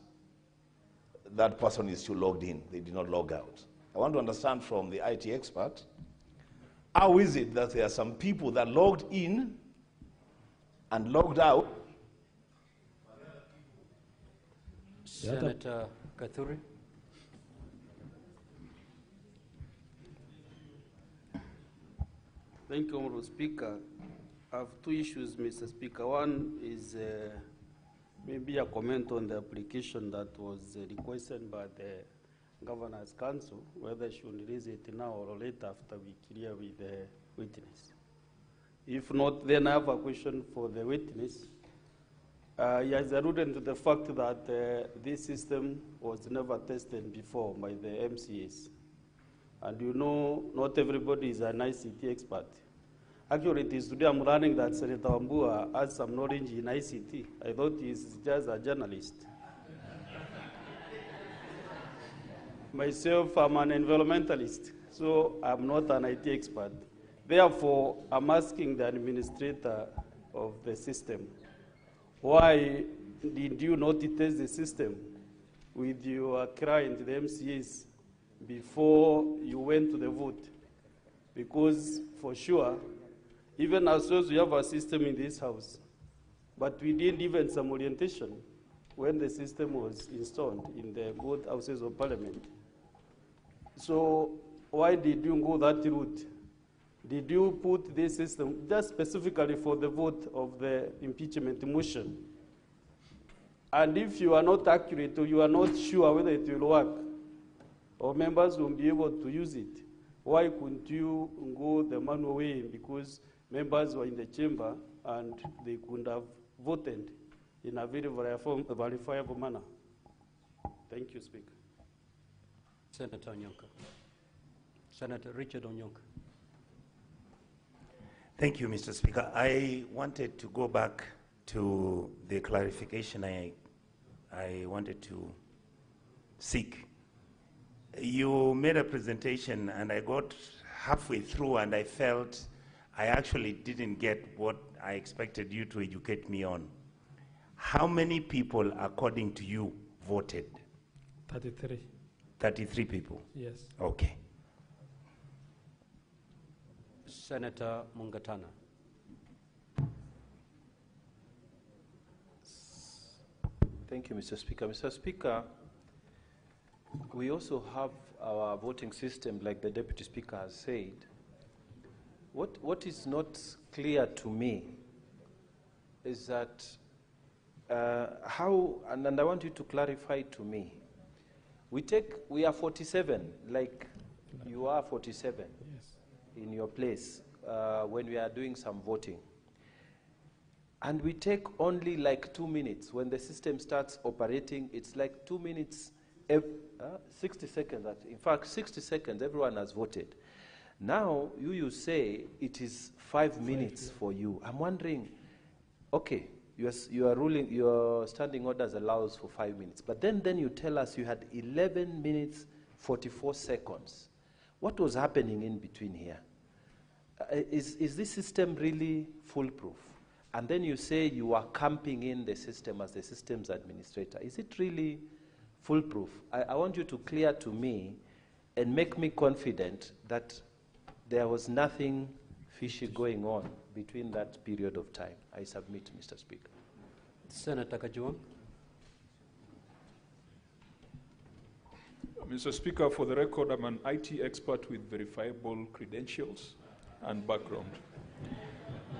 that person is still logged in. They did not log out. I want to understand from the IT expert, how is it that there are some people that logged in and logged out? Senator Kathuri. Thank you, Honorable Speaker. I have two issues, Mr. Speaker. One is maybe a comment on the application that was requested by the Governor's Council, whether she will release it now or later after we clear with the witness. If not, then I have a question for the witness. He has alluded to the fact that this system was never tested before by the MCAs. And you know, not everybody is an ICT expert. Actually, it is today I'm learning that Senator Wambua has some knowledge in ICT. I thought he's just a journalist. Myself, I'm an environmentalist, so I'm not an IT expert. Therefore, I'm asking the administrator of the system, why did you not test the system with your client, the MCAs, before you went to the vote? Because for sure, even ourselves, we have a system in this house, but we didn't even some orientation when the system was installed in the both houses of parliament. So why did you go that route? Did you put this system just specifically for the vote of the impeachment motion? And if you are not accurate or you are not sure whether it will work, or members will be able to use it, why couldn't you go the manual way? Because members were in the chamber and they could have voted in a very verifiable manner. Thank you, Speaker. Senator Onyonka. Senator Richard Onyonka. Thank you, Mr. Speaker. I wanted to go back to the clarification I wanted to seek. You made a presentation and I got halfway through and I felt I actually didn't get what I expected you to educate me on. How many people, according to you, voted? 33. 33 people? Yes. Okay. Senator Mungatana. Thank you, Mr. Speaker. Mr. Speaker, we also have our voting system, like the Deputy Speaker has said. What is not clear to me is that how, and I want you to clarify to me, we are 47, like you are 47 in your place when we are doing some voting. And we take only like 2 minutes. When the system starts operating, it's like 2 minutes, 60 seconds. In fact, 60 seconds, everyone has voted. Now, you say it is 5 minutes for you. I'm wondering, okay, your standing orders allows for 5 minutes. But then you tell us you had 11 minutes, 44 seconds. What was happening in between here? Is this system really foolproof? And then you say you are camping in the system as the systems administrator. Is it really foolproof? I want you to clear to me and make me confident that there was nothing fishy going on between that period of time. I submit, Mr. Speaker. Senator Kajwang. Mr. Speaker, for the record, I'm an IT expert with verifiable credentials and background.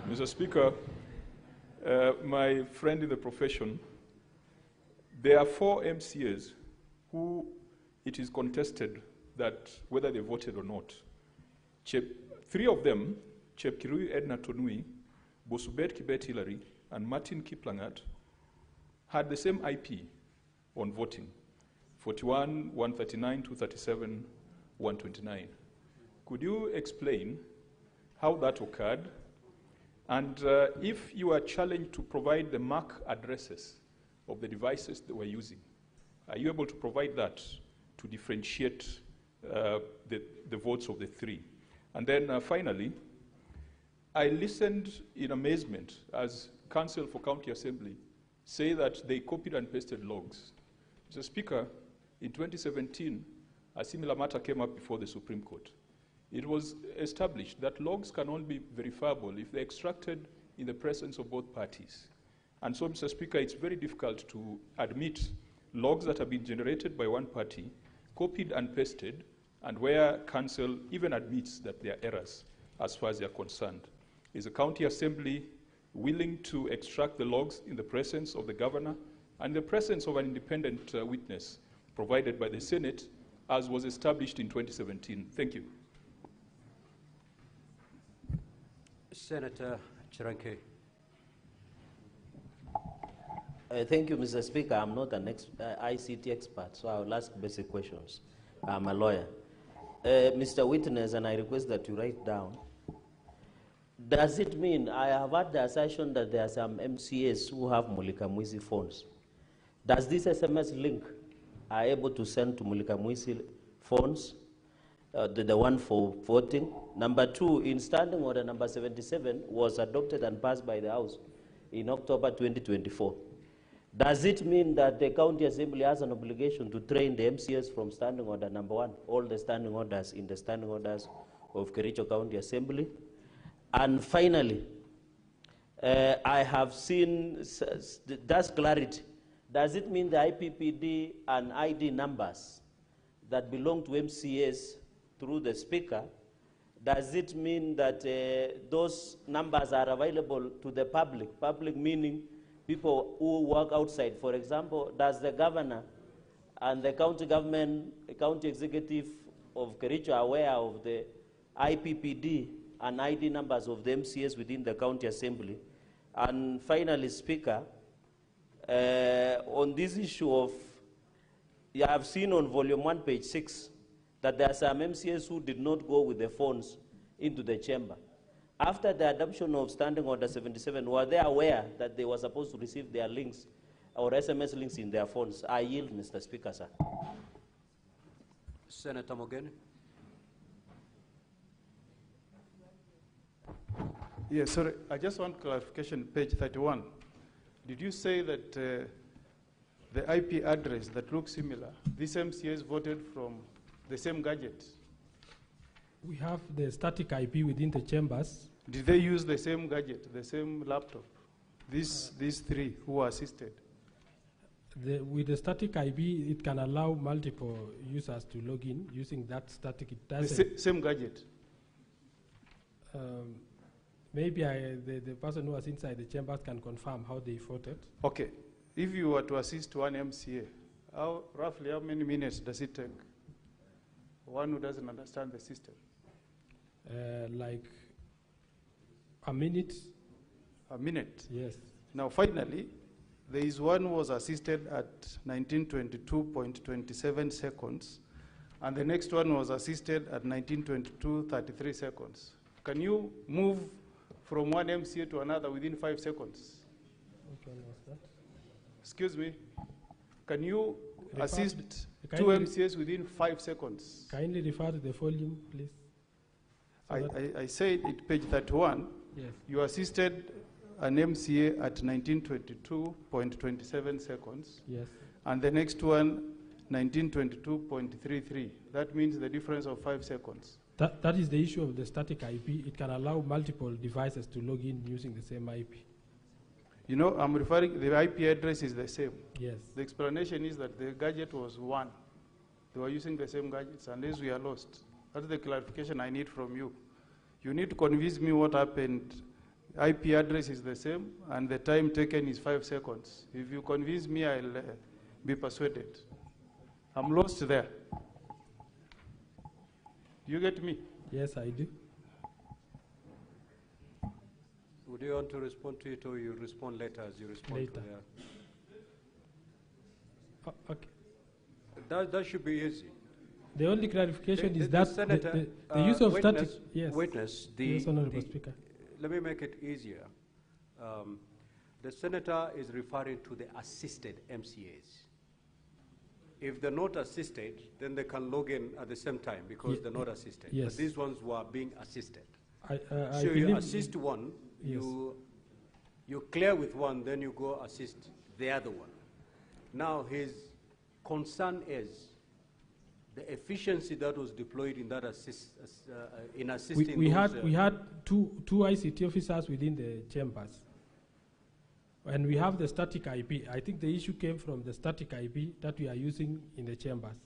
Mr. Speaker, my friend in the profession, there are 4 MCAs who it is contested that whether they voted or not. 3 of them, Chepkirui Edna Tonui, Bosubet Kibet Hillary, and Martin Kiplangat, had the same IP on voting, 41, 139, 237, 129. Could you explain how that occurred? And if you are challenged to provide the MAC addresses of the devices that we're using, are you able to provide that to differentiate the votes of the 3? And then finally, I listened in amazement as Counsel for County Assembly say that they copied and pasted logs. Mr. Speaker, in 2017, a similar matter came up before the Supreme Court. It was established that logs can only be verifiable if they're extracted in the presence of both parties. And so, Mr. Speaker, it's very difficult to admit logs that have been generated by one party, copied and pasted, and where counsel even admits that there are errors as far as they're concerned. Is the County Assembly willing to extract the logs in the presence of the governor and in the presence of an independent witness provided by the Senate, as was established in 2017? Thank you. Senator Chiranke. Thank you, Mr. Speaker. I'm not an ICT expert, so I will ask basic questions. I'm a lawyer. Mr. Witness, and I request that you write down, does it mean, I have had the assertion that there are some MCAs who have Mulika Mwizi phones. Does this SMS link are able to send to Mulika Mwizi phones, the one for voting? Number 2, in Standing Order number 77 was adopted and passed by the House in October 2024. Does it mean that the County Assembly has an obligation to train the MCAs from Standing Order number 1, all the standing orders in the standing orders of Kericho County Assembly? And finally, I have seen, that's clarity. Does it mean the IPPD and ID numbers that belong to MCAs through the Speaker, does it mean that those numbers are available to the public? Public meaning people who work outside. For example, does the governor and the county government, the county executive of Kericho are aware of the IPPD and ID numbers of the MCAs within the County Assembly? And finally, Speaker, on this issue of, you have seen on volume 1, page 6, that there are some MCAs who did not go with the phones into the chamber. After the adoption of Standing Order 77, were they aware that they were supposed to receive their links or SMS links in their phones? I yield, Mr. Speaker, sir. Senator Mogeni. Yes, sorry, I just want clarification, page 31. Did you say that the IP address that looks similar, these MCAs voted from the same gadget? We have the static IP within the chambers. Did they use the same gadget, the same laptop? These 3 who were assisted? With the static IP, it can allow multiple users to log in using that static. It doesn't. The same gadget? Maybe the person who was inside the chambers can confirm how they voted. Okay. If you were to assist one MCA, roughly how many minutes does it take? One who doesn't understand the system. Like a minute. A minute? Yes. Now, finally, there is one who was assisted at 1922.27 seconds, and the next one was assisted at 1922.33 seconds. Can you move from one MCA to another within 5 seconds? Which one was that? Excuse me. Can you assist 2 MCAs within 5 seconds? Kindly refer to the volume, please. I said at page 31, Yes. you assisted an MCA at 1922.27 seconds. Yes. And the next one, 1922.33. That means the difference of 5 seconds. That is the issue of the static IP. It can allow multiple devices to log in using the same IP. You know, I'm referring, the IP address is the same. Yes. The explanation is that the gadget was one. They were using the same gadgets, unless we are lost. That's the clarification I need from you. You need to convince me what happened. IP address is the same, and the time taken is 5 seconds. If you convince me, I'll be persuaded. I'm lost there. Do you get me? Yes, I do. Would you want to respond to it, or you respond later as you respond Later. to the... Okay. That should be easy. The only clarification is that Senator, the use of witness, static. Yes. Witness, Yes, Honorable Speaker. let me make it easier. The senator is referring to the assisted MCAs. If they're not assisted, then they can log in at the same time because they're not assisted. Yes. But these ones were being assisted. I So you believe- assist one, Yes. you clear with one, then you go assist the other one. Now his concern is the efficiency that was deployed in that in assisting We those, had two ICT officers within the chambers. And we have the static IP. I think the issue came from the static IP that we are using in the chambers.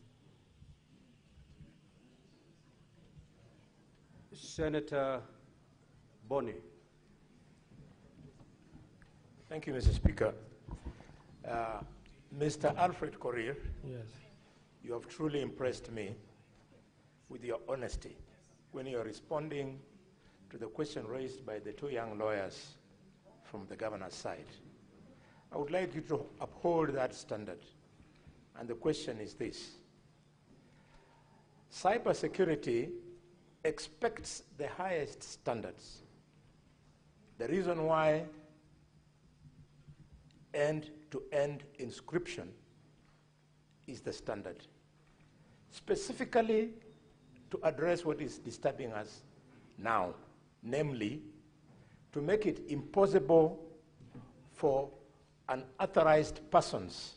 Senator Bonnie. Thank you, Mr. Speaker. Mr. Alfred Korir, Yes. you have truly impressed me with your honesty when you are responding to the question raised by the two young lawyers from the governor's side. I would like you to uphold that standard. And the question is this. Cybersecurity expects the highest standards. The reason why end-to-end encryption is the standard, specifically to address what is disturbing us now, namely to make it impossible for unauthorized persons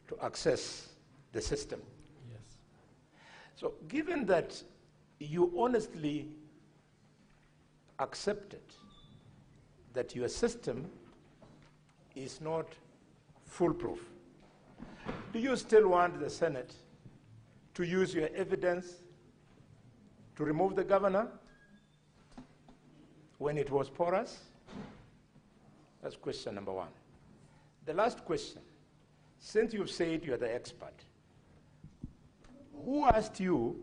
to access the system. Yes. So given that you honestly accepted that your system is not foolproof, do you still want the Senate to use your evidence to remove the governor when it was porous? That's question number one. The last question, since you've said you're the expert, who asked you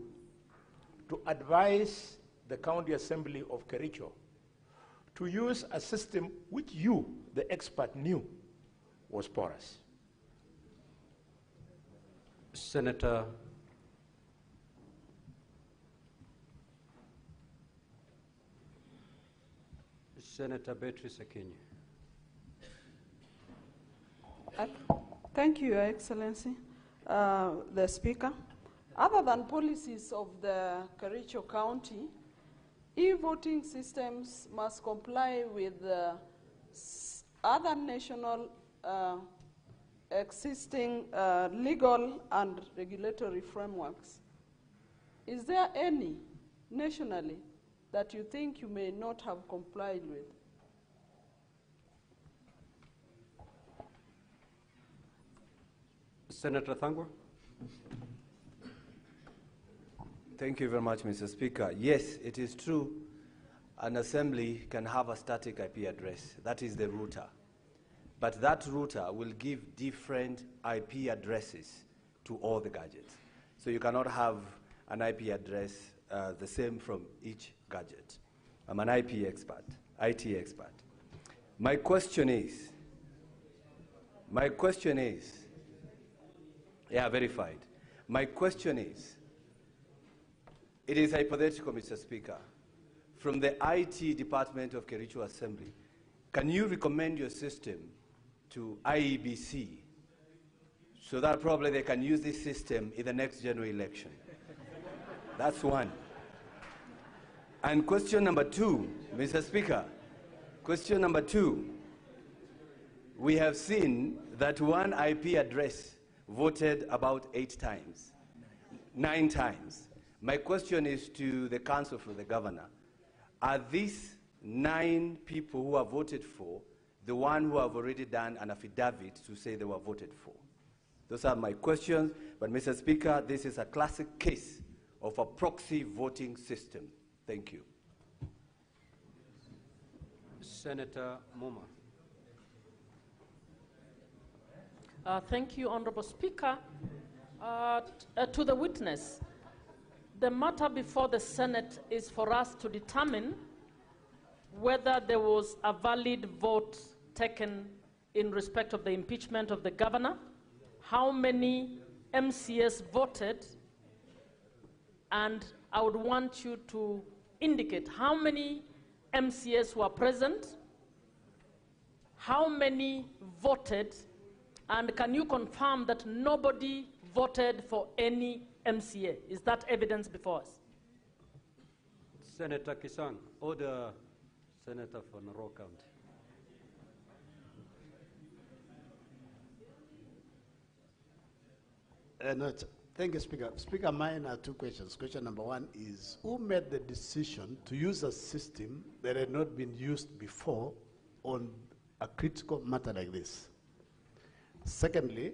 to advise the County Assembly of Kericho to use a system which you, the expert, knew was porous? Senator Beatrice Akinyi. Thank you, Your Excellency. The Speaker. Other than policies of the Kericho County, e-voting systems must comply with other national existing legal and regulatory frameworks. Is there any nationally that you think you may not have complied with? Senator Thangwa. Thank you very much, Mr. Speaker. Yes, it is true an assembly can have a static IP address. That is the router. But that router will give different IP addresses to all the gadgets. So you cannot have an IP address the same from each gadget. I'm an IP expert, IT expert. My question is, yeah, verified. My question is, it is hypothetical, Mr. Speaker. From the IT department of Kericho Assembly, can you recommend your system to IEBC so that probably they can use this system in the next general election? That's one. And question number 2, Mr. Speaker, question number 2, we have seen that one IP address voted about 8 times, 9 times. My question is to the counsel for the governor. Are these 9 people who are voted for the one who have already done an affidavit to say they were voted for? Those are my questions. But Mr. Speaker, this is a classic case of a proxy voting system. Thank you. Senator Moma. Thank you, Honorable Speaker. To the witness, the matter before the Senate is for us to determine whether there was a valid vote taken in respect of the impeachment of the governor, how many MCS voted, and I would want you to indicate how many MCS were present, how many voted, and can you confirm that nobody voted for any MCA? Is that evidence before us? Senator Kisang, order Senator for Narok County. Thank you, Speaker. Speaker, mine are 2 questions. Question number 1 is, who made the decision to use a system that had not been used before on a critical matter like this? Secondly,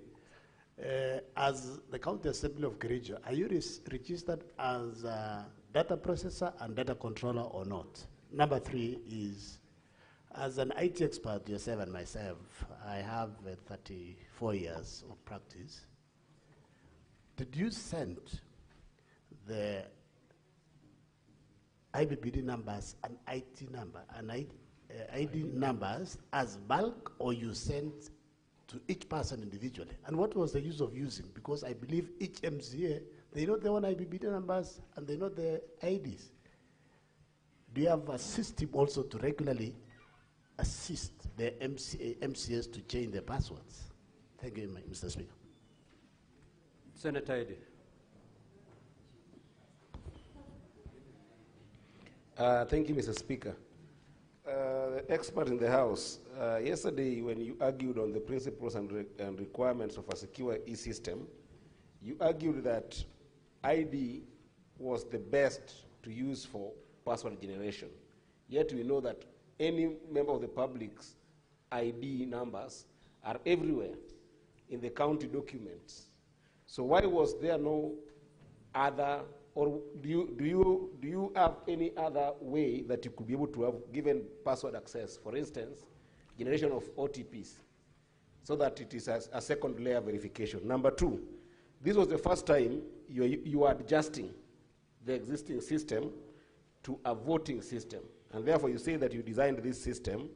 as the County Assembly of Kericho, are you registered as a data processor and data controller or not? Number 3 is, as an IT expert, yourself and myself, I have 34 years of practice. Did you send the IBBD numbers and IT number and ID numbers as bulk, or you sent to each person individually? And what was the use of using? Because I believe each MCA, they know their own IBBD numbers and they know their IDs. Do you have a system also to regularly assist the MCAs to change their passwords? Thank you, Mr. Speaker. Senator Eddy. Thank you, Mr. Speaker. The expert in the House, yesterday when you argued on the principles and requirements of a secure e-system, you argued that ID was the best to use for password generation. Yet we know that any member of the public's ID numbers are everywhere in the county documents. So why was there no other, or do you have any other way that you could be able to have given password access? For instance, generation of OTPs, so that it is a second layer verification. Number 2, this was the first time you are adjusting the existing system to a voting system. And therefore you say that you designed this system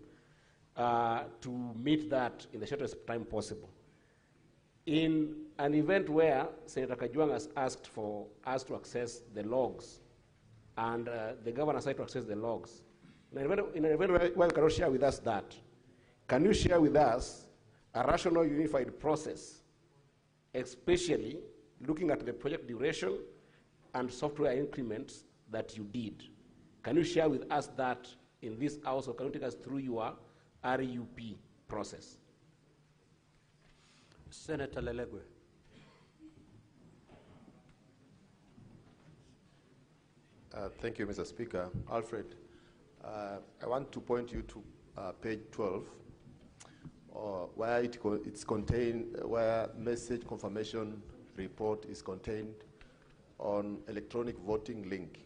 to meet that in the shortest time possible. In an event where Senator Kajwang has asked for us to access the logs, and the governor tried to access the logs, in an event where you cannot share with us that, can you share with us a rational unified process, especially looking at the project duration and software increments that you did? Can you share with us that in this house, or can you take us through your RUP process? Senator Lelegwe. Thank you, Mr. Speaker. Alfred, I want to point you to page 12, where it's contained, where message confirmation report is contained on electronic voting link.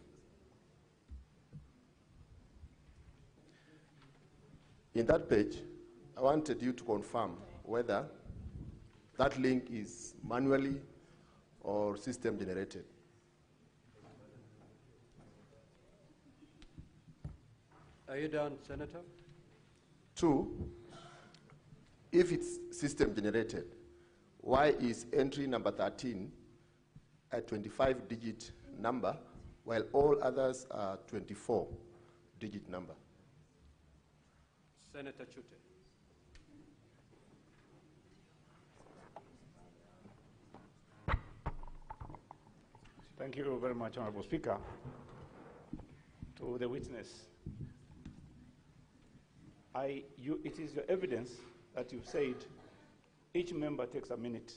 In that page, I wanted you to confirm whether that link is manually or system generated. Are you done, Senator? 2, if it's system generated, why is entry number 13 a 25-digit number while all others are 24-digit number? Senator Chute. Thank you very much, Honorable Speaker. To to the witness. It is your evidence that you've said each member takes a minute.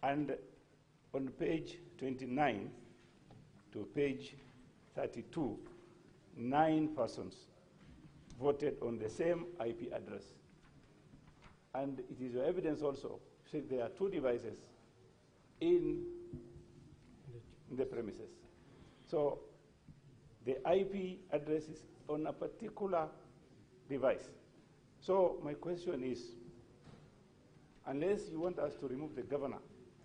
And on page 29 to page 32, 9 persons voted on the same IP address. And it is your evidence also, said there are 2 devices in the premises. So the IP address is on a particular device. So my question is, unless you want us to remove the governor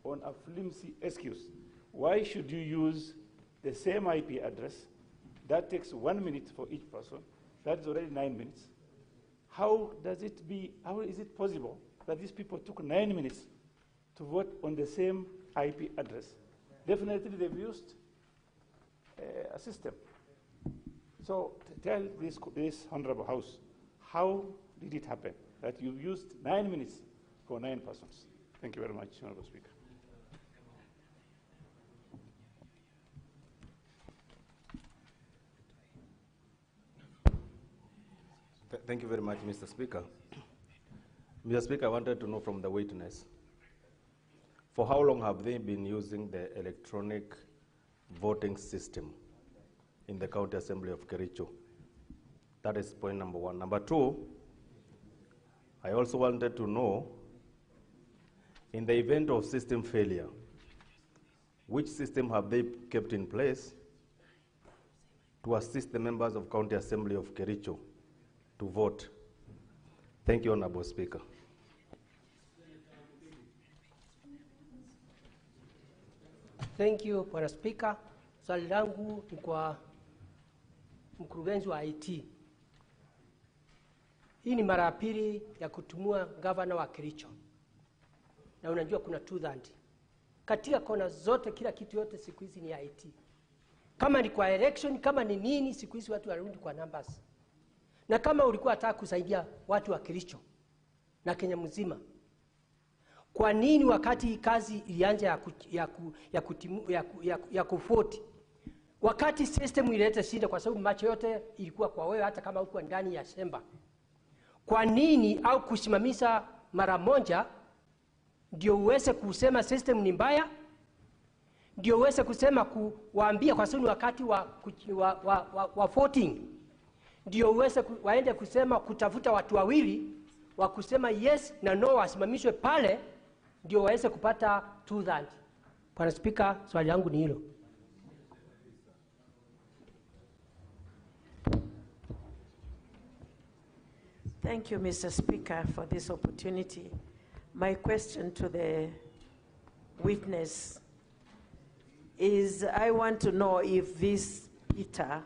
on a flimsy excuse, why should you use the same IP address? That takes 1 minute for each person. That's already 9 minutes. How is it possible that these people took 9 minutes to vote on the same IP address? Definitely they've used a system. So tell this Honorable House, how did it happen that you used 9 minutes for 9 persons? Thank you very much, Honorable Speaker. Thank you very much, Mr. Speaker. Mr. Speaker, I wanted to know from the witness, for how long have they been using the electronic voting system in the County Assembly of Kericho? That is point number 1. Number 2, I also wanted to know, in the event of system failure, which system have they kept in place to assist the members of County Assembly of Kericho to vote? Thank you, Honorable Speaker. Thank you, Bwana Speaker. Swali langu ni kwa mkurugenzi wa IT. Hii ni mara ya pili ya kutumua gavana wa Kericho. Na unajua kuna 230. Katika kona zote, kila kitu yote siku hizi ni IT. Kama ni kwa election, kama ni nini, siku hizi watu warudi kwa numbers. Na kama ulikuwa unataka kusaidia watu wa Kericho na Kenya mzima, kwa nini wakati kazi ilianza ya kufoti, wakati system ileta shida, kwa sababu macho yote ilikuwa kwa wewe hata kama uko ndani ya shamba, kwa nini au kusimamisha mara moja ndio uweze kusema system ni mbaya, ndio uweze kusema kuwaambia, kwa sababu wakati wa voting ndio uweze waende kusema kutafuta watu wawili wa kusema yes na no wasimamishwe pale, ndio waweze kupata 230. Bwana Speaker, swali langu ni hilo. Thank you, Mr. Speaker, for this opportunity. My question to the witness is, I want to know if this Peter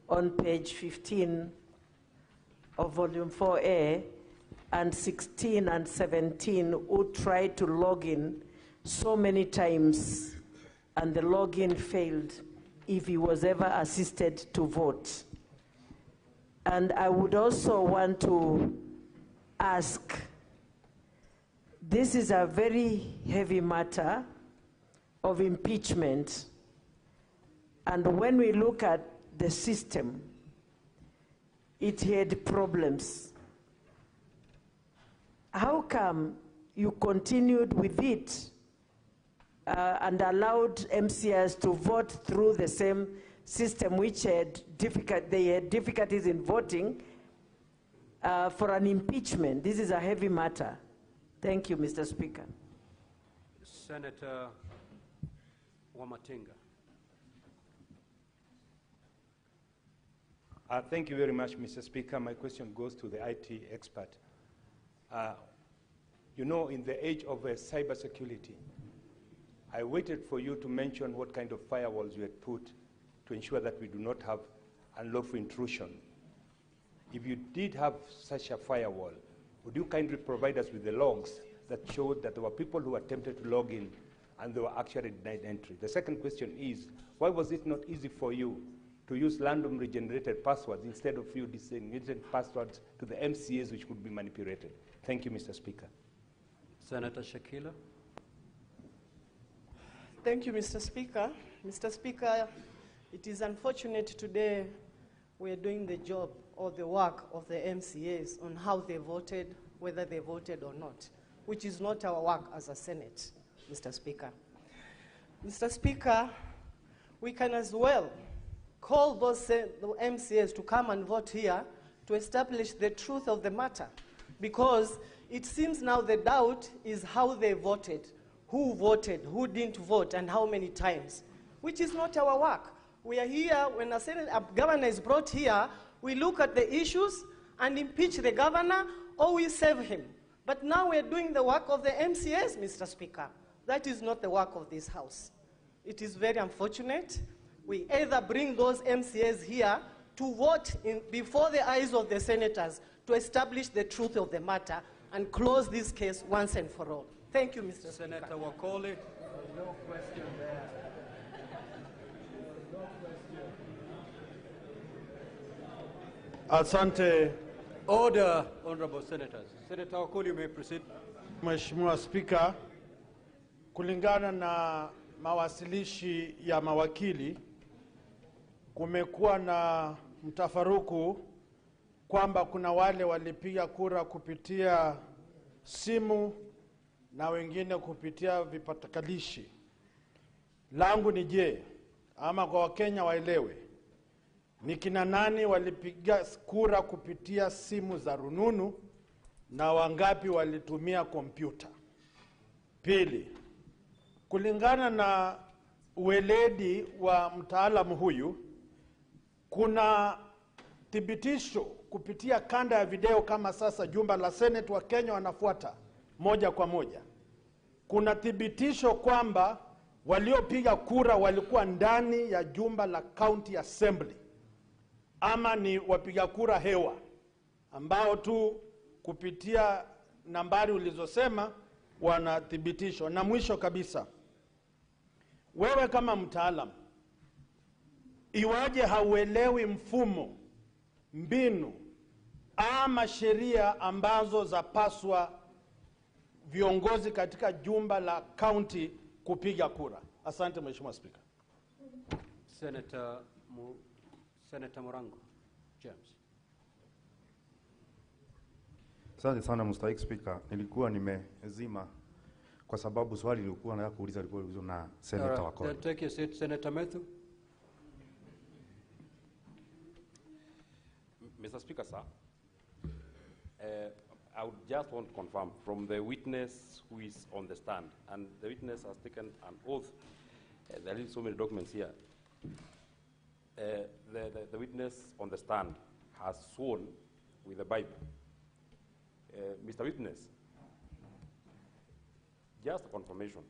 on page 15 of volume 4A and 16 and 17 who tried to log in so many times and the login failed, if he was ever assisted to vote. And I would also want to ask, this is a very heavy matter of impeachment, and when we look at the system, it had problems. How come you continued with it and allowed MCS to vote through the same system which had they had difficulties in voting for an impeachment? This is a heavy matter. Thank you, Mr. Speaker. Senator Wamatinga. Thank you very much, Mr. Speaker. My question goes to the IT expert. You know, in the age of cybersecurity, I waited for you to mention what kind of firewalls you had put to ensure that we do not have unlawful intrusion. If you did have such a firewall, would you kindly provide us with the logs that showed that there were people who attempted to log in and they were actually denied entry? The second question is, why was it not easy for you to use randomly generated passwords instead of you designated passwords to the MCAs which could be manipulated? Thank you, Mr. Speaker. Senator Shakila. Thank you, Mr. Speaker. Mr. Speaker, It is unfortunate today we are doing the job or the work of the MCAs on how they voted, whether they voted or not, which is not our work as a Senate, Mr. Speaker. Mr. Speaker, we can as well call those the MCAs to come and vote here to establish the truth of the matter, because it seems now the doubt is how they voted, who didn't vote, and how many times, which is not our work. We are here, when a governor is brought here, we look at the issues and impeach the governor, or we save him. But now we're doing the work of the MCAs, Mr. Speaker. That is not the work of this House. It is very unfortunate. We either bring those MCAs here to vote before the eyes of the senators to establish the truth of the matter and close this case once and for all. Thank you, Mr. Senator Speaker. Wakoli. No question there. Asante. Order, honorable senators. Senator Wakoli, you may proceed. Mheshimiwa Spika, kulingana na mawasilishi ya mawakili, kumekuwa na mtafaruku kwamba kuna wale walipiga kura kupitia simu na wengine kupitia vipatakalishi. Langu ni je, ama kwa Wakenya waelewe, ni kina nani walipiga kura kupitia simu za rununu na wangapi walitumia kompyuta? Pili, kulingana na uweledi wa mtaalamu huyu, kuna thibitisho kupitia kanda ya video kama sasa jumba la Senate wa Kenya wanafuata moja kwa moja. Kuna thibitisho kwamba waliopiga kura walikuwa ndani ya jumba la County Assembly, ama ni wapiga kura hewa ambao tu kupitia nambari ulizosema wanathibitishwa. Na mwisho kabisa, wewe kama mtaalamu, iwaje hauelewi mfumo, mbinu ama sheria ambazo zapaswa viongozi katika jumba la county kupiga kura? Asante Mheshimiwa Spika. Senator Morango James. Asante sana Mstahiki Spika. Nilikuwa nimezima kwa sababu swali lilikuwa nataka kuuliza lilikuwa na Senator Wakoli. Take your seat, Senator Methu. Mr. Speaker, sir, I would just want to confirm from the witness who is on the stand, and the witness has taken an oath. There are so many documents here. The witness on the stand has sworn with the Bible. Mr. Witness, just a confirmation.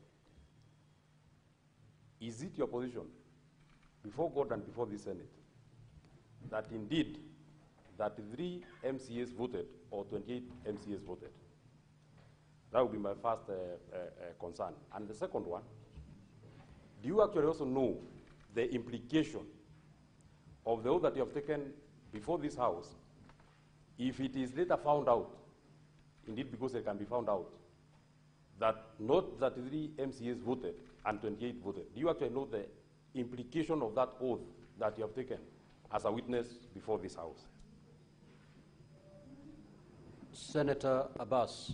Is it your position before God and before the Senate that indeed that 3 MCAs voted or 28 MCAs voted? That would be my first concern. And the second one, do you actually also know the implication of the oath that you have taken before this House if it is later found out, indeed because it can be found out, that not that 3 MCAs voted and 28 voted? Do you actually know the implication of that oath that you have taken as a witness before this House? Senator Abbas.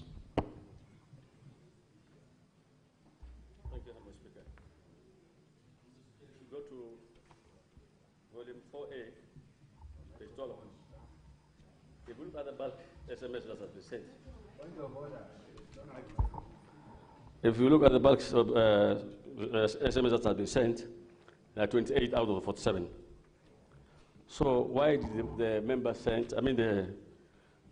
Thank you, Mr. Speaker. If you go to volume 4A, page 12, if you look at the bulk SMS that has been sent, if you look at the bulk of SMS that has been sent, there are 28 out of the 47. So why did the member send,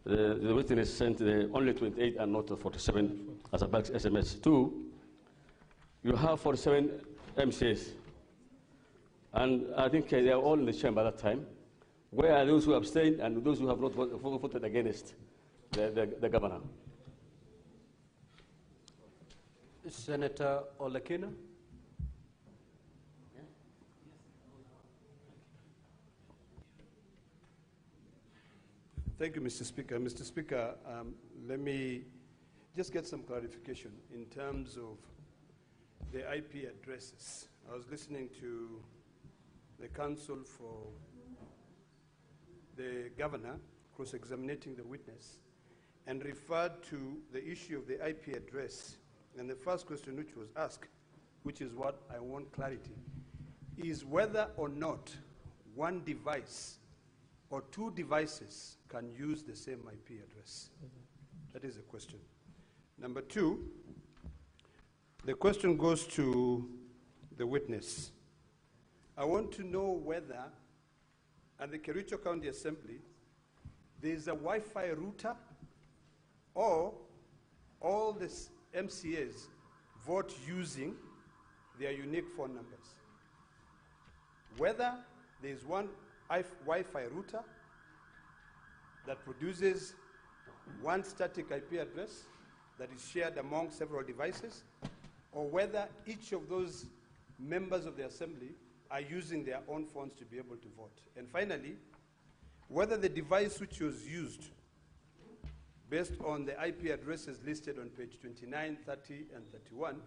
the witness sent only 28 and not 47 as a bulk SMS? 2, you have 47 MCAs, and I think they are all in the chamber at that time. Where are those who abstained and those who have not voted against the governor? Senator Olekina. Thank you, Mr. Speaker. Mr. Speaker, let me just get some clarification in terms of the IP addresses. I was listening to the counsel for the governor cross-examining the witness and referred to the issue of the IP address. And the first question which was asked, which is what I want clarity, is whether or not one device or two devices can use the same IP address. That is the question. Number two, the question goes to the witness. I want to know whether at the Kericho County Assembly there is a Wi-Fi router or all the MCAs vote using their unique phone numbers. Whether there is one Wi-Fi router that produces one static IP address that is shared among several devices, or whether each of those members of the assembly are using their own phones to be able to vote. And finally, whether the device which was used based on the IP addresses listed on page 29, 30, and 31,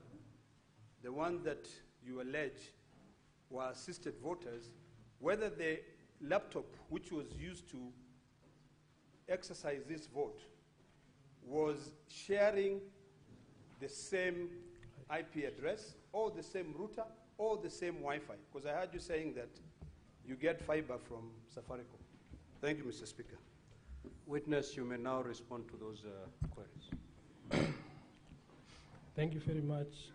the one that you allege were assisted voters, whether the laptop which was used to exercise this vote was sharing the same IP address or the same router or the same Wi-Fi, because I heard you saying that you get fiber from Safaricom. Thank you, Mr. Speaker. Witness, you may now respond to those queries. Thank you very much,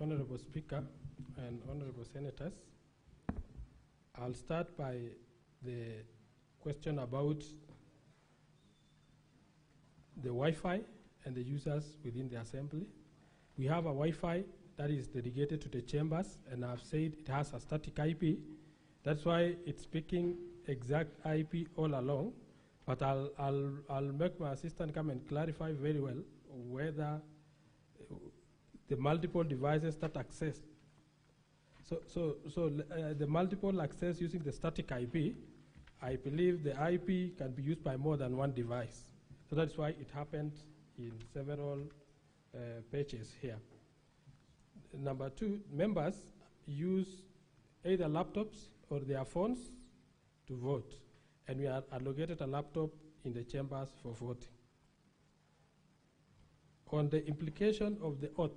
Honorable Speaker and Honorable Senators. I'll start by the question about the Wi-Fi and the users within the Assembly. We have a Wi-Fi that is dedicated to the chambers, and I've said it has a static IP. That's why it's picking exact IP all along. But I'll make my assistant come and clarify very well whether the multiple devices that access. The multiple access using the static IP, I believe the IP can be used by more than one device. So that's why it happened in several pages here. Number two, members use either laptops or their phones to vote, and we are allocated a laptop in the chambers for voting. On the implication of the oath,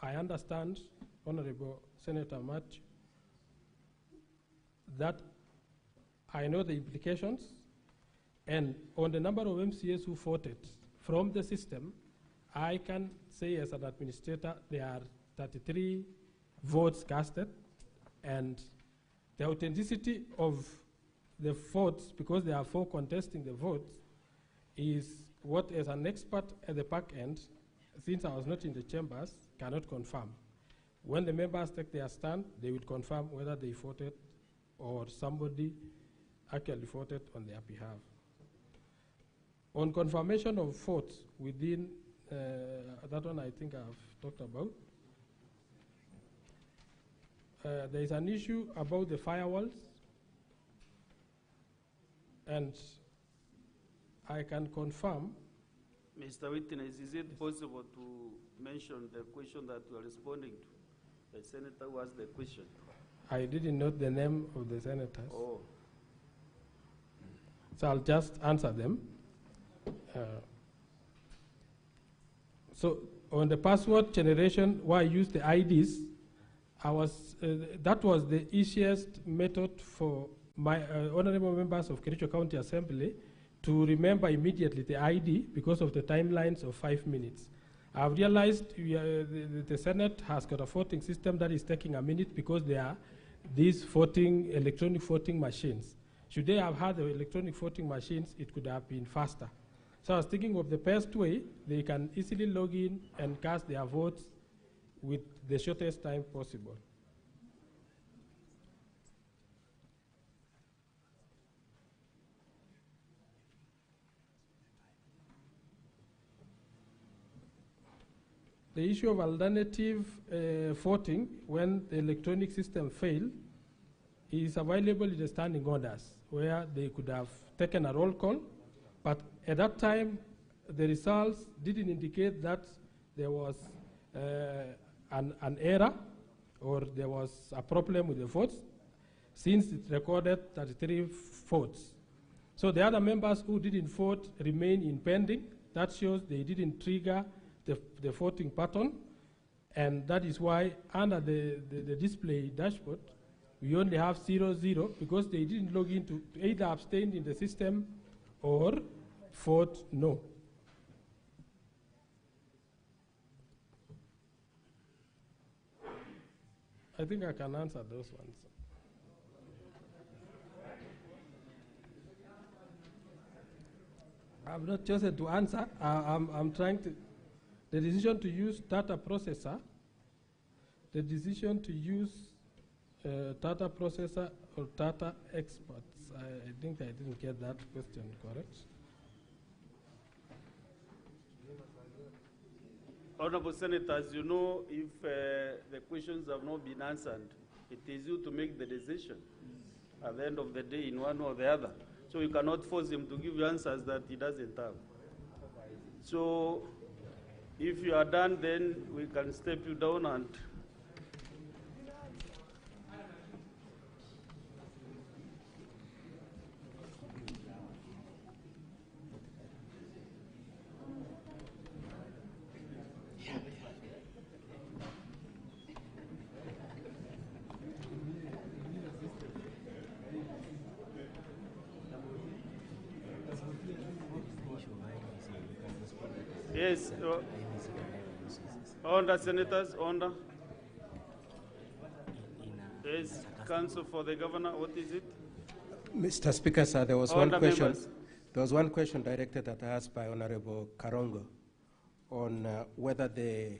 I understand, Honorable Senator Matthew, that I know the implications, and on the number of MCAs who voted from the system, I can say as an administrator there are 33 votes casted, and the authenticity of the votes, because there are 4 contesting the votes, is what as an expert at the back end, since I was not in the chambers, cannot confirm. When the members take their stand, they will confirm whether they voted or somebody actually voted on their behalf. On confirmation of votes within, that one I think I've talked about. There is an issue about the firewalls, and I can confirm. Mr. Witness, is it possible to mention the question that you are responding to? The senator who asked the question. I didn't note the name of the senators. Oh. So I'll just answer them. So on the password generation, where I used the IDs, that was the easiest method for my honorable members of Kericho County Assembly to remember immediately the ID because of the timelines of 5 minutes. I've realized the Senate has got a voting system that is taking a minute because there are these electronic voting machines. Should they have had the electronic voting machines, it could have been faster. So I was thinking of the best way, they can easily log in and cast their votes with the shortest time possible. The issue of alternative voting when the electronic system failed is available in the standing orders where they could have taken a roll call, but at that time the results didn't indicate that there was an error or there was a problem with the votes. since it recorded 33 votes. So the other members who didn't vote remain in pending. That shows they didn't trigger the voting pattern, and that is why under the display dashboard, we only have 0-0 because they didn't log in to either abstain in the system or vote no. I think I can answer those ones. I'm not chosen to answer. I'm trying to. The decision to use data processor, the decision to use data processor or data experts. I think I didn't get that question correct. Honorable Senators, you know, if the questions have not been answered, it is you to make the decision at the end of the day in one or the other. So you cannot force him to give you answers that he doesn't have. So if you are done, then we can step you down and yes, order, Senators, order. Yes, Counsel for the Governor, what is it? Mr. Speaker, sir, there was Order, one question. members. There was one question directed at us by Honorable Karongo on whether the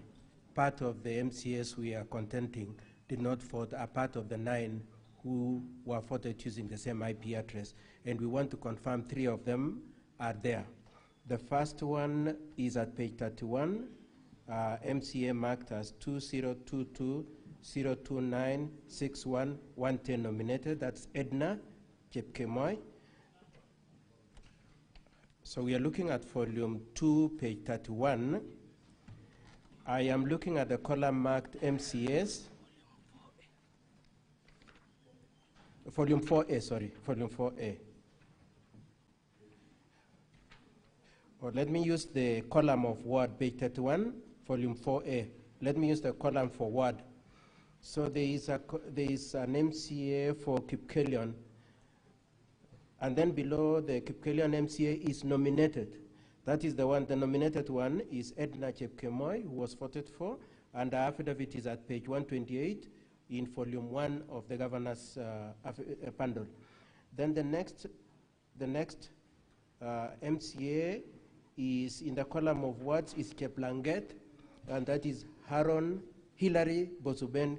part of the MCAs we are contending did not vote are part of the 9 who were voted using the same IP address. And we want to confirm 3 of them are there. The first one is at page 31, MCA marked as 2022-029-61-110 nominated. That's Edna Chepkemoi. So we are looking at volume 2, page 31. I am looking at the column marked MCAs. Volume 4A, sorry, volume 4A. Or let me use the column of word, page 31, volume 4A. Let me use the column for word. So there is an MCA for Kipkelion, and then below the Kipkelion MCA is nominated. That is the one, the nominated one is Edna Chepkemoi, who was voted for, and the affidavit is at page 128 in volume 1 of the governor's bundle. Then the next MCA is in the column of words is Cheplanget, and that is Hilary Bosuben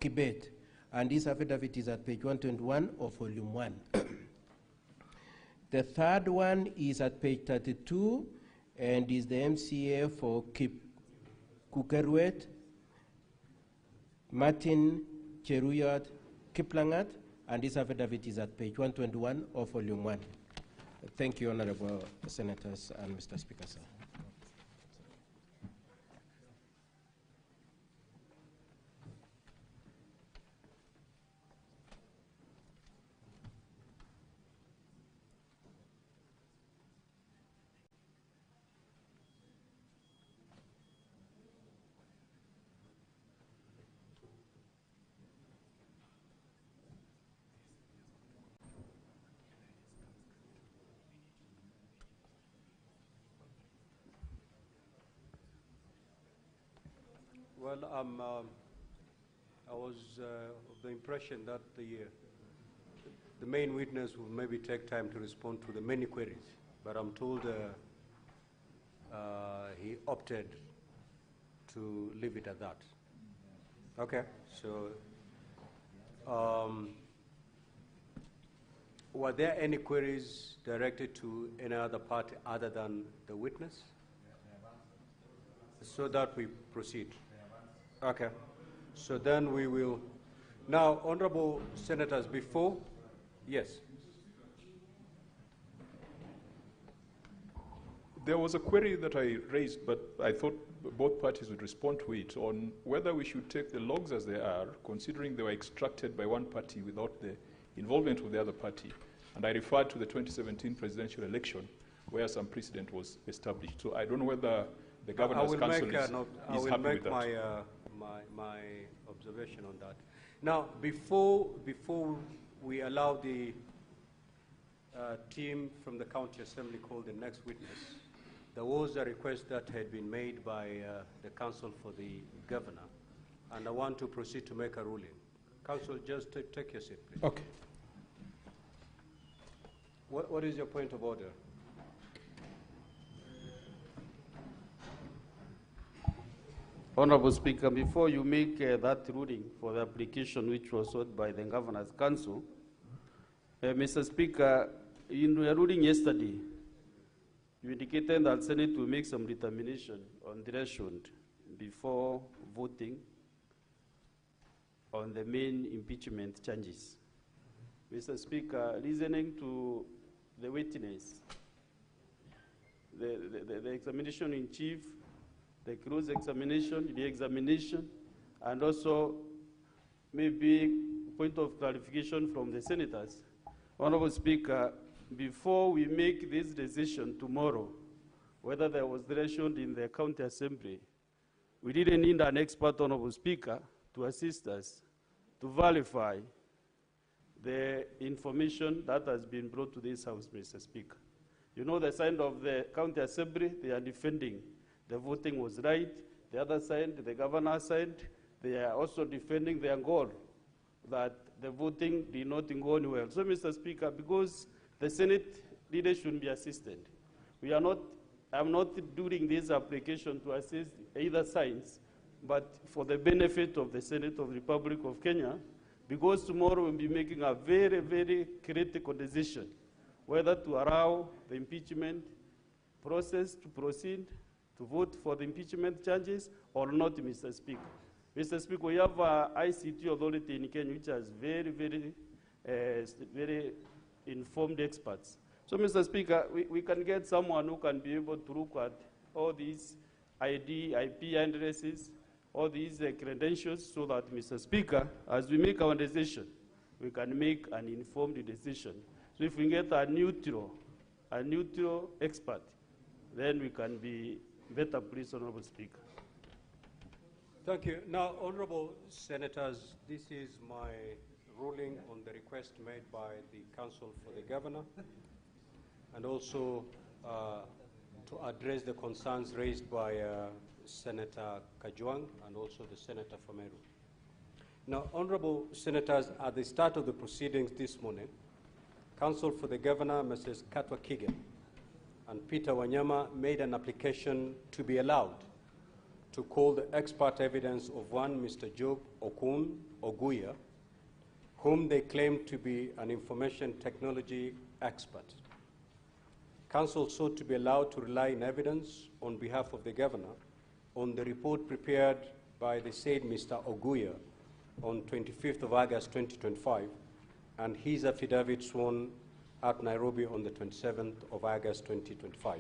Kibet. And this affidavit is at page 121 of volume 1. The third one is at page 32 and is the MCA for Kukerwet, Martin Cheruyot Kiplangat, and this affidavit is at page 121 of volume 1. Thank you, Honorable Senators and Mr. Speaker, sir. Well, I was of the impression that the main witness will maybe take time to respond to the many queries, but I'm told he opted to leave it at that. Okay, so were there any queries directed to any other party other than the witness? So that we proceed. Okay, so then we will. Now, honorable senators, before, yes. There was a query that I raised, but I thought both parties would respond to it, on whether we should take the logs as they are, considering they were extracted by one party without the involvement of the other party. And I referred to the 2017 presidential election, where some precedent was established. So I don't know whether the Governor's Council is happy with that. my observation on that. Now, before we allow the team from the County Assembly call the next witness, there was a request that had been made by the Council for the Governor, and I want to proceed to make a ruling. Council, just take your seat, please. Okay. What is your point of order? Honorable Speaker, before you make that ruling for the application which was sought by the Governor's Council, Mr. Speaker, in your ruling yesterday, you indicated that Senate will make some determination on threshold before voting on the main impeachment charges. Mr. Speaker, listening to the witness, the examination in chief, the close examination, the examination, and also maybe point of clarification from the senators. Honorable Speaker, before we make this decision tomorrow, whether there was threshold in the County Assembly, we didn't need an expert, Honorable Speaker, to assist us to verify the information that has been brought to this House, Mr. Speaker. You know, the side of the County Assembly, they are defending the voting was right. The other side, the Governor's side, they are also defending their goal that the voting did not go anywhere. So, Mr. Speaker, because the Senate leaders should be assisted, I'm not doing this application to assist either sides, but for the benefit of the Senate of the Republic of Kenya, because tomorrow we'll be making a very, very critical decision whether to allow the impeachment process to proceed, to vote for the impeachment charges or not, Mr. Speaker. Mr. Speaker, we have an ICT authority in Kenya which has very, very informed experts. So, Mr. Speaker, we can get someone who can be able to look at all these ID, IP addresses, all these credentials, so that, Mr. Speaker, as we make our decision, we can make an informed decision. So if we get a neutral expert, then we can be better pleased, Honorable Speaker. Thank you. Now, Honorable Senators, this is my ruling on the request made by the Council for the Governor, and also to address the concerns raised by Senator Kajwang and also the Senator from Meru. Now, Honorable Senators, at the start of the proceedings this morning, Council for the Governor, Mrs. Katwa Kigen, and Peter Wanyama made an application to be allowed to call the expert evidence of one Mr. Job Okun Oguya, whom they claim to be an information technology expert. Council sought to be allowed to rely on evidence on behalf of the Governor on the report prepared by the said Mr. Oguya on 25th of August 2025 and his affidavit sworn at Nairobi on the 27th of August 2025.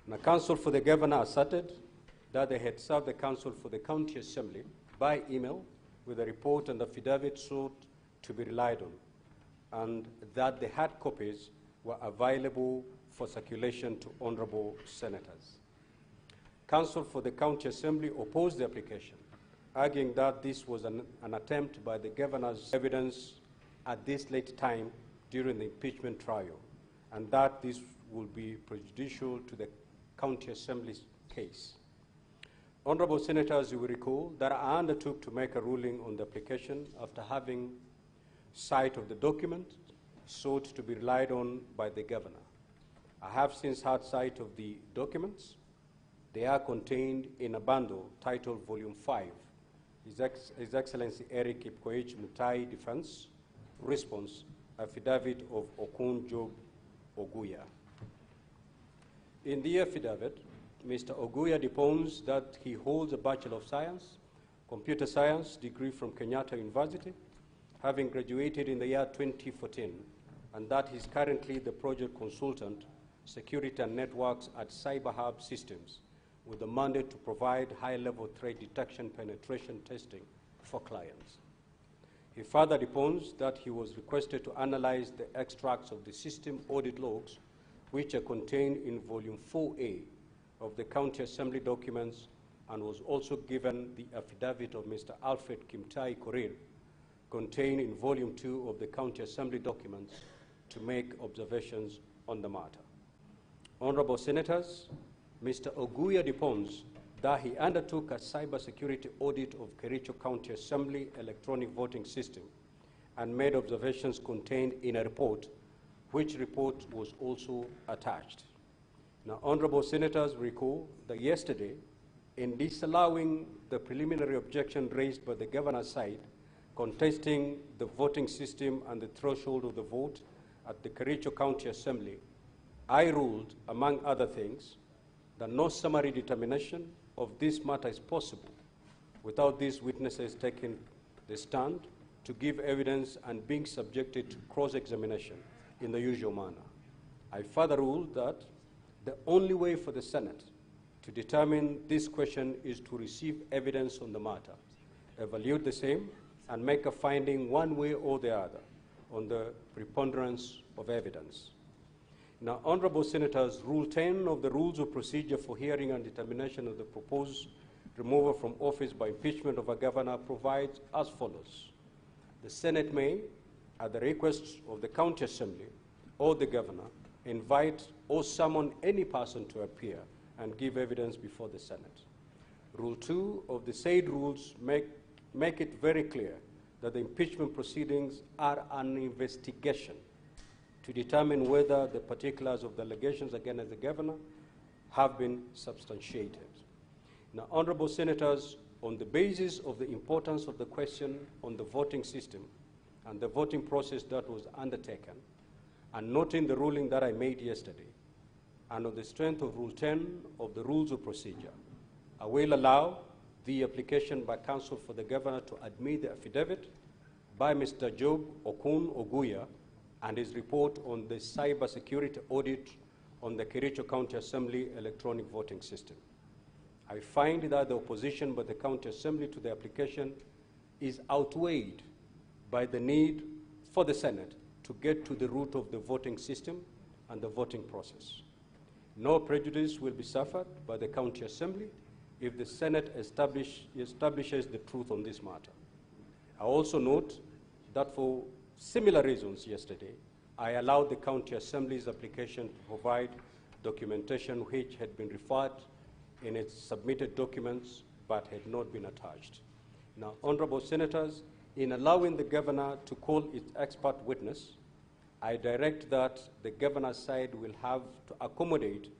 Now, Council for the Governor asserted that they had served the Council for the County Assembly by email with a report and affidavit sought to be relied on, and that the hard copies were available for circulation to honorable senators. Council for the County Assembly opposed the application, arguing that this was an attempt by the Governor's evidence at this late time during the impeachment trial, and that this would be prejudicial to the County Assembly's case. Honorable Senators, you will recall that I undertook to make a ruling on the application after having sight of the document sought to be relied on by the Governor. I have since had sight of the documents. They are contained in a bundle titled Volume 5, His Excellency Eric Kipkoech Mutai Defense, Response, Affidavit of Okun Job Oguya. In the affidavit, Mr. Oguya deposed that he holds a Bachelor of Science, Computer Science degree from Kenyatta University, having graduated in the year 2014, and that he's currently the project consultant Security and Networks at Cyber Hub Systems with the mandate to provide high-level threat detection penetration testing for clients. He further deposed that he was requested to analyze the extracts of the system audit logs, which are contained in Volume 4A of the County Assembly documents, and was also given the affidavit of Mr. Alfred Kimtai Korir, contained in Volume 2 of the County Assembly documents, to make observations on the matter. Honorable Senators, Mr. Oguya deposed that he undertook a cybersecurity audit of Kericho County Assembly electronic voting system and made observations contained in a report, which report was also attached. Now, Honorable Senators recall that yesterday, in disallowing the preliminary objection raised by the governor's side contesting the voting system and the threshold of the vote at the Kericho County Assembly, I ruled, among other things, that no summary determination of this matter is possible without these witnesses taking the stand to give evidence and being subjected to cross-examination in the usual manner. I further ruled that the only way for the Senate to determine this question is to receive evidence on the matter, evaluate the same, and make a finding one way or the other on the preponderance of evidence. Now, Honorable Senators, Rule 10 of the Rules of Procedure for Hearing and Determination of the proposed removal from office by impeachment of a governor provides as follows. The Senate may, at the request of the County Assembly or the governor, invite or summon any person to appear and give evidence before the Senate. Rule 2 of the said rules make it very clear that the impeachment proceedings are an investigation to determine whether the particulars of the allegations against the governor have been substantiated. Now, Honorable Senators, on the basis of the importance of the question on the voting system and the voting process that was undertaken, and noting the ruling that I made yesterday, and on the strength of Rule 10 of the Rules of Procedure, I will allow the application by counsel for the governor to admit the affidavit by Mr. Job Okun Oguya and his report on the cybersecurity audit on the Kericho County Assembly electronic voting system. I find that the opposition by the County Assembly to the application is outweighed by the need for the Senate to get to the root of the voting system and the voting process. No prejudice will be suffered by the County Assembly if the Senate establishes the truth on this matter. I also note that for similar reasons yesterday, I allowed the County Assembly's application to provide documentation which had been referred in its submitted documents but had not been attached. Now, Honorable Senators, in allowing the governor to call its expert witness, I direct that the governor's side will have to accommodate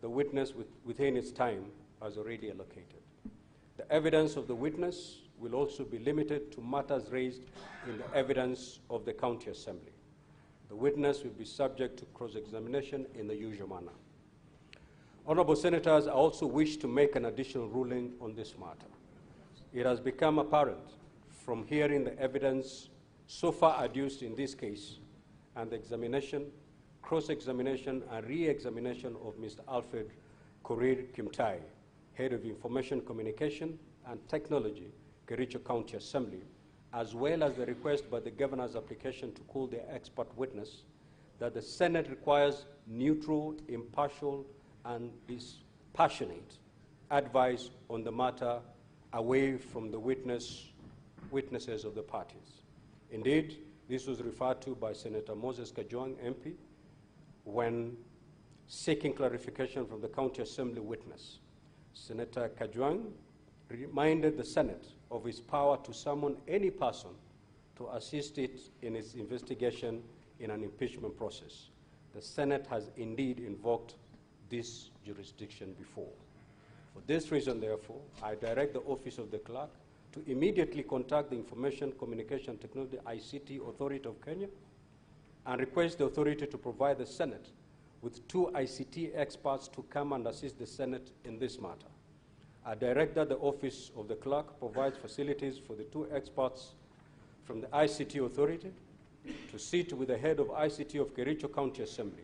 the witness within its time as already allocated. The evidence of the witness will also be limited to matters raised in the evidence of the County Assembly. The witness will be subject to cross-examination in the usual manner. Honorable Senators, I also wish to make an additional ruling on this matter. It has become apparent from hearing the evidence so far adduced in this case and the examination, cross-examination, and re-examination of Mr. Alfred Korir Kimtai, Head of Information Communication and Technology, Kericho County Assembly, as well as the request by the governor's application to call the expert witness, that the Senate requires neutral, impartial, and dispassionate advice on the matter away from the witnesses of the parties. Indeed, this was referred to by Senator Moses Kajwang, MP, when seeking clarification from the County Assembly witness. Senator Kajwang reminded the Senate of its power to summon any person to assist it in its investigation in an impeachment process. The Senate has indeed invoked this jurisdiction before. For this reason, therefore, I direct the Office of the Clerk to immediately contact the Information Communication Technology ICT Authority of Kenya and request the authority to provide the Senate with 2 ICT experts to come and assist the Senate in this matter. I direct that the Office of the Clerk provides facilities for the 2 experts from the ICT Authority to sit with the head of ICT of Kericho County Assembly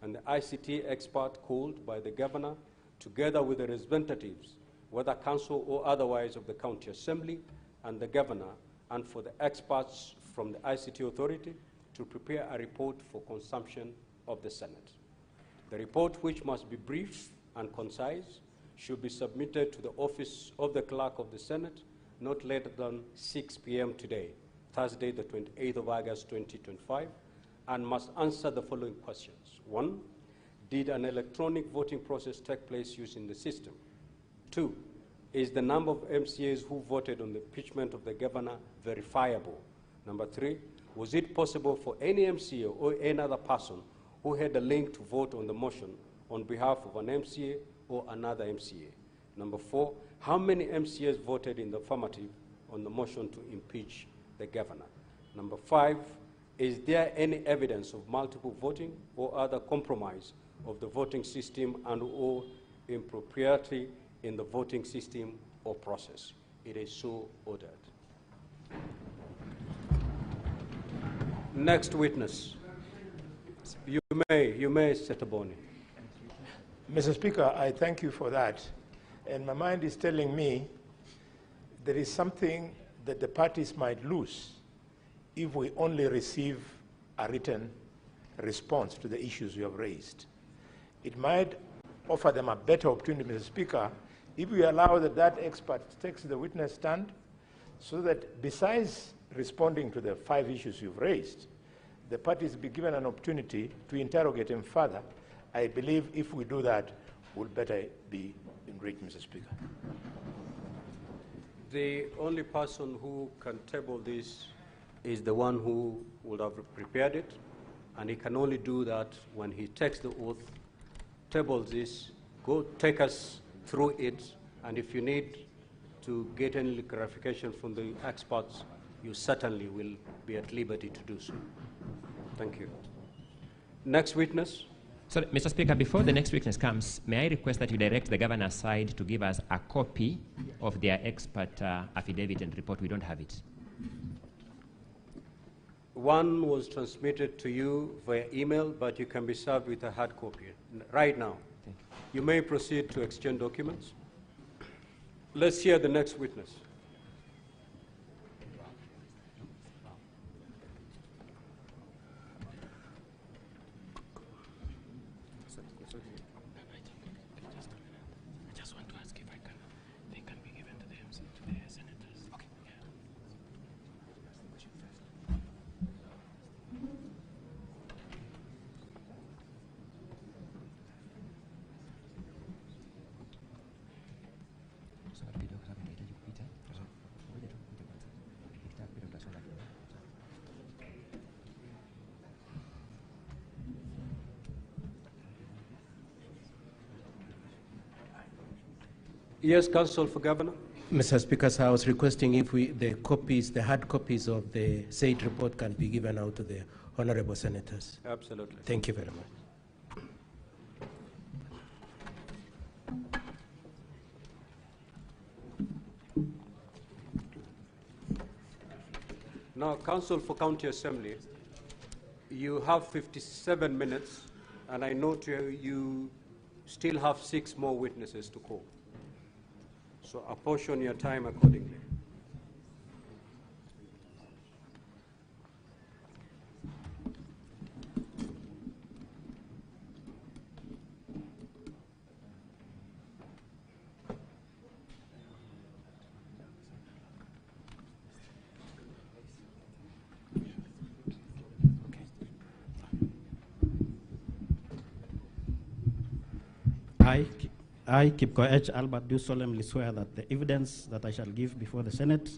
and the ICT expert called by the governor, together with the representatives, whether council or otherwise, of the county assembly and the governor, and for the experts from the ICT authority to prepare a report for consumption of the Senate. The report, which must be brief and concise, should be submitted to the office of the clerk of the Senate not later than 6 p.m. today, Thursday, the 28th of August, 2025, and must answer the following questions. 1, did an electronic voting process take place using the system? 2, is the number of MCAs who voted on the impeachment of the governor verifiable? Number 3, was it possible for any MCA or any other person who had a link to vote on the motion on behalf of an MCA or another MCA? Number 4, how many MCAs voted in the affirmative on the motion to impeach the governor? Number 5, is there any evidence of multiple voting or other compromise of the voting system and or impropriety in the voting system or process? It is so ordered. Next witness. You may, Setaboni. Mr. Speaker, I thank you for that. And my mind is telling me there is something that the parties might lose if we only receive a written response to the issues you have raised. It might offer them a better opportunity, Mr. Speaker, if we allow that expert takes the witness stand, so that besides responding to the 5 issues you've raised, the parties be given an opportunity to interrogate him further. I believe if we do that, we'll better be enriched, Mr. Speaker. The only person who can table this is the one who would have prepared it, and he can only do that when he takes the oath, tables this, go take us through it, and if you need to get any clarification from the experts, you certainly will be at liberty to do so. Thank you. Next witness. So, Mr. Speaker, before the next witness comes, may I request that you direct the governor's side to give us a copy of their expert affidavit and report? We don't have it. One was transmitted to you via email, but you can be served with a hard copy right now. You may proceed to exchange documents. Let's hear the next witness. Yes, Counsel for Governor. Mr. Speaker, I was requesting if the hard copies of the said report can be given out to the honorable senators. Absolutely. Thank you very much. Now, Counsel for County Assembly, you have 57 minutes, and I note you still have 6 more witnesses to call. So apportion your time accordingly. I, Kipko H. Albert, do solemnly swear that the evidence that I shall give before the Senate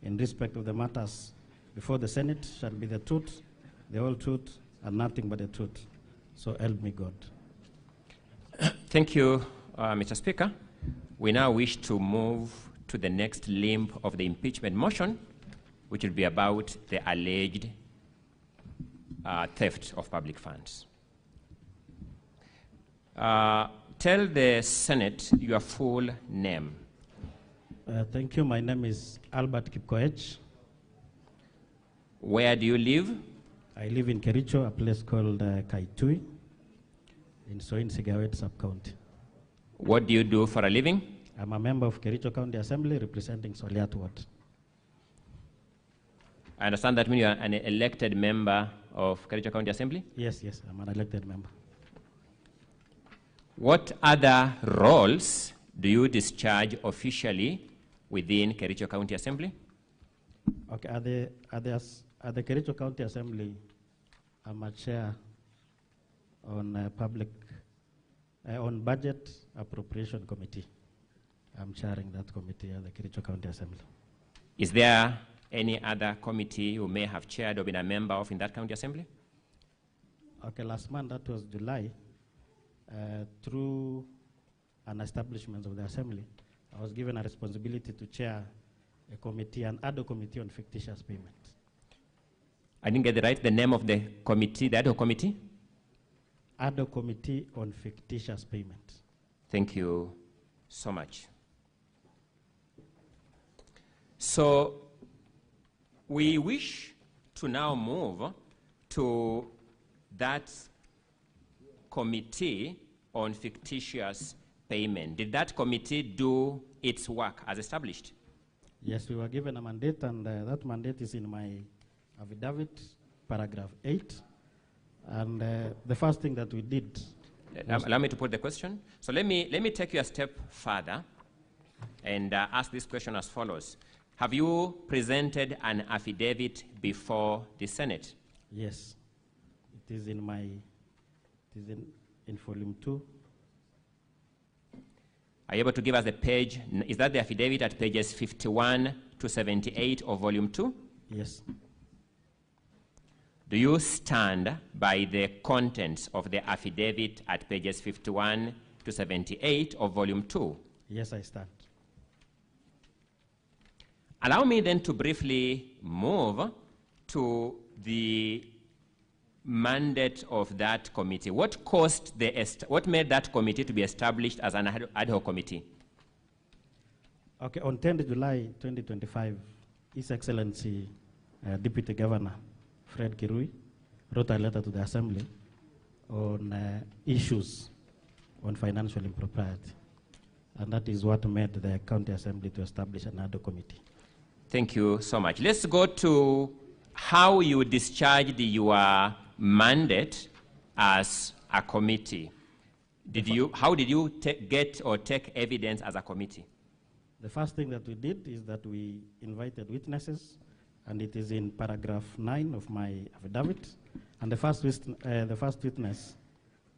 in respect of the matters before the Senate shall be the truth, the whole truth, and nothing but the truth. So help me God. Thank you, Mr. Speaker. We now wish to move to the next limb of the impeachment motion, which will be about the alleged theft of public funds. Tell the Senate your full name. Thank you. My name is Albert Kipkoech. Where do you live? I live in Kericho, a place called Kaitui. in Soin Sigawet sub-county. What do you do for a living? I'm a member of Kericho County Assembly representing Soliat Ward. I understand that means you are an elected member of Kericho County Assembly? Yes, I'm an elected member. What other roles do you discharge officially within Kericho County Assembly? Okay, at the Kericho County Assembly, I'm a chair on on budget appropriation committee. I'm chairing that committee at the Kericho County Assembly. Is there any other committee you may have chaired or been a member of in that county assembly? Okay, last month, that was July, through an establishment of the assembly, I was given a responsibility to chair a committee, an ad hoc committee on fictitious payment. I didn't get the name of the committee, the ad hoc committee? Ad hoc committee on fictitious payment. Thank you so much. So we wish to now move to that committee on fictitious payment. Did that committee do its work as established? Yes, we were given a mandate, and that mandate is in my affidavit, paragraph 8. And the first thing that we did... Allow me to put the question. So let me take you a step further and ask this question as follows. Have you presented an affidavit before the Senate? Yes. It is in volume 2. Are you able to give us the page? Is that the affidavit at pages 51 to 78 of volume 2? Yes. Do you stand by the contents of the affidavit at pages 51 to 78 of volume 2? Yes, I stand. Allow me then to briefly move to the mandate of that committee. What made that committee to be established as an ad hoc committee? Okay, on 10th July 2025, His Excellency Deputy Governor Fred Kirui wrote a letter to the Assembly on issues on financial impropriety. And that is what made the County Assembly to establish an ad hoc committee. Thank you so much. Let's go to how you discharged your mandate as a committee. How did you get or take evidence as a committee? The first thing that we did is that we invited witnesses, and it is in paragraph 9 of my affidavit. And the first witness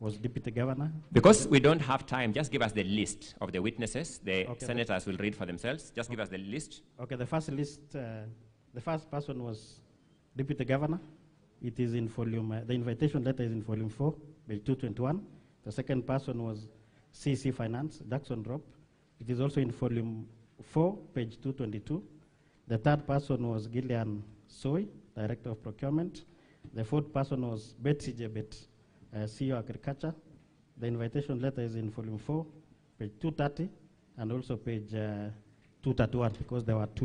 was Deputy Governor. Because we don't have time, just give us the list of the witnesses. The senators will read for themselves. Just give us the list. Okay, the first list, the first person was Deputy Governor. It is in volume, the invitation letter is in volume 4, page 221. The second person was CC Finance, Jackson Rob. It is also in volume 4, page 222. The third person was Gillian Soy, Director of Procurement. The fourth person was Betsy Jebet, CEO Agriculture. The invitation letter is in volume 4, page 230, and also page 231, because there were two